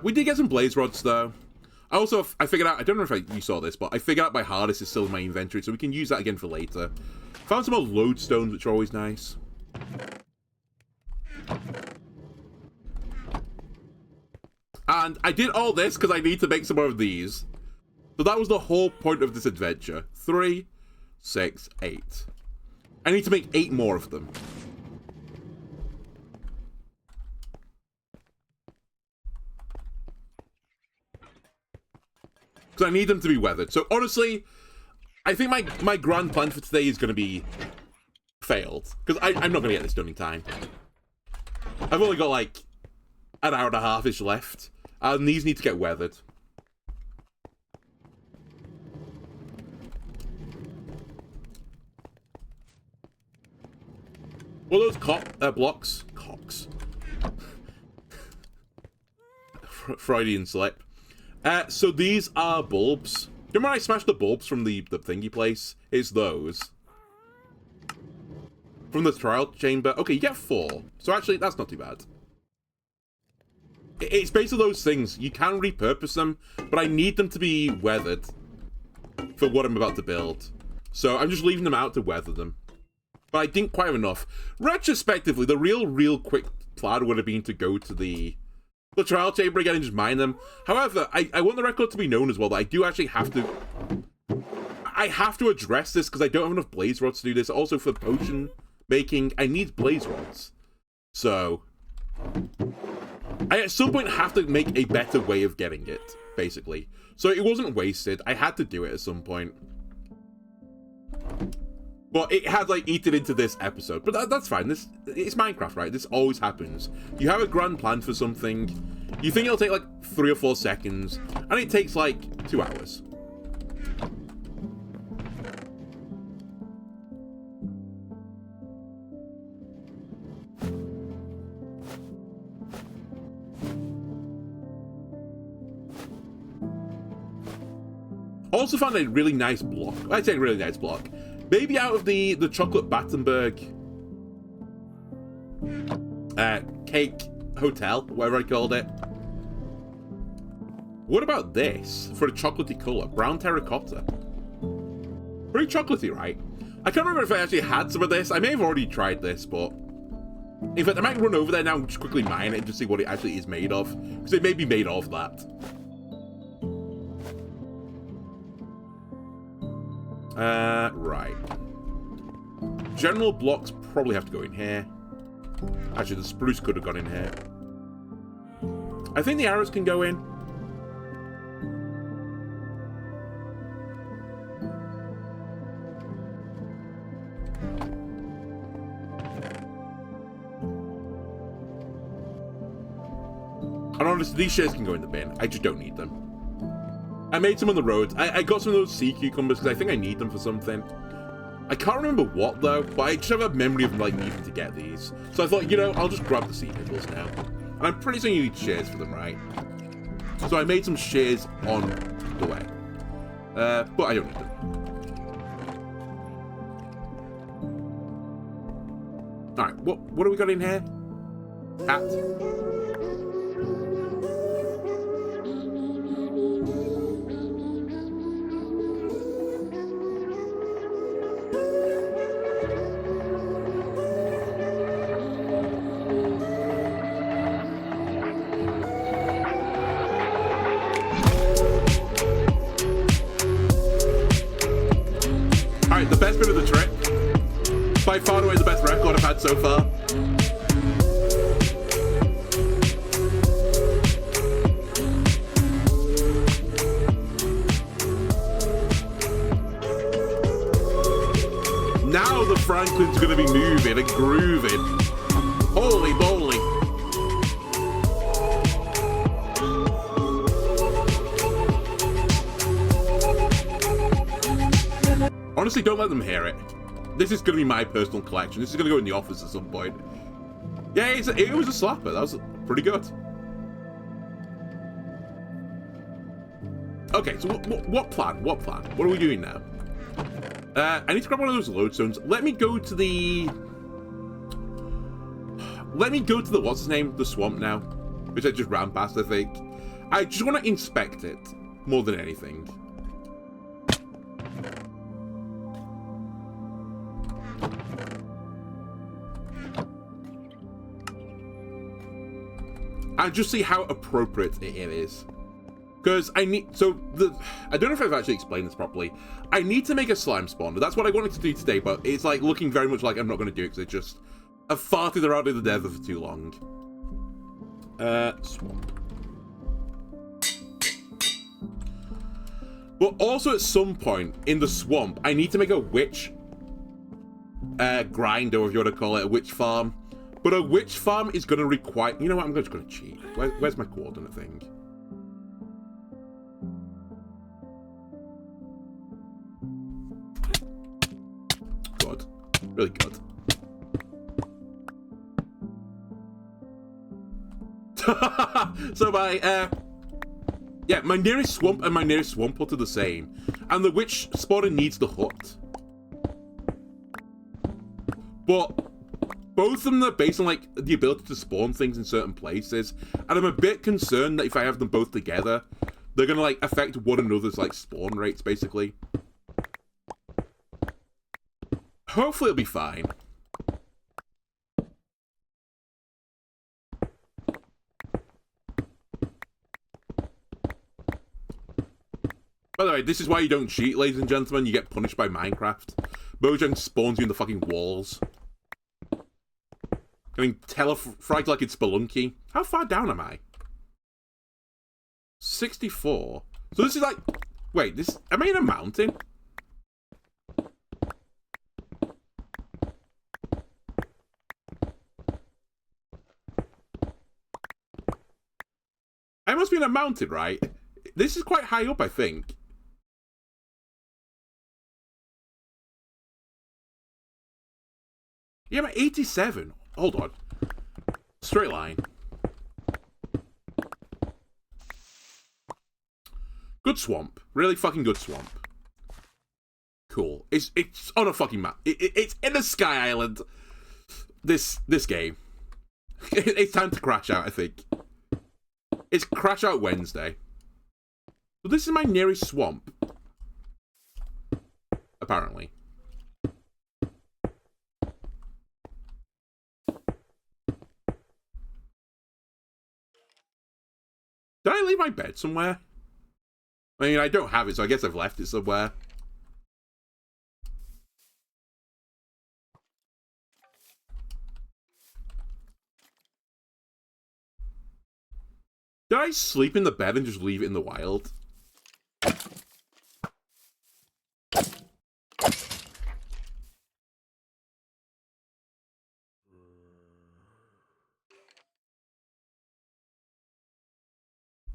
We did get some blaze rods, though. I figured out, I don't know if you saw this, but I figured out my hardest is still in my inventory, so we can use that again for later. Found some more lodestones, which are always nice. And I did all this because I need to make some more of these. So that was the whole point of this adventure. 3, 6, 8. I need to make 8 more of them. Because I need them to be weathered. So honestly, I think my grand plan for today is going to be failed. Because I'm not going to get this done in time. I've only got like an hour and a half-ish left. And these need to get weathered. Well, those blocks? Cocks. Freudian slip. So these are bulbs. Remember when I smashed the bulbs from the thingy place? It's those. From the trial chamber. Okay, you get 4. So actually, that's not too bad. It's basically those things. You can repurpose them, but I need them to be weathered for what I'm about to build. So I'm just leaving them out to weather them. But I didn't quite have enough. Retrospectively, the real quick plan would have been to go to the trial chamber again and just mine them. However, I want the record to be known as well that I do actually have to... I have to address this because I don't have enough blaze rods to do this. Also, for potion making, I need blaze rods. So... I at some point have to make a better way of getting it, basically. So it wasn't wasted. I had to do it at some point. But it had, like, eaten into this episode. But that's fine. It's Minecraft, right? This always happens. You have a grand plan for something. You think it'll take, like, 3 or 4 seconds. And it takes, like, 2 hours. Also found a really nice block. I'd say a really nice block. Maybe out of the chocolate Battenberg cake hotel, whatever I called it. What about this for a chocolatey colour? Brown terracotta. Very chocolatey, right? I can't remember if I actually had some of this. I may have already tried this, but... In fact, I might run over there now and just quickly mine it and just see what it actually is made of. Because it may be made of that. Right. General blocks probably have to go in here. Actually, the spruce could have gone in here. I think the arrows can go in. And honestly, these shares can go in the bin. I just don't need them. I made some on the road. I got some of those sea cucumbers because I think I need them for something. I can't remember what, though, but I just have a memory of, like, needing to get these. So I thought, you know, I'll just grab the sea pickles now. And I'm pretty sure you need shares for them, right? So I made some shares on the way. But I don't need them. Alright, what do we got in here? Hat. by far and away the best record I've had so far. Now the Franklin's gonna be moving and grooving. Holy moly. Honestly, don't let them hear it. This is gonna be my personal collection. This is gonna go in the office at some point. Yeah, it was a slapper. That was pretty good. Okay, so what plan? What plan? What are we doing now? I need to grab one of those lodestones. Let me go to the what's his name? The swamp now, which I just ran past. I think I just want to inspect it more than anything. And just see how appropriate it is. Because I need, I don't know if I've actually explained this properly. I need to make a slime spawner. That's what I wanted to do today, but it's like looking very much like I'm not going to do it because I've farted around in the desert for too long. Swamp. But also at some point in the swamp, I need to make a witch grinder, or if you want to call it, a witch farm. But a witch farm is going to require, you know what, I'm just going to cheat. Where's my coordinate thing? Good. Really good. So my nearest swamp and my nearest swamp hut are the same. And the witch spawner needs the hut. But both of them are based on, like, the ability to spawn things in certain places. And I'm a bit concerned that if I have them both together, they're gonna, like, affect one another's, like, spawn rates, basically. Hopefully it'll be fine. By the way, this is why you don't cheat, ladies and gentlemen. You get punished by Minecraft. Mojang spawns you in the fucking walls. Getting telefragged like it's Spelunky. How far down am I? 64. So this is like... Wait, this... Am I in a mountain? I must be in a mountain, right? This is quite high up, I think. Yeah, I'm at 87. Hold on. Straight line. Good swamp. Really fucking good swamp. Cool. It's on a fucking map. It's in a sky island. This game. It's time to crash out, I think. It's Crash Out Wednesday. So this is my nearest swamp. Apparently. Did I leave my bed somewhere? I mean, I don't have it, so I guess I've left it somewhere. Did I sleep in the bed and just leave it in the wild?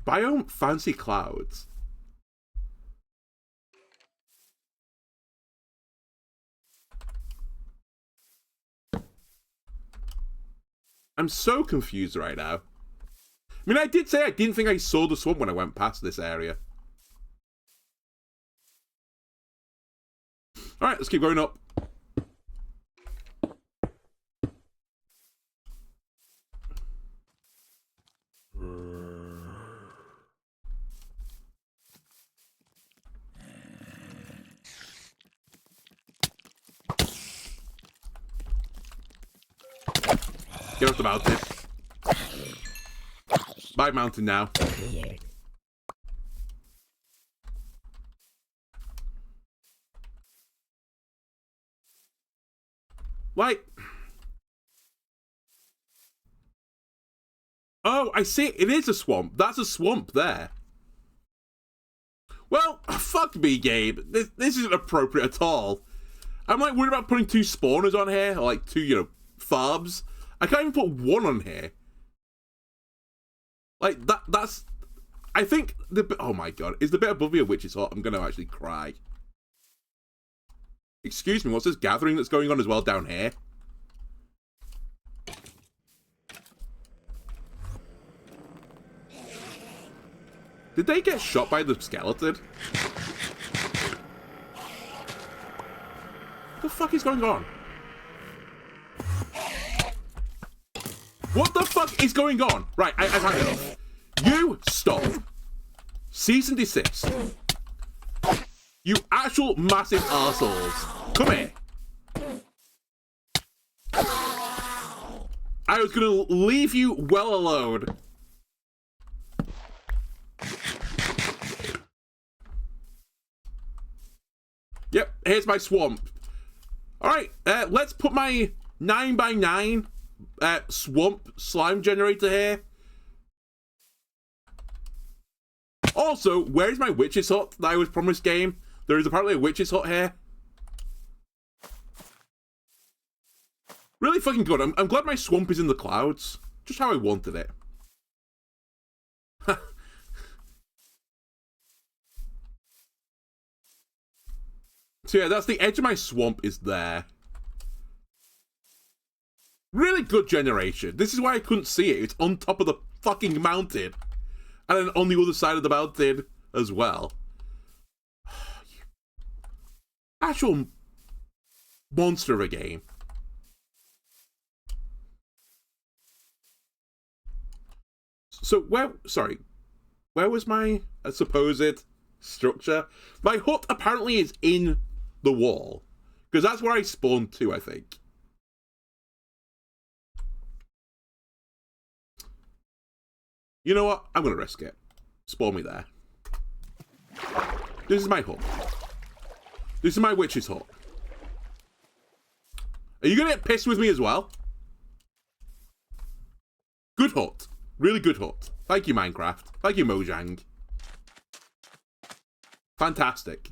Biome Fancy Clouds. I'm so confused right now. I mean, I did say I didn't think I saw the swamp when I went past this area. Alright, let's keep going up. Get off the mountain. Bye, mountain now. Like... Oh, I see. It is a swamp. That's a swamp there. Well, fuck me, Gabe. This isn't appropriate at all. I'm like worried about putting 2 spawners on here, or like 2, you know, farbs. I can't even put 1 on here. Like, that's... I think the... Oh my god. Is the bit above me a witch's hut? I'm gonna actually cry. Excuse me, what's this gathering that's going on as well down here? Did they get shot by the skeleton? What the fuck is going on? What the fuck is going on? Right, I've had enough. You stop. Cease and desist. You actual massive arseholes. Come here. I was gonna leave you well alone. Yep, here's my swamp. Alright, let's put my 9x9 swamp slime generator here. Also, where's my witch's hut that I was promised, game? There is apparently a witch's hut here. Really fucking good. I'm glad my swamp is in the clouds. Just how I wanted it. So yeah, that's the edge of my swamp is there. Really good generation. This is why I couldn't see it. It's on top of the fucking mountain. And then on the other side of the mountain as well. Actual monster of a game. So where was my supposed structure? My hut apparently is in the wall. Because that's where I spawned to, I think. You know what? I'm going to risk it. Spawn me there. This is my hut. This is my witch's hut. Are you going to get pissed with me as well? Good hut. Really good hut. Thank you, Minecraft. Thank you, Mojang. Fantastic.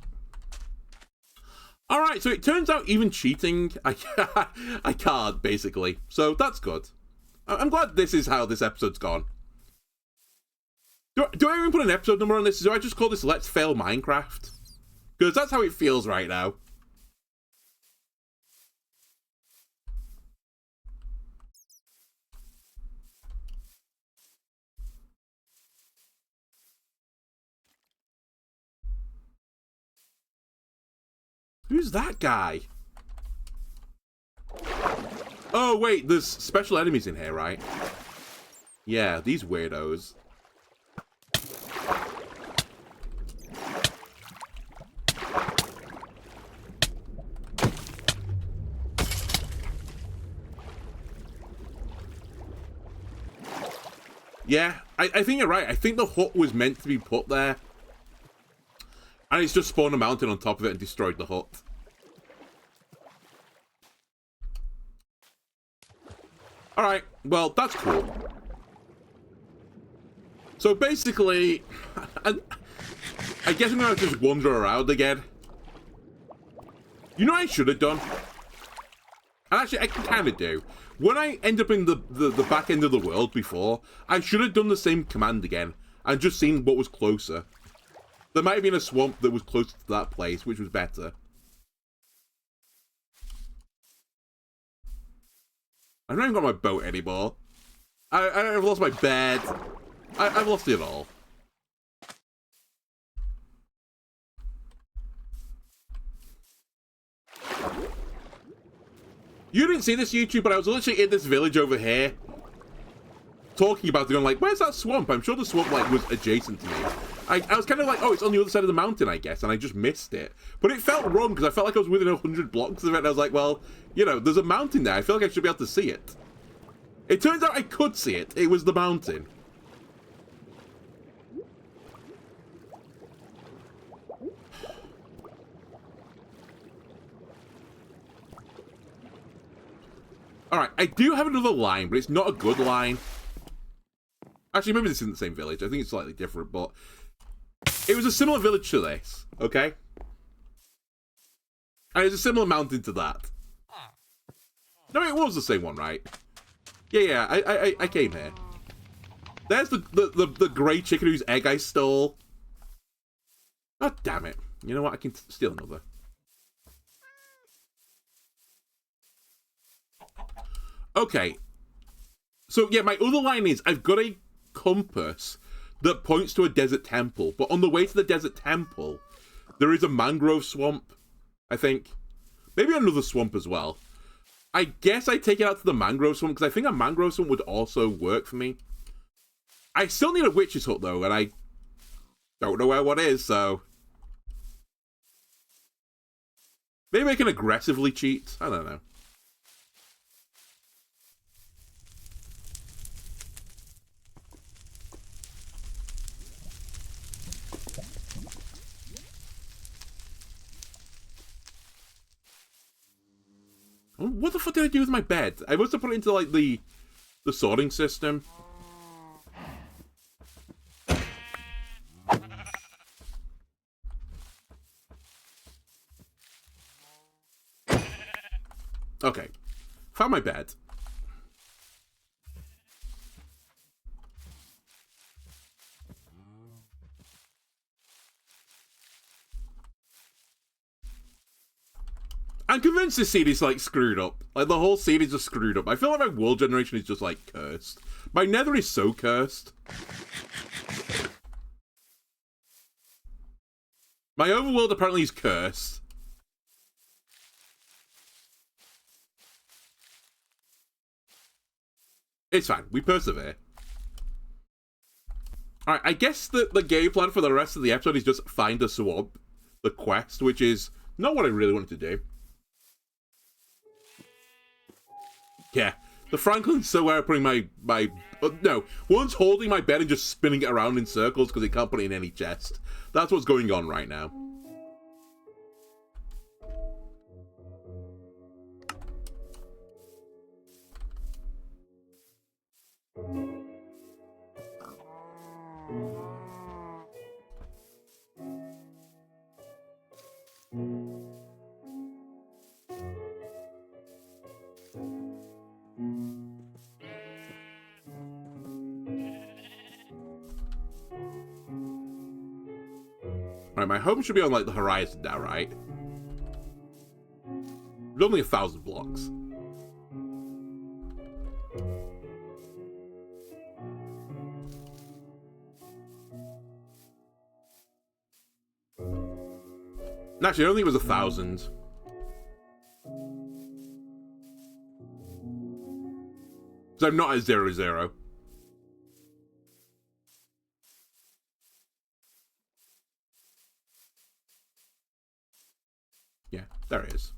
Alright, so it turns out even cheating, I can't, basically. So that's good. I'm glad this is how this episode's gone. Do I even put an episode number on this? Do I just call this Let's Fail Minecraft? Because that's how it feels right now. Who's that guy? Oh, wait, there's special enemies in here, right? Yeah, these weirdos. Yeah, I think you're right. I think the hut was meant to be put there. And it's just spawned a mountain on top of it and destroyed the hut. Alright, well, that's cool. So basically, I guess I'm gonna just wander around again. You know what I should have done? And actually, I can kind of do. When I end up in the back end of the world before, I should have done the same command again and just seen what was closer. There might have been a swamp that was closer to that place, which was better. I've not even got my boat anymore. I've lost my bed. I've lost it all. You didn't see this, YouTube, but I was literally in this village over here talking about it, going like, where's that swamp? I'm sure the swamp like was adjacent to me. I was kind of like, oh, it's on the other side of the mountain, I guess, and I just missed it. But it felt wrong, because I felt like I was within 100 blocks of it, and I was like, well, you know, there's a mountain there. I feel like I should be able to see it. It turns out I could see it. It was the mountain. Alright, I do have another line, but it's not a good line. Actually, maybe this isn't the same village. I think it's slightly different, but it was a similar village to this, okay? And it's a similar mountain to that. No, it was the same one, right? Yeah, I came here. There's the grey chicken whose egg I stole. God damn it. You know what? I can steal another. Okay. So, yeah, my other line is I've got a compass that points to a desert temple. But on the way to the desert temple, there is a mangrove swamp, I think. Maybe another swamp as well. I guess I take it out to the mangrove swamp, because I think a mangrove swamp would also work for me. I still need a witch's hut, though, and I don't know where one is, so... Maybe I can aggressively cheat? I don't know. What the fuck did I do with my bed? I must have put it into, like, the sorting system. Okay. Found my bed. I'm convinced this seed is, like, screwed up. Like, the whole seed is just screwed up. I feel like my world generation is just, like, cursed. My nether is so cursed. My overworld apparently is cursed. It's fine. We persevere. Alright, I guess the game plan for the rest of the episode is just find a swamp. The quest, which is not what I really wanted to do. Yeah, the Franklin's so aware of putting no, one's holding my bed and just spinning it around in circles because it can't put it in any chest. That's what's going on right now. Right, my home should be on, like, the horizon now, right? It's only 1,000 blocks. Actually, I don't think it was 1,000. So I'm not at 0, 0. Yeah, there it is.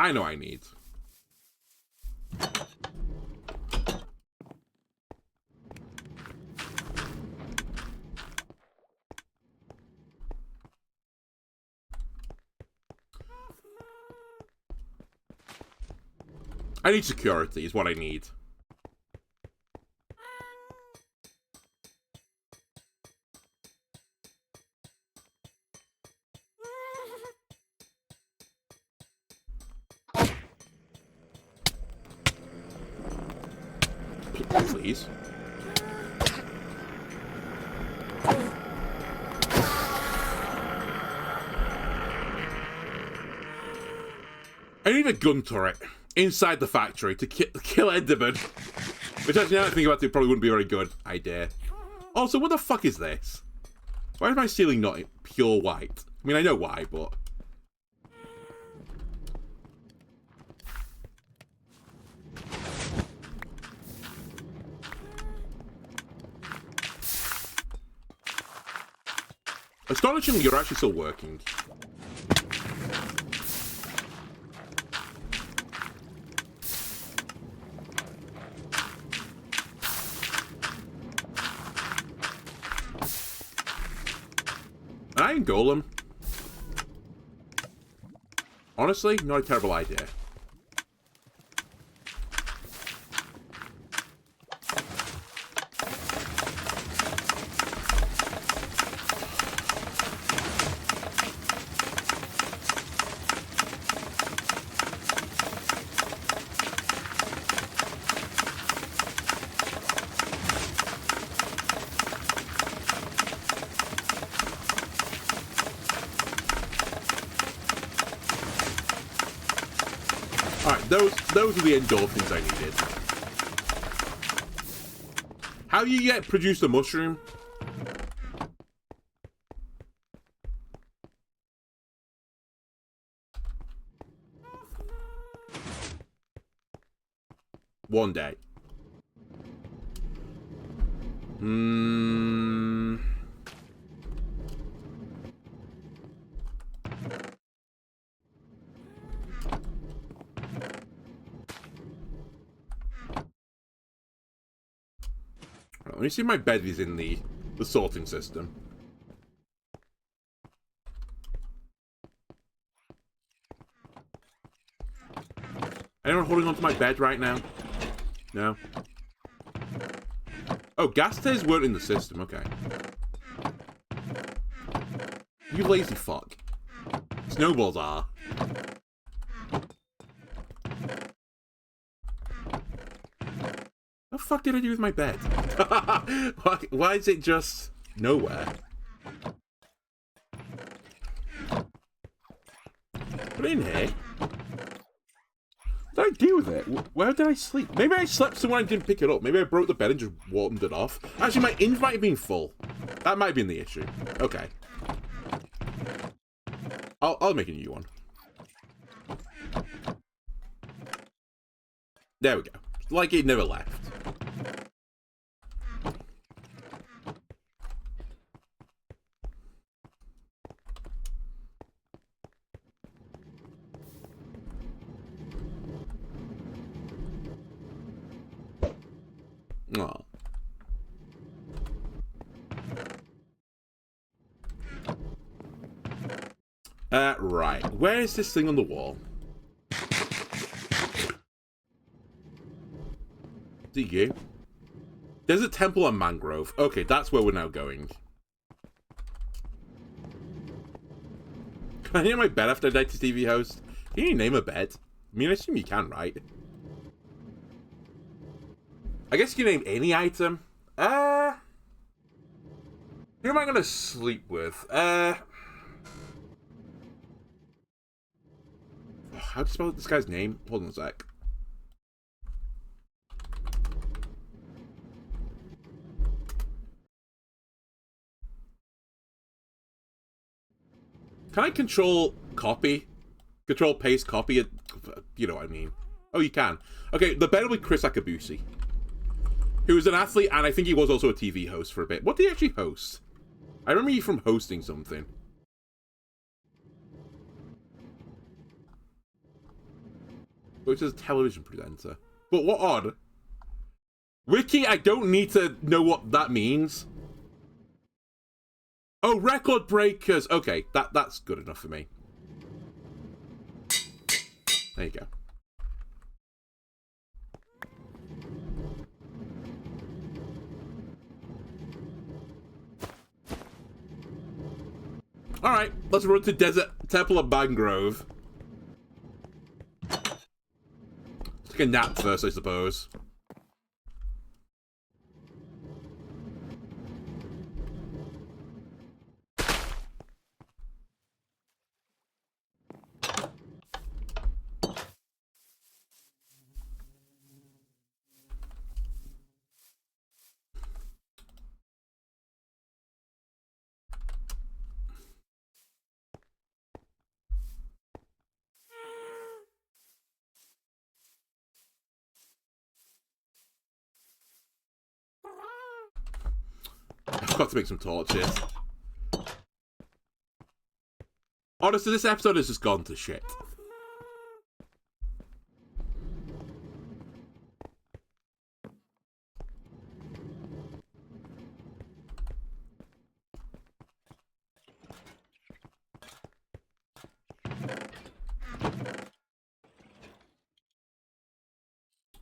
I know I need. I need security is what I need. Please. I need a gun turret inside the factory to kill Enderman. Which actually, now I think about it, probably wouldn't be a very good idea. Also, what the fuck is this? Why is my ceiling not pure white? I mean, I know why, but... Astonishingly, you're actually still working. An iron golem. Honestly, not a terrible idea. Those are the endorphins I needed. How do you produce a mushroom? One day. Let me see if my bed is in the sorting system. Anyone holding onto my bed right now? No? Oh, gas tasers weren't in the system, okay. You lazy fuck. Snowballs are. What the fuck did I do with my bed? Why is it just nowhere? Put it in here. What did I do with it? Where did I sleep? Maybe I slept somewhere and didn't pick it up. Maybe I broke the bed and just warmed it off. Actually, my invite might have been full. That might have been the issue. Okay. I'll make a new one. There we go. Like it never left. Oh. Right. Where is this thing on the wall? Do you? There's a temple and mangrove. Okay, that's where we're now going. Can I name my bed after a dead TV host? Can you name a bed? I mean, I assume you can, right? I guess you can name any item. Who am I gonna sleep with? How do you spell this guy's name? Hold on a sec. Can I control copy? Control paste copy it? You know what I mean. Oh, you can. Okay, the bed will be Chris Akabusi, who was an athlete, and I think he was also a TV host for a bit. What did he actually host? I remember you from hosting something. Which is a television presenter. But what odd. Wiki, I don't need to know what that means. Oh, record breakers. Okay, that's good enough for me. There you go. Alright, let's run to Desert Temple of Mangrove. Let's take a nap first, I suppose. got to make some torches. Honestly, this episode has just gone to shit.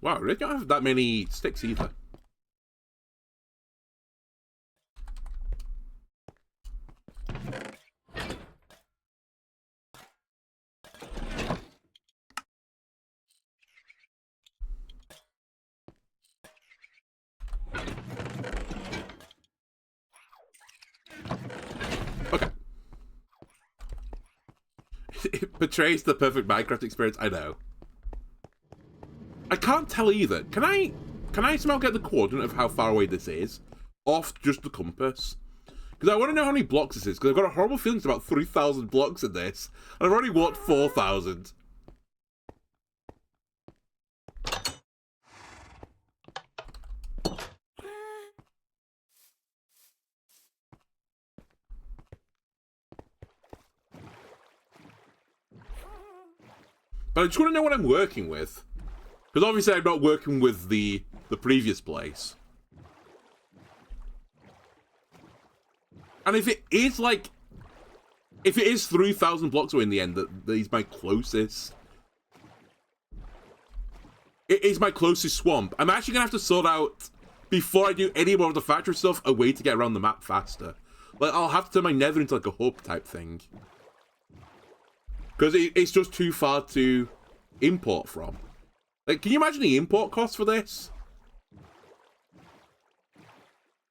Wow, I really don't have that many sticks either. Okay. It portrays the perfect Minecraft experience, I know. I can't tell either. Can I somehow get the coordinate of how far away this is off just the compass? Because I want to know how many blocks this is, because I've got a horrible feeling it's about 3,000 blocks in this, and I've already walked 4,000. But I just want to know what I'm working with. Because obviously I'm not working with the previous place. And if it is like... If it is 3,000 blocks away in the end, that is my closest... It is my closest swamp. I'm actually going to have to sort out, before I do any more of the factory stuff, a way to get around the map faster. Like, I'll have to turn my nether into like a hub type thing. Because it's just too far to import from. Like, can you imagine the import costs for this?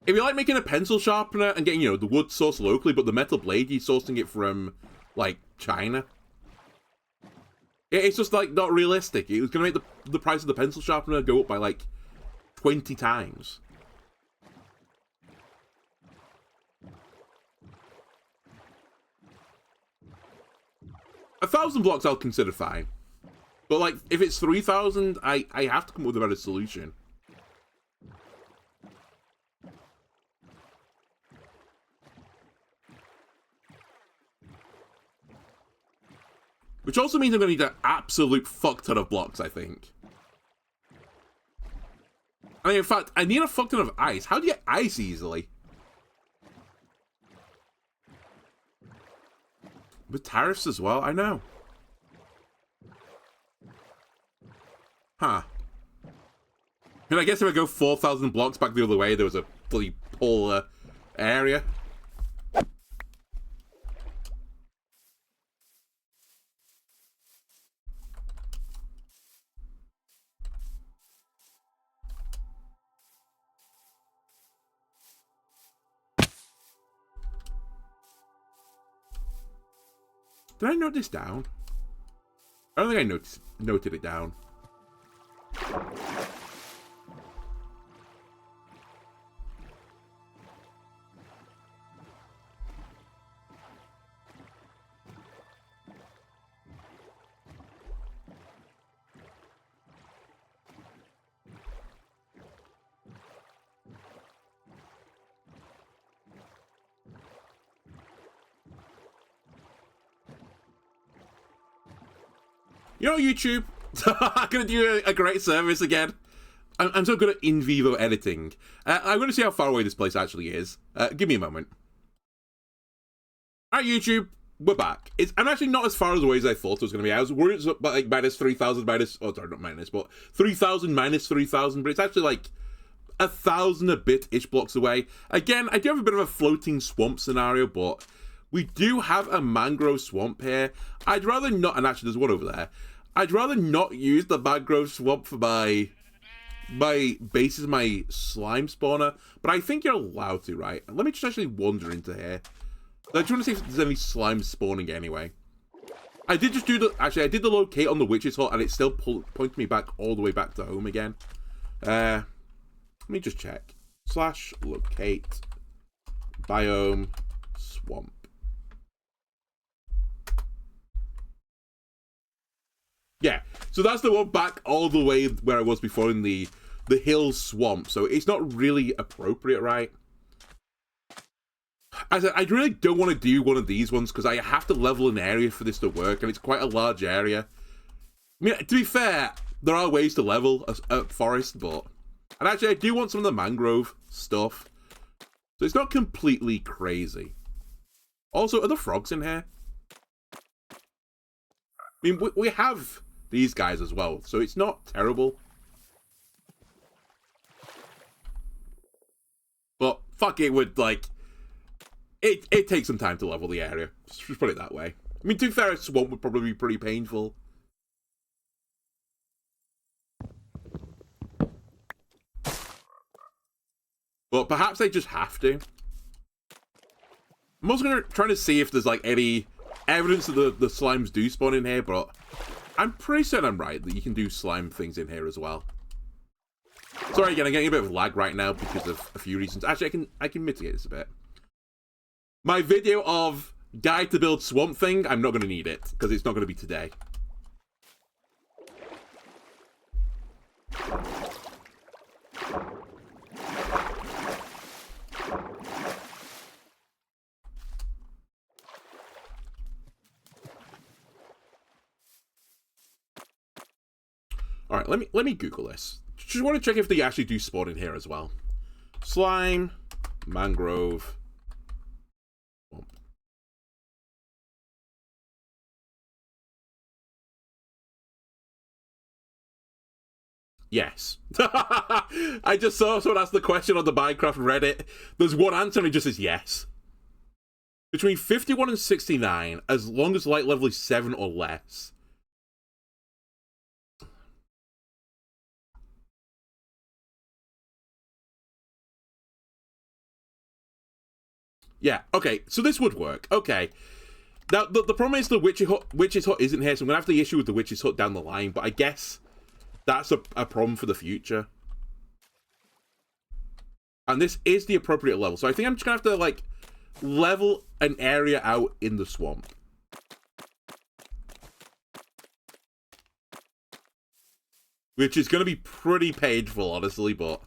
If you're like making a pencil sharpener and getting, you know, the wood sourced locally, but the metal blade, you're sourcing it from, like, China. It's just, like, not realistic. It was going to make the price of the pencil sharpener go up by, like, 20 times. A 1,000 blocks I'll consider fine. But, like, if it's 3,000, I have to come up with a better solution. Which also means I'm going to need an absolute fuck ton of blocks, I think. I mean, in fact, I need a fuck ton of ice. How do you get ice easily? With tariffs as well, I know. Huh. And I guess if I go 4,000 blocks back the other way, there was a bloody polar area. Did I note this down? I don't think I noted it down. You know, YouTube, I'm going to do a great service again. I'm so good at in vivo editing. I'm going to see how far away this place actually is. Give me a moment. Alright, YouTube, we're back. I'm actually not as far away as I thought it was going to be. I was worried it was about like minus 3,000 minus... Oh, sorry, not minus, but 3,000 minus 3,000. But it's actually like 1,000 a bit-ish blocks away. Again, I do have a bit of a floating swamp scenario, but... We do have a mangrove swamp here. I'd rather not, and actually there's one over there. I'd rather not use the mangrove swamp for my base as my slime spawner, but I think you're allowed to, right? Let me just actually wander into here. I just want to see if there's any slime spawning anyway. I did just do I did the locate on the witch's hut, and it still pointed me back all the way back to home again. Let me just check. / locate biome swamp. Yeah, so that's the one back all the way where I was before in the hill swamp, so it's not really appropriate, right? I said, I really don't want to do one of these ones because I have to level an area for this to work, and it's quite a large area. I mean, to be fair, there are ways to level a forest, but... And actually, I do want some of the mangrove stuff. So it's not completely crazy. Also, are the frogs in here? I mean, we have these guys as well, so it's not terrible. But, fuck, it would, like... It takes some time to level the area. Just put it that way. I mean, to be fair, a swamp would probably be pretty painful. But perhaps they just have to. I'm also going to try to see if there's, like, any evidence that the slimes do spawn in here, but I'm pretty certain I'm right that you can do slime things in here as well. Sorry again, I'm getting a bit of lag right now because of a few reasons. Actually, I can mitigate this a bit. My video of guide to build Swamp Thing, I'm not going to need it, because it's not going to be today. Alright, let me Google this. Just want to check if they actually do spawn in here as well. Slime, mangrove, swamp. Yes. I just saw someone ask the question on the Minecraft Reddit. There's one answer and it just says yes. Between 51 and 69, as long as light level is 7 or less. Yeah, okay, so this would work. Okay. Now, the problem is the Witch's Hut isn't here, so I'm going to have the issue with the Witch's Hut down the line, but I guess that's a problem for the future. And this is the appropriate level, so I think I'm just going to have to, like, level an area out in the swamp. Which is going to be pretty painful, honestly, but...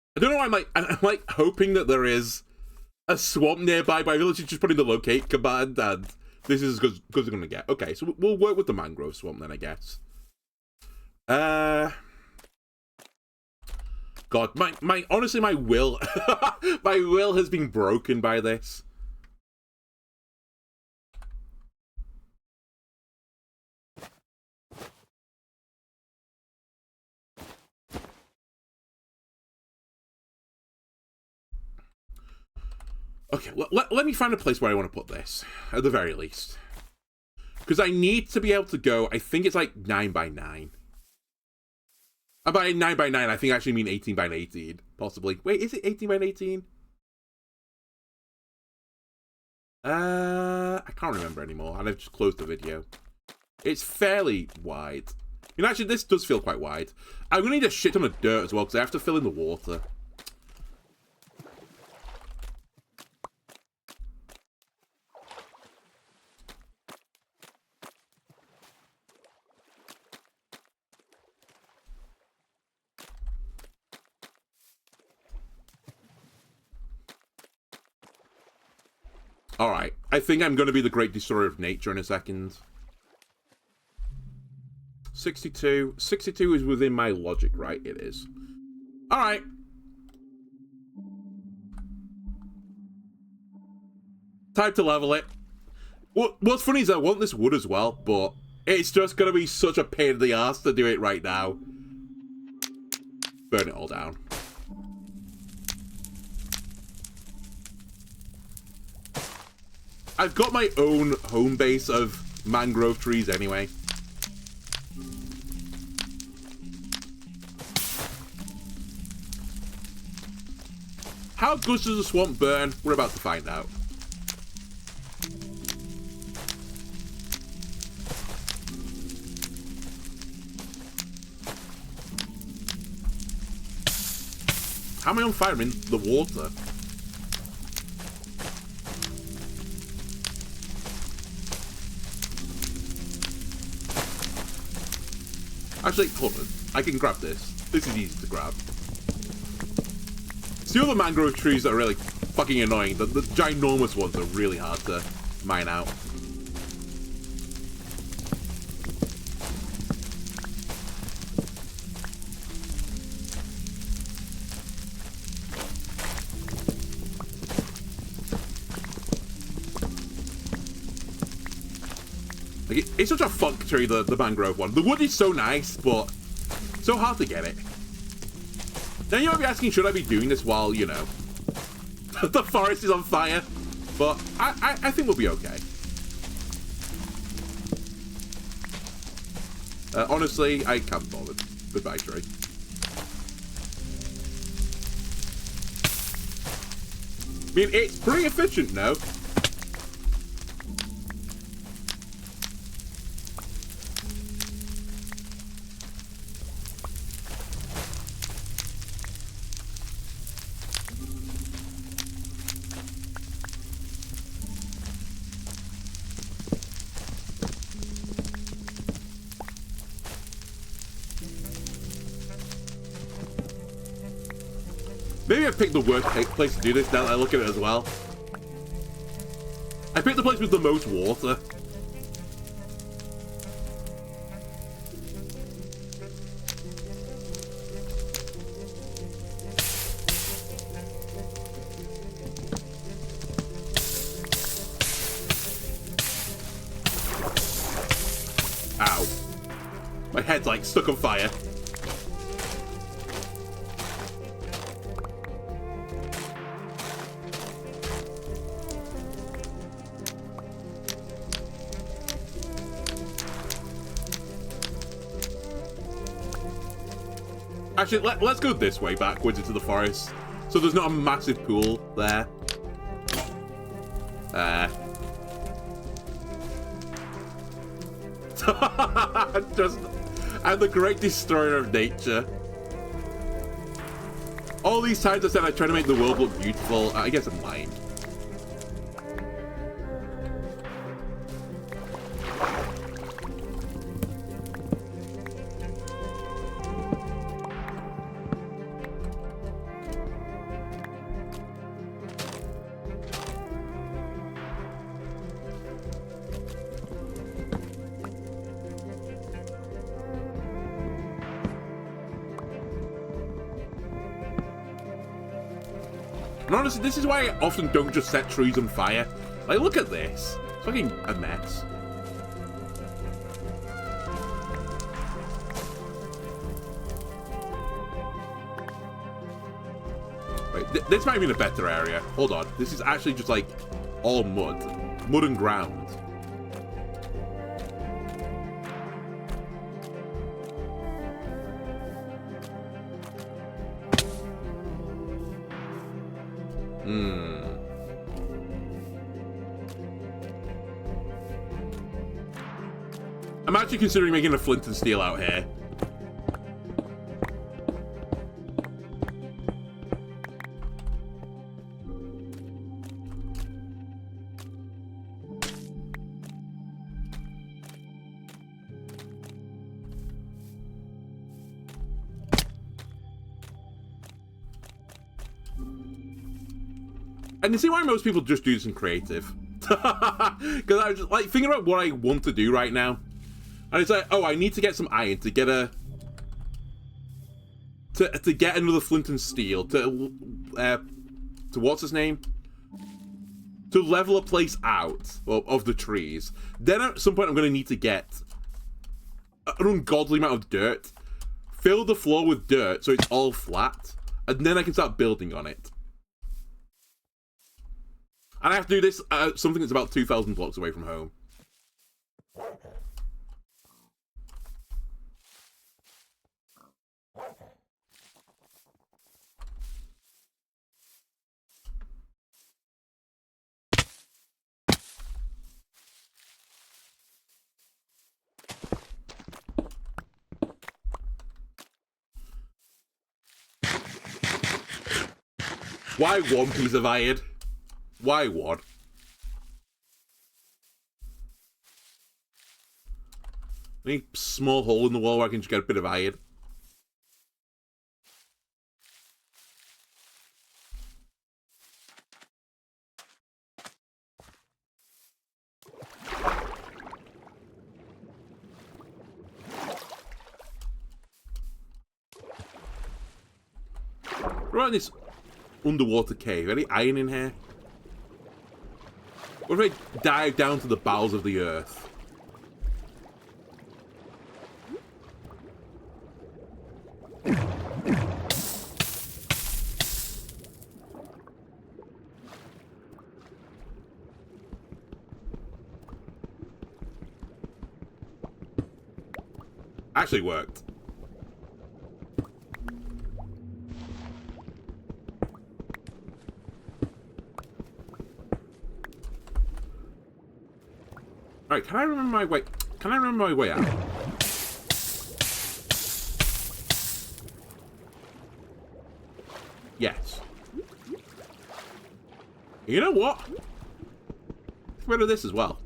I don't know why I'm like hoping that there is a swamp nearby, but I really should just put in the locate command, and this is as good as it's gonna get. Okay, so we'll work with the mangrove swamp then, I guess. God, honestly, my will, my will has been broken by this. Okay, let me find a place where I want to put this, at the very least. Because I need to be able to go, I think it's like 9 by 9. And by 9 by 9, I think I actually mean 18 by 18, possibly. Wait, is it 18 by 18? I can't remember anymore, and I've just closed the video. It's fairly wide. You know, actually, this does feel quite wide. I'm going to need a shit ton of dirt as well, because I have to fill in the water. Alright, I think I'm going to be the great destroyer of nature in a second. 62. 62 is within my logic, right? It is. Alright. Time to level it. What's funny is I want this wood as well, but it's just going to be such a pain in the ass to do it right now. Burn it all down. I've got my own home base of mangrove trees anyway. How good does the swamp burn? We're about to find out. How am I on fire in the water? Actually, hold on. I can grab this. This is easy to grab. It's the other mangrove trees that are really fucking annoying. The ginormous ones are really hard to mine out. Like it's such a fuck tree, the mangrove one. The wood is so nice, but so hard to get it. Now you might be asking, should I be doing this while, you know, the forest is on fire? But I think we'll be okay. Honestly, I can't bother. Goodbye, tree. I mean, it's pretty efficient, no? Maybe I picked the worst place to do this now that I look at it as well. I picked the place with the most water. Ow. My head's like stuck on fire. Actually, let's go this way backwards into the forest. So there's not a massive pool there. I'm the great destroyer of nature. All these times I said I try to make the world look beautiful, I guess I'm lying. And honestly, this is why I often don't just set trees on fire. Like, look at this. It's fucking a mess. Wait, this might be in a better area. Hold on. This is actually just like all mud. Mud and ground. I'm actually considering making a flint and steel out here. And you see why most people just do this in creative? Because I was just like thinking about what I want to do right now. And it's like, oh, I need to get some iron to get a... To get another flint and steel. To what's his name? To level a place out of the trees. Then at some point I'm going to need to get an ungodly amount of dirt. Fill the floor with dirt so it's all flat. And then I can start building on it. And I have to do this something that's about 2,000 blocks away from home. Why one piece of iron? Why one? Any small hole in the wall where I can just get a bit of iron? What about this underwater cave? Any iron in here? What if I dive down to the bowels of the earth? Actually worked. Alright, can I remember my way? Can I remember my way out? Yes. You know what? Get rid of this as well.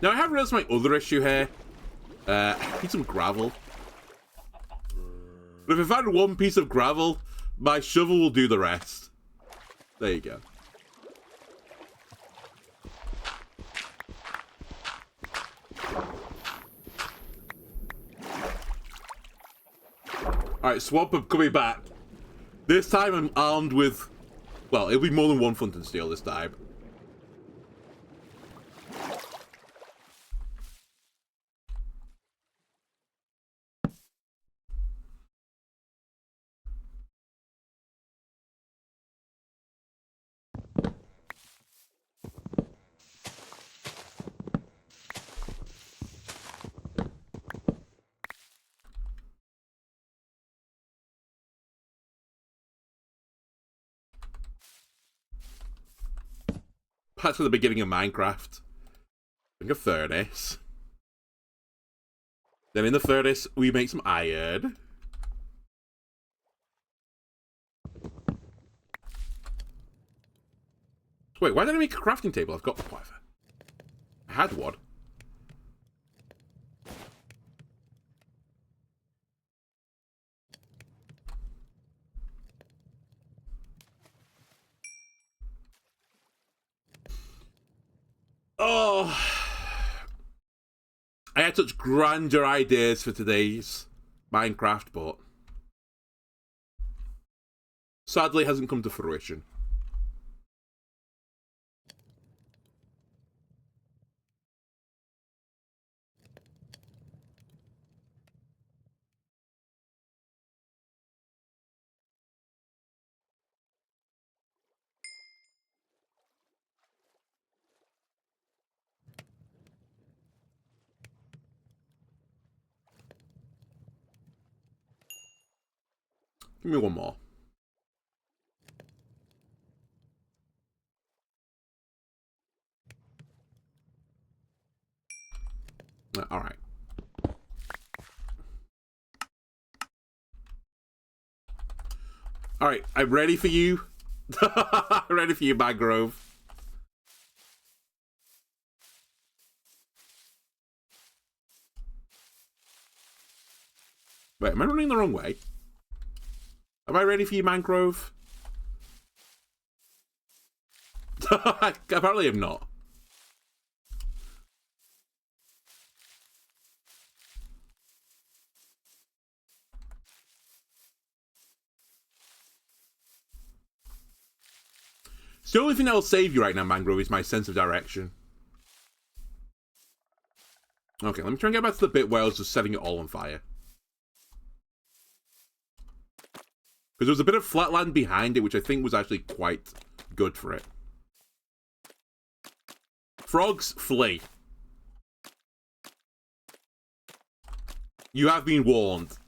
Now, I have realized my other issue here. I need some gravel. But if I find one piece of gravel, my shovel will do the rest. There you go. Alright, Swamp, I'm coming back. This time I'm armed with... Well, it'll be more than one flint and steel this time. Back to the beginning of Minecraft. Make a furnace. Then in the furnace, we make some iron. Wait, why did I make a crafting table? I've got whatever. I had one. Oh, I had such grander ideas for today's Minecraft, but sadly hasn't come to fruition. Give me one more. All right. All right, I'm ready for you. I'm ready for you, Mangrove. Wait, am I running the wrong way? Am I ready for you, Mangrove? Apparently I'm not. So the only thing that will save you right now, Mangrove, is my sense of direction. Okay, let me try and get back to the bit where I was just setting it all on fire. Because there was a bit of flatland behind it, which I think was actually quite good for it. Frogs, flee. You have been warned.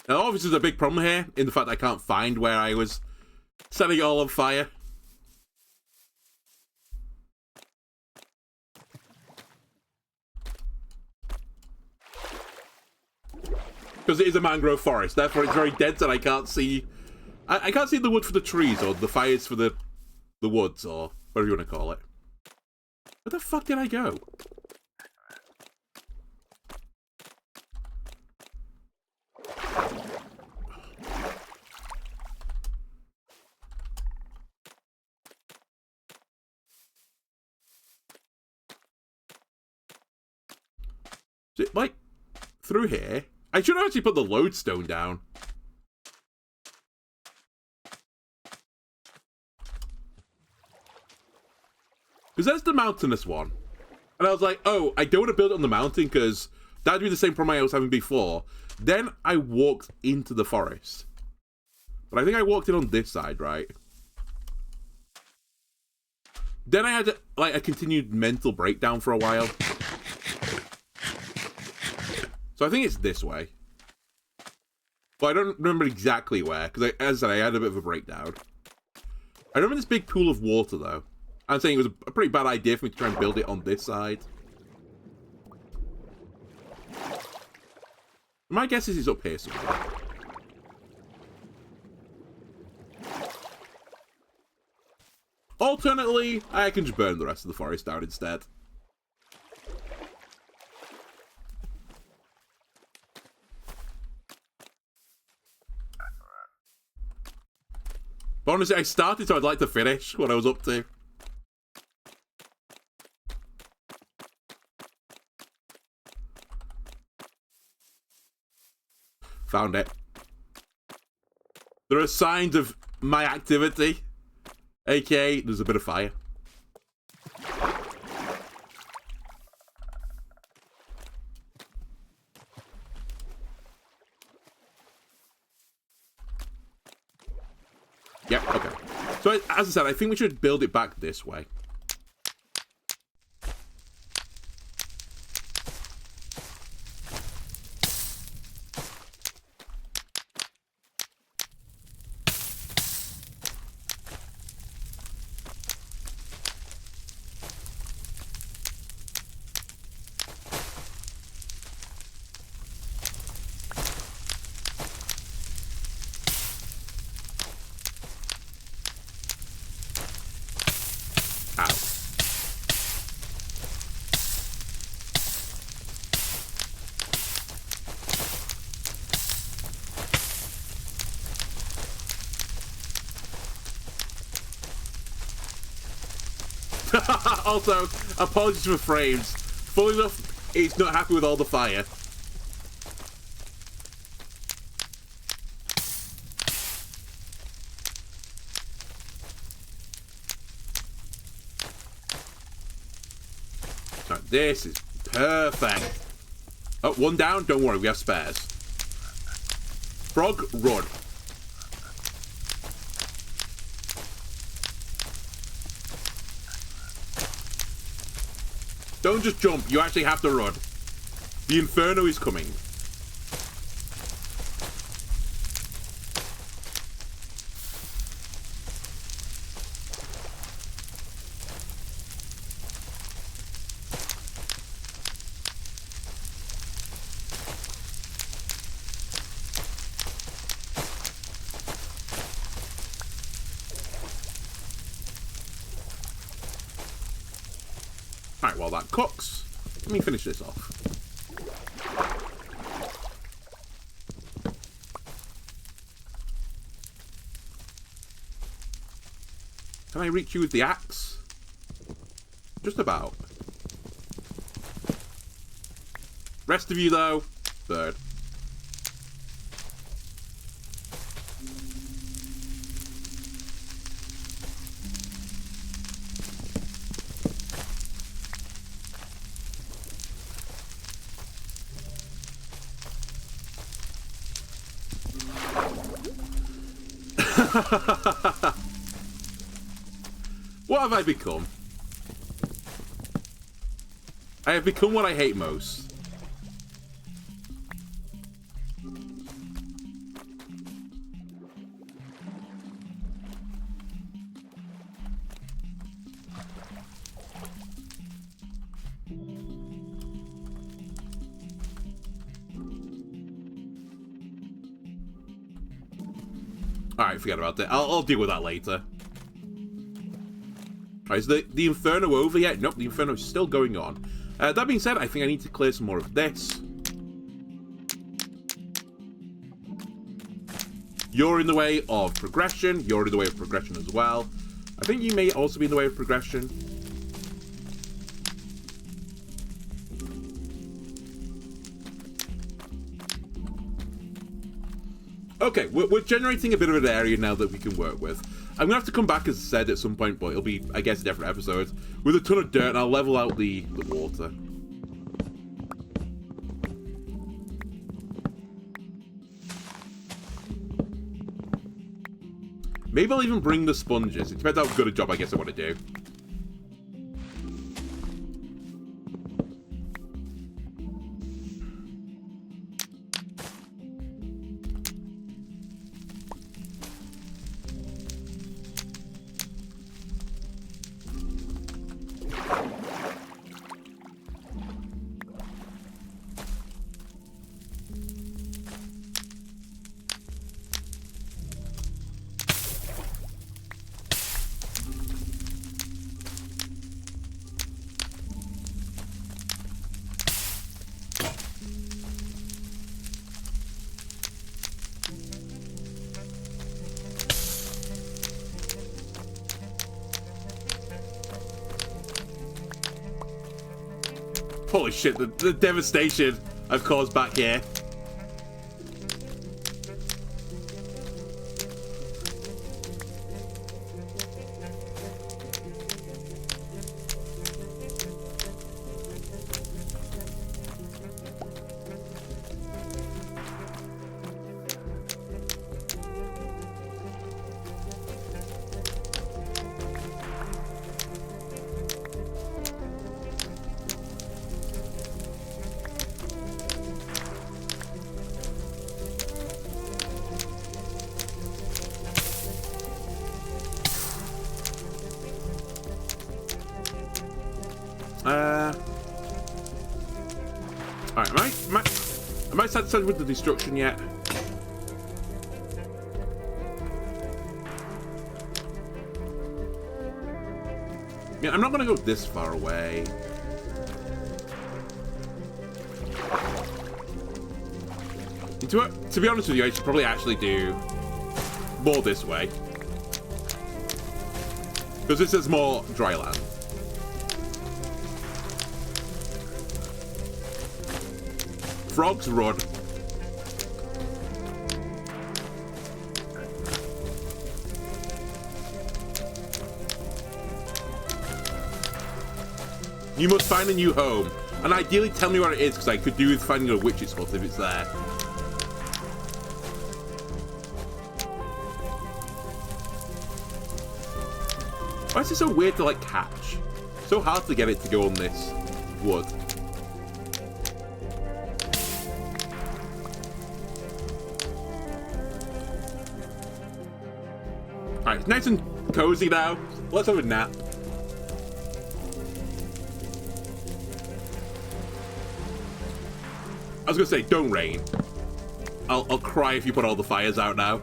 Now, obviously, there's a big problem here in the fact that I can't find where I was setting it all on fire. Because it is a mangrove forest, therefore it's very dense and I can't see... I can't see the wood for the trees, or the fires for the woods, or whatever you want to call it. Where the fuck did I go? Is it, like, through here? I should actually put the lodestone down. Because there's the mountainous one. And I was like, oh, I don't want to build it on the mountain because that'd be the same problem I was having before. Then I walked into the forest. But I think I walked in on this side, right? Then I had, like, a continued mental breakdown for a while. So I think it's this way. But I don't remember exactly where, because as I said, I had a bit of a breakdown. I remember this big pool of water, though. I'm saying it was a pretty bad idea for me to try and build it on this side. My guess is it's up here somewhere. Alternately, I can just burn the rest of the forest down instead. But honestly, I started, so I'd like to finish what I was up to. Found it. There are signs of my activity. AKA, there's a bit of fire. Yep, okay. So, as I said, I think we should build it back this way. Also, apologies for frames. Full enough, it's not happy with all the fire. Right, this is perfect. Oh, one down. Don't worry, we have spares. Frog, run. Don't just jump, you actually have to run. The inferno is coming. Alright, while that cooks, let me finish this off. Can I reach you with the axe? Just about. Rest of you, though, third. What have I become? I have become what I hate most. Alright, forget about it. I'll deal with that later. Alright, is the Inferno over yet? Nope, the Inferno is still going on. That being said, I think I need to clear some more of this. You're in the way of progression. You're in the way of progression as well. I think you may also be in the way of progression. Okay, we're generating a bit of an area now that we can work with. I'm gonna have to come back, as I said, at some point, but it'll be, I guess, a different episode, with a ton of dirt, and I'll level out the water. Maybe I'll even bring the sponges. It depends how good a job I guess I want to do. Holy shit, the devastation I've caused back here. Alright, am I satisfied with the destruction yet? Yeah, I'm not gonna go this far away. To be honest with you, I should probably actually do more this way. Because this is more dry land. Frogs run. You must find a new home. And ideally tell me where it is, because I could do with finding a witch's hut if it's there. Why is it so weird to, like, catch? So hard to get it to go on this wood. Alright, it's nice and cozy now. Let's have a nap. I was gonna say, don't rain. I'll cry if you put all the fires out now.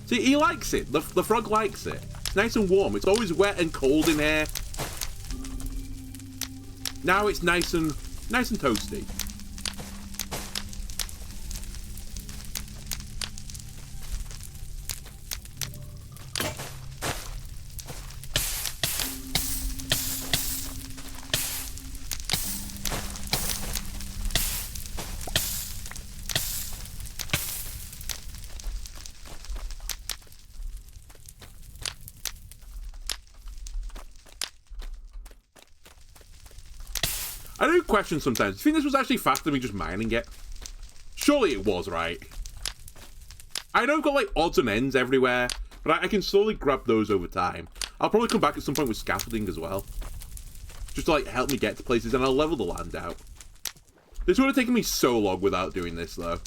See, he likes it. The frog likes it. It's nice and warm. It's always wet and cold in here. Now it's nice and toasty. I do question sometimes. Do you think this was actually faster than me just mining it? Surely it was, right? I know I've got like odds and ends everywhere, but I can slowly grab those over time. I'll probably come back at some point with scaffolding as well. Just to like help me get to places, and I'll level the land out. This would have taken me so long without doing this though.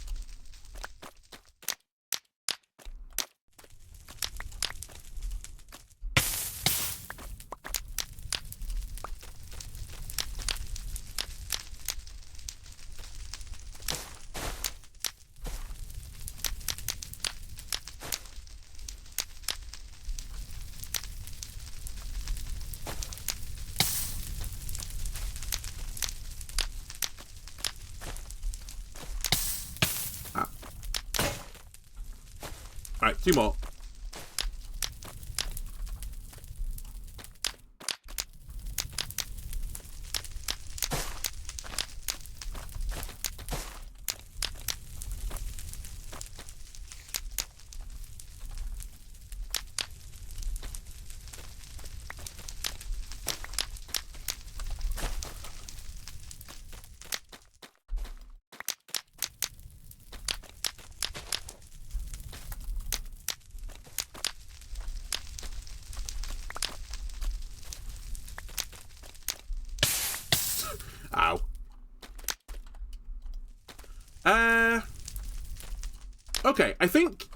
2 more. Ow. Okay, I think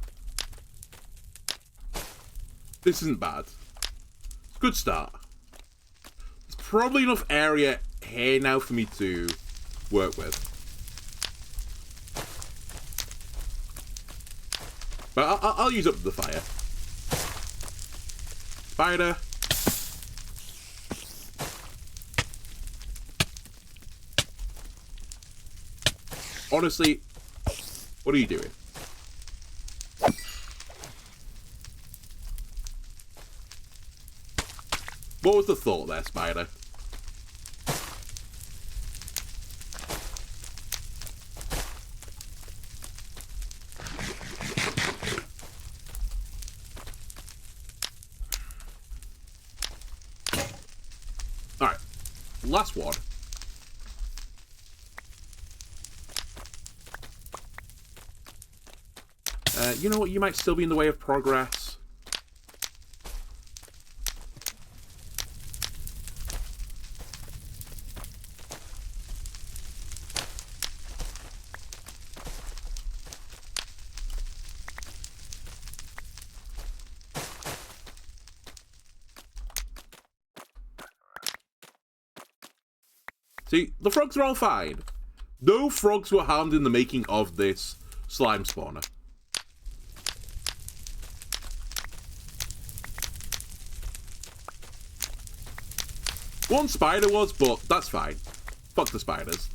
this isn't bad. It's a good start. There's probably enough area here now for me to work with. But I'll use up the fire. Spider. Honestly, what are you doing? What was the thought there, Spider? Alright, last one. You know what? You might still be in the way of progress. See, the frogs are all fine. No frogs were harmed in the making of this slime spawner. One spider was, but that's fine. Fuck the spiders.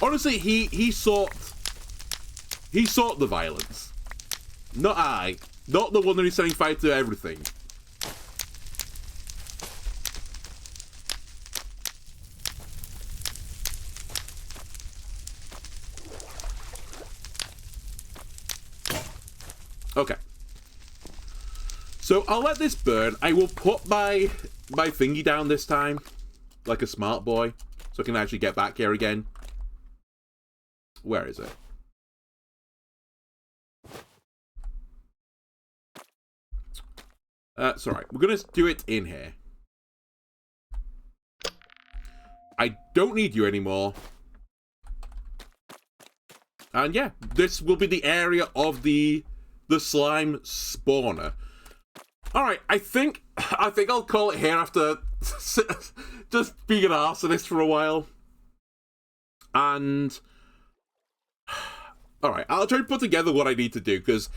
Honestly, he sought the violence. Not I. Not the one that is setting fire to everything. Okay. So I'll let this burn. I will put my thingy down this time, like a smart boy, so I can actually get back here again. Where is it? It's alright. We're gonna do it in here. I don't need you anymore. And yeah, this will be the area of the slime spawner. Alright, I think I'll call it here after just being an arsonist for a while. And alright, I'll try to put together what I need to do, because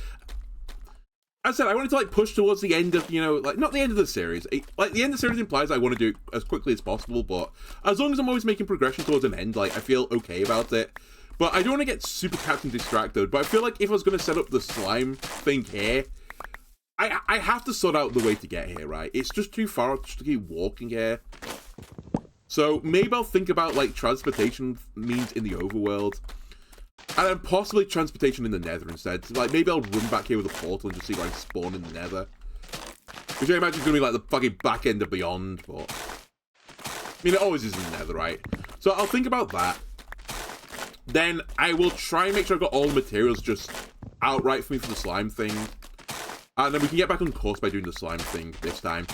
as I said, I wanted to like push towards the end of, you know, like not the end of the series. Like the end of the series implies I want to do it as quickly as possible, but as long as I'm always making progression towards an end, like I feel okay about it. But I don't want to get super captain distracted, but I feel like if I was going to set up the slime thing here, I have to sort out the way to get here, right? It's just too far just to keep walking here. So maybe I'll think about like transportation means in the overworld. And then possibly transportation in the nether instead. So, like maybe I'll run back here with a portal and just see where I spawn in the nether. Which I imagine is going to be like the fucking back end of Beyond, but I mean it always is in the nether, right? So I'll think about that. Then I will try and make sure I've got all the materials just outright for me for the slime thing. And then we can get back on course by doing the slime thing this time.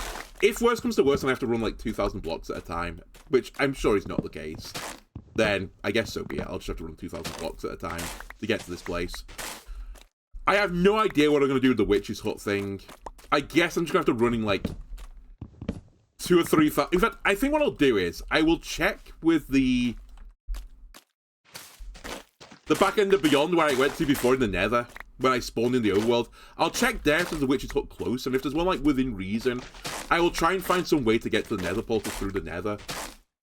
If worse comes to worse and I have to run like 2,000 blocks at a time, which I'm sure is not the case, then I guess so be it. I'll just have to run 2,000 blocks at a time to get to this place. I have no idea what I'm going to do with the witch's hut thing. I guess I'm just going to have to running like 2 or 3,000. In fact, I think what I'll do is I will check with the back end of Beyond where I went to before in the nether. When I spawned in the overworld, I'll check there if there's a witch's hut close, and if there's one like within reason, I will try and find some way to get to the nether portal through the nether.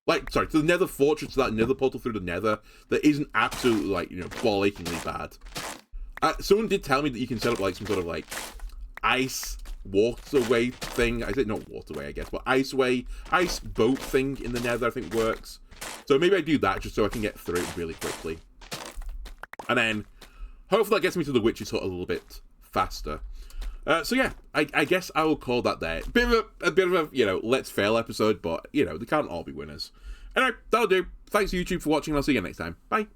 Like, sorry, to the nether fortress, to that nether portal through the nether that isn't absolutely, like, you know, ball achingly bad. Someone did tell me that you can set up like some sort of like ice waterway thing. I said not waterway, I guess, but ice boat thing in the Nether I think works. So maybe I do that just so I can get through it really quickly. And then hopefully that gets me to the Witch's Hut a little bit faster. So yeah, I guess I will call that there. A bit of a, you know, let's fail episode, but, you know, they can't all be winners. Anyway, that'll do. Thanks YouTube for watching, and I'll see you next time. Bye.